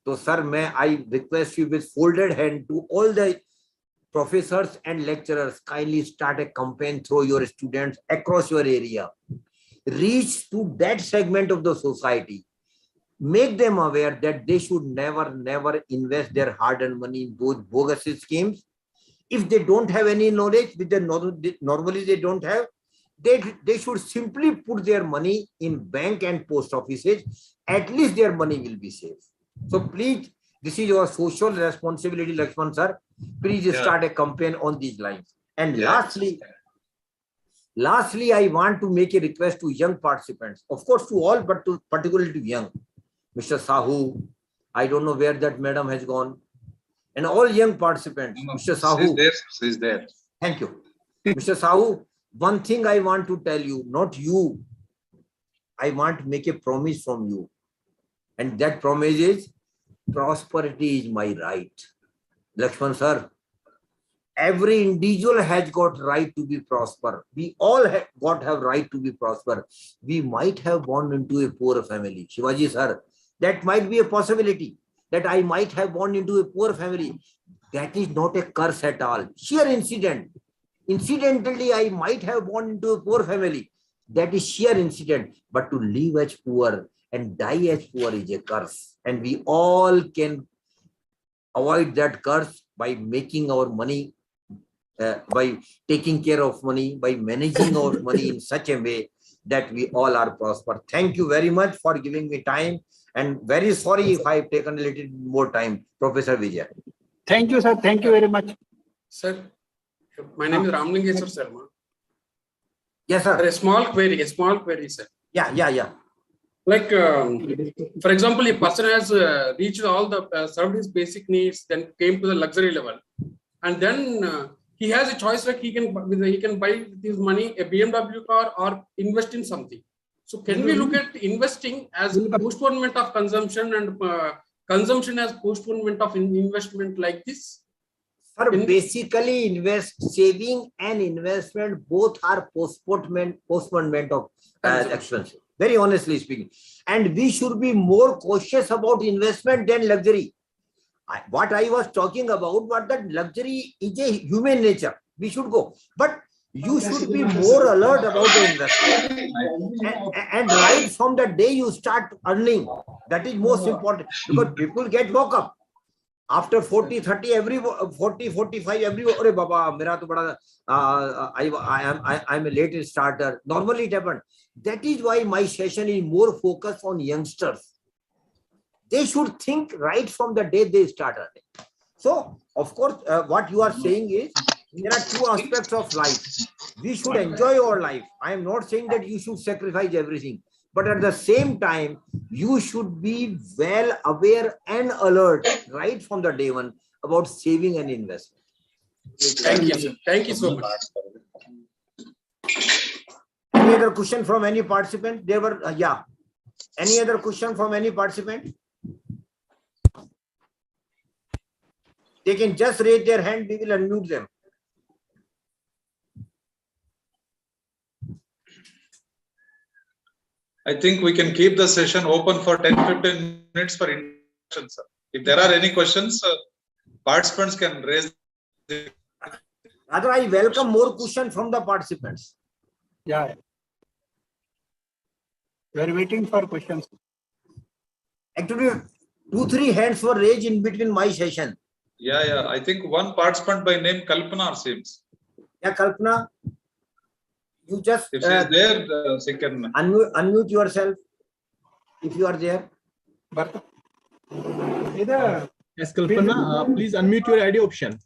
So sir, I request you with folded hand to all the professors and lecturers, kindly start a campaign through your students across your area. Reach to that segment of the society. Make them aware that they should never invest their hard-earned money in those bogus schemes. If they don't have any knowledge, which normally they don't have, they should simply put their money in bank and post offices. At least their money will be safe. So please, this is your social responsibility, Lakshman sir. Please start a campaign on these lines. And lastly, I want to make a request to young participants. Of course, to all, but particularly to young. Mr. Sahu, I don't know where that madam has gone. And all young participants, Mr. Sahu. She's there. Thank you. Mr. Sahu, one thing I want to tell you, not you. I want to make a promise from you. And that promise is, prosperity is my right. Lakshman sir, every individual has got right to be prosper. We all have right to be prosper. We might have born into a poor family. Shivaji sir, that might be a possibility that I might have born into a poor family. That is not a curse at all. Sheer incident. Incidentally, I might have born into a poor family. That is sheer incident. But to live as poor and die as poor is a curse. And we all can avoid that curse by making our money, by taking care of money, by managing our money in such a way that we all are prosper. Thank you very much for giving me time. And very sorry if I've taken a little more time, Professor Vijay. Thank you, sir. Thank you very much. Sir, my name is Ramlingeshwar Sharma. Yes, sir. A small query, sir. Yeah. Like, for example, a person has reached all the served his basic needs, then came to the luxury level, and then he has a choice, like he can buy with his money a BMW car or invest in something. So can we look at investing as postponement of consumption and consumption as postponement of investment like this? Sir, basically saving and investment both are postponement of expenses. very honestly speaking. And we should be more cautious about investment than luxury. What I was talking about was that luxury is a human nature. We should go. But you should be more alert about the investment. And right from the day you start earning, that is most important, because people get woke up. After 40, 30, 40, 45, Arey Baba, mera to bada, I'm a late starter. Normally it happened. That is why my session is more focused on youngsters. They should think right from the day they start earning. So, of course, what you are saying is, there are two aspects of life. We should enjoy our life. I am not saying that you should sacrifice everything. But at the same time, you should be well aware and alert right from the day one about saving and investment. Thank you, sir. Thank you so much. Any other question from any participant? There were, yeah. Any other question from any participant? They can just raise their hand. We will unmute them. I think we can keep the session open for 10-15 minutes for questions, sir. If there are any questions, participants can raise. Rather, I welcome more questions from the participants. Yeah. We are waiting for questions. Actually, 2-3 hands were raised in between my session. Yeah. I think one participant by name Kalpana seems. Yeah, Kalpana. You just if she is there, she can unmute yourself if you are there. Yes, Kalpana, please unmute your ID option.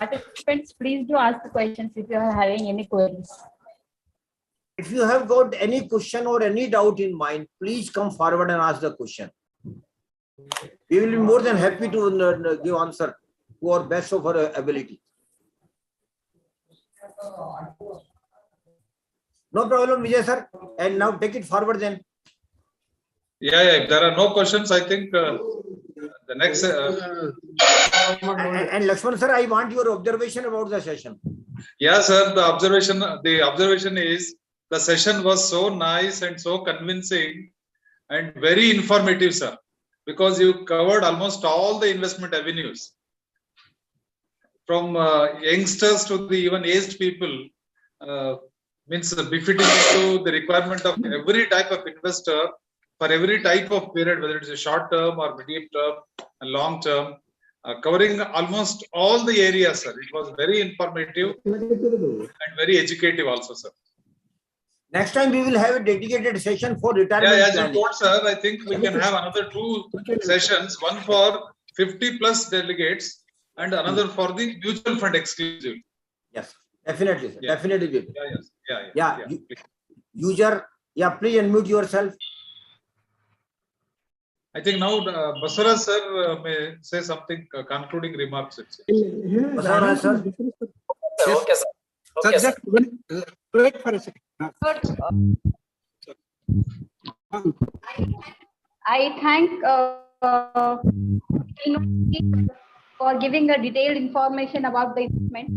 Participants, please do ask the questions if you are having any queries. If you have got any question or any doubt in mind, please come forward and ask the question. We will be more than happy to give answer to our best of our ability. No problem, Vijay sir. And now take it forward then. Yeah. If there are no questions, I think the next. And Lakshman sir, I want your observation about the session. Yeah, sir. The observation is the session was so nice and so convincing and very informative, sir. Because you covered almost all the investment avenues, from youngsters to the even aged people. Means befitting into the requirement of every type of investor for every type of period, whether it's a short term or medium term and long term, covering almost all the areas, sir. It was very informative and very educative also, sir. Next time we will have a dedicated session for retirement. Yeah, as you told, sir, I think we can have another 2 sessions, one for 50+ delegates and another for the mutual fund exclusive. Yes, definitely, sir. Yeah. Definitely. Yeah. User, yeah, please unmute yourself. I think now Basara sir may say something, concluding remarks. Basara sir. Okay, sir. Okay, sir. Wait for a second. I thank for giving a detailed information about the investment.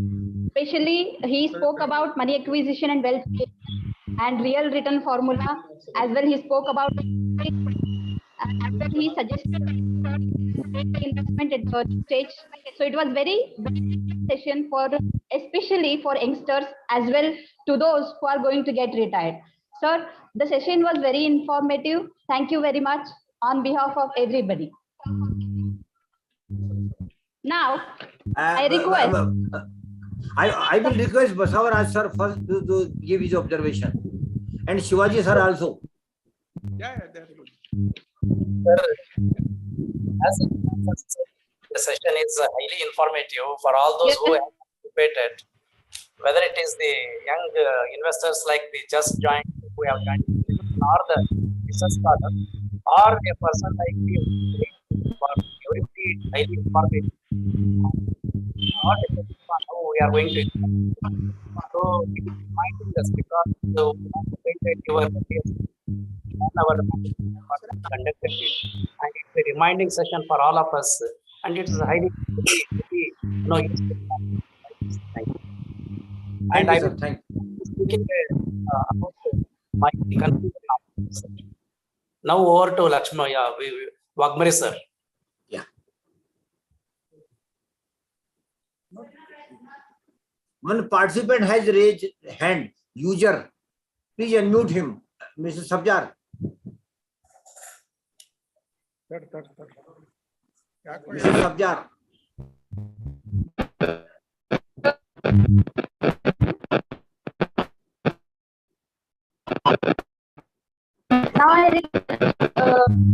Especially, he spoke about money acquisition and wealth and real return formula. As well, he spoke about after he suggested investment at the stage. So it was very session for especially for youngsters as well to those who are going to get retired. Sir, the session was very informative. Thank you very much on behalf of everybody. Now, I request. I will request Basavaraj sir first to give his observation, and Shivaji sir also. Yeah, that's good. As the session is highly informative for all those who have participated, whether it is the young investors like the just joined, who have joined, or the business starter, or a person like me, for everybody highly informative. Or a person who we are going to. So it is reminding us because our conducted it, and it's a reminding session for all of us, and it is highly useful. Thank you. Thank And you, I sir. will Thank you. be speaking about my conclusion. Now over to Lakshma, Wagmare sir. Yeah. One participant has raised hand. User, please unmute him. Mr. Sabjar. Mr. Sabjar. Now I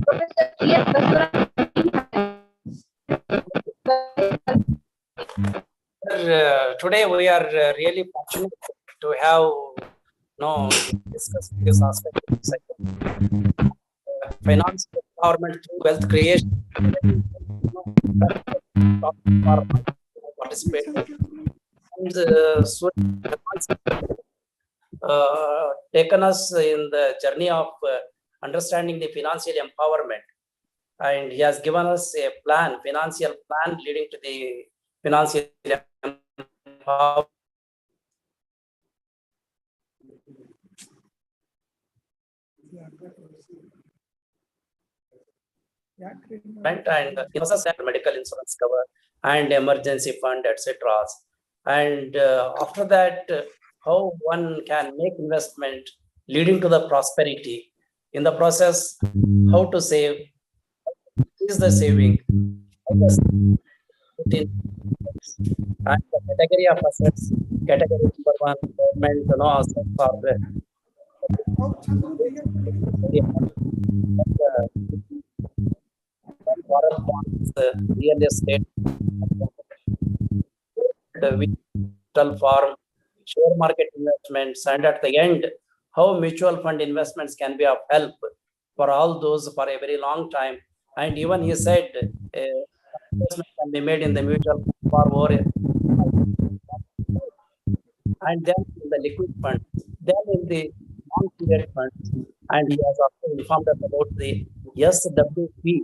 Professor T.S. Today we are really fortunate to have discussed this aspect of finance empowerment through wealth creation. Participated and taken us in the journey of understanding the financial empowerment, and he has given us a plan, financial plan leading to the financial empowerment. And medical insurance cover and emergency fund, etc. And after that, how one can make investment leading to the prosperity. In the process, how to save, is the saving, and the category of assets, category number one, government, assets are there. Real estate, mutual farm, share market investments, and at the end, how mutual fund investments can be of help for all those for a very long time. And even he said investment can be made in the mutual fund for over, and then in the liquid fund, then in the non-period funds. And he has also informed us about the SWP,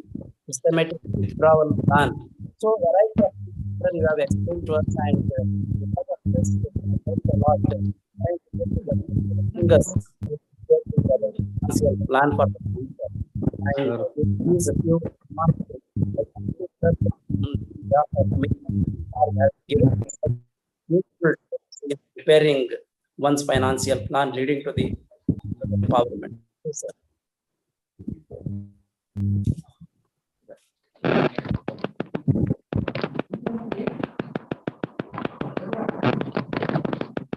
systematic withdrawal plan. So variety of you have explained to us, and because of this, helped a lot. And us plan for the future. And these few preparing one's financial plan leading to the empowerment. Yes, sir.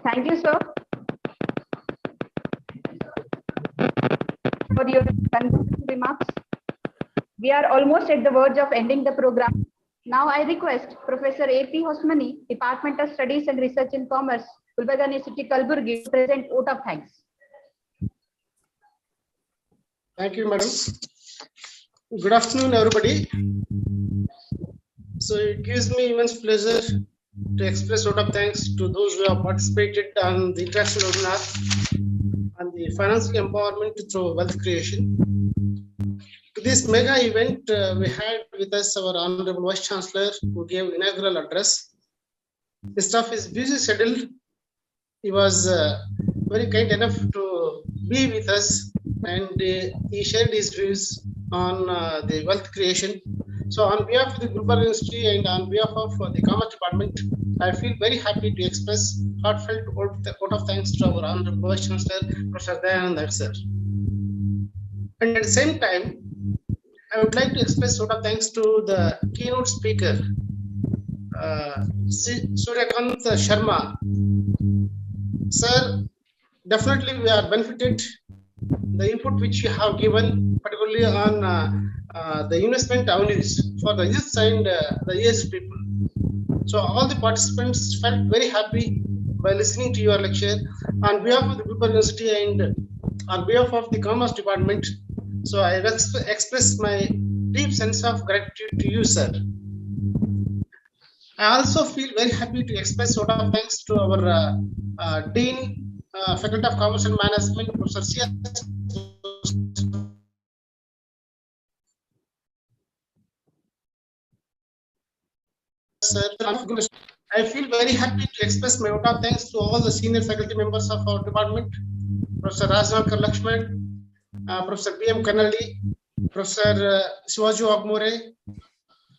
Thank you, sir, for your concluding remarks. We are almost at the verge of ending the program. Now I request Professor A.P. Hosmani, Department of Studies and Research in Commerce, Gulbaraga University, Kalaburagi, to present vote of thanks. Thank you, madam. Good afternoon, everybody. So it gives me immense pleasure to express vote of thanks to those who have participated on the international webinar on the financial empowerment through wealth creation. To this mega event, we had with us our Honorable Vice Chancellor, who gave inaugural address. His staff is busy scheduled. He was very kind enough to be with us, and he shared his views on the wealth creation. So on behalf of the Gulbaraga University and on behalf of the Commerce Department, I feel very happy to express heartfelt vote of thanks to our Honorable Vice Chancellor, Professor Dayanand sir. And at the same time, I would like to express vote of thanks to the keynote speaker, Suryakant Sharma. Sir, definitely we are benefited the input which you have given, particularly on the investment avenues for the youth and the aged people. So all the participants felt very happy by listening to your lecture. On behalf of the Gulbaraga University and on behalf of the Commerce Department, so I express my deep sense of gratitude to you, sir. I also feel very happy to express a lot of thanks to our Dean, Faculty of Commerce and Management, Professor C.S. Sir, I feel very happy to express my vote of thanks to all the senior faculty members of our department, Professor Rajnankar Lakshman, Professor B.M. Kannalli, Professor Shivaji Agmore,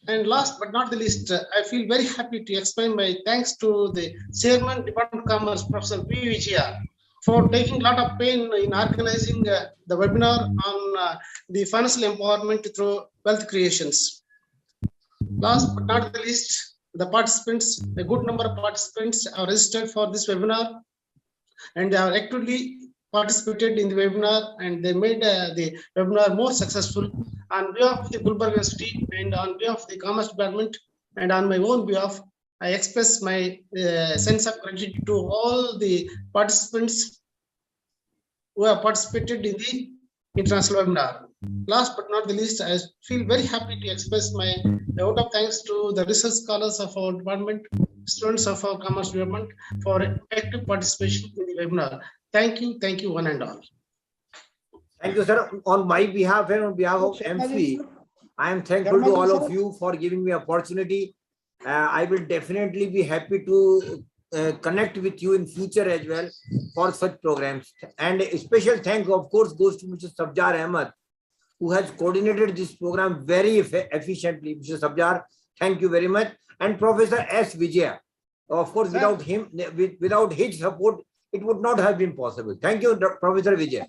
and last but not the least, I feel very happy to explain my thanks to the Chairman, Department of Commerce, Professor B. Vijaya, for taking a lot of pain in organizing the webinar on the financial empowerment through wealth creations. Last but not the least, the participants, a good number of participants are registered for this webinar, and they have actively participated in the webinar, and they made the webinar more successful. On behalf of the Gulbaraga University and on behalf of the Commerce Department and on my own behalf, I express my sense of gratitude to all the participants who have participated in the international webinar. Last but not the least, I feel very happy to express my vote of thanks to the research scholars of our department, students of our Commerce Department for active participation in the webinar. Thank you one and all. Thank you, sir. On my behalf and on behalf of Amfi, I am thankful to all of you for giving me opportunity. I will definitely be happy to connect with you in future as well for such programs. And a special thank, of course, goes to Mr. Sabjar Ahmed, who has coordinated this program very efficiently. Mr. Sabjar, thank you very much. And Professor S. Vijaya, of course, without him, without his support, it would not have been possible. Thank you, Professor Vijay.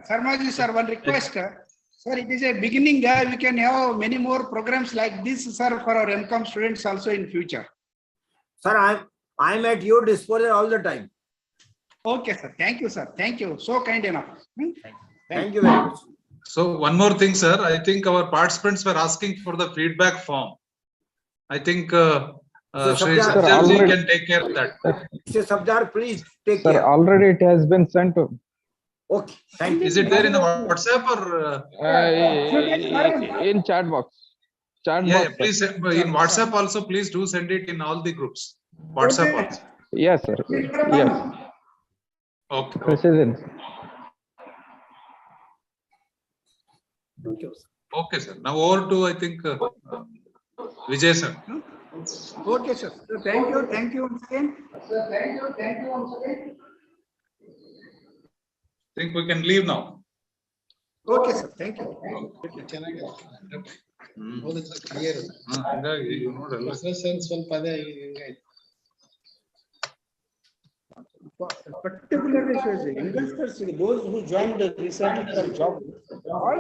Sarmaji sir, one request. Sir, it is a beginning. We can have many more programs like this, sir, for our MCOM students also in future. Sir, I'm at your disposal all the time. Okay, sir. Thank you, sir. Thank you. So kind enough. Thank you very much. So one more thing, sir. I think our participants were asking for the feedback form. I think Shri Sabjar can take care of that. Mr. Sabjar, please take care. Already it has been sent to. Okay, thank you. Is it there in the WhatsApp or in chat box? Yeah, please in WhatsApp also. Please do send it in all the groups. WhatsApp also. Yes, sir. Yes. Okay. Precision. Okay, sir. Now over to I think Vijay sir. Okay, sir. So thank you once again. Sir, thank you once again. I think we can leave now. Okay, sir. Thank you. Particularly investors, those who joined the research job, all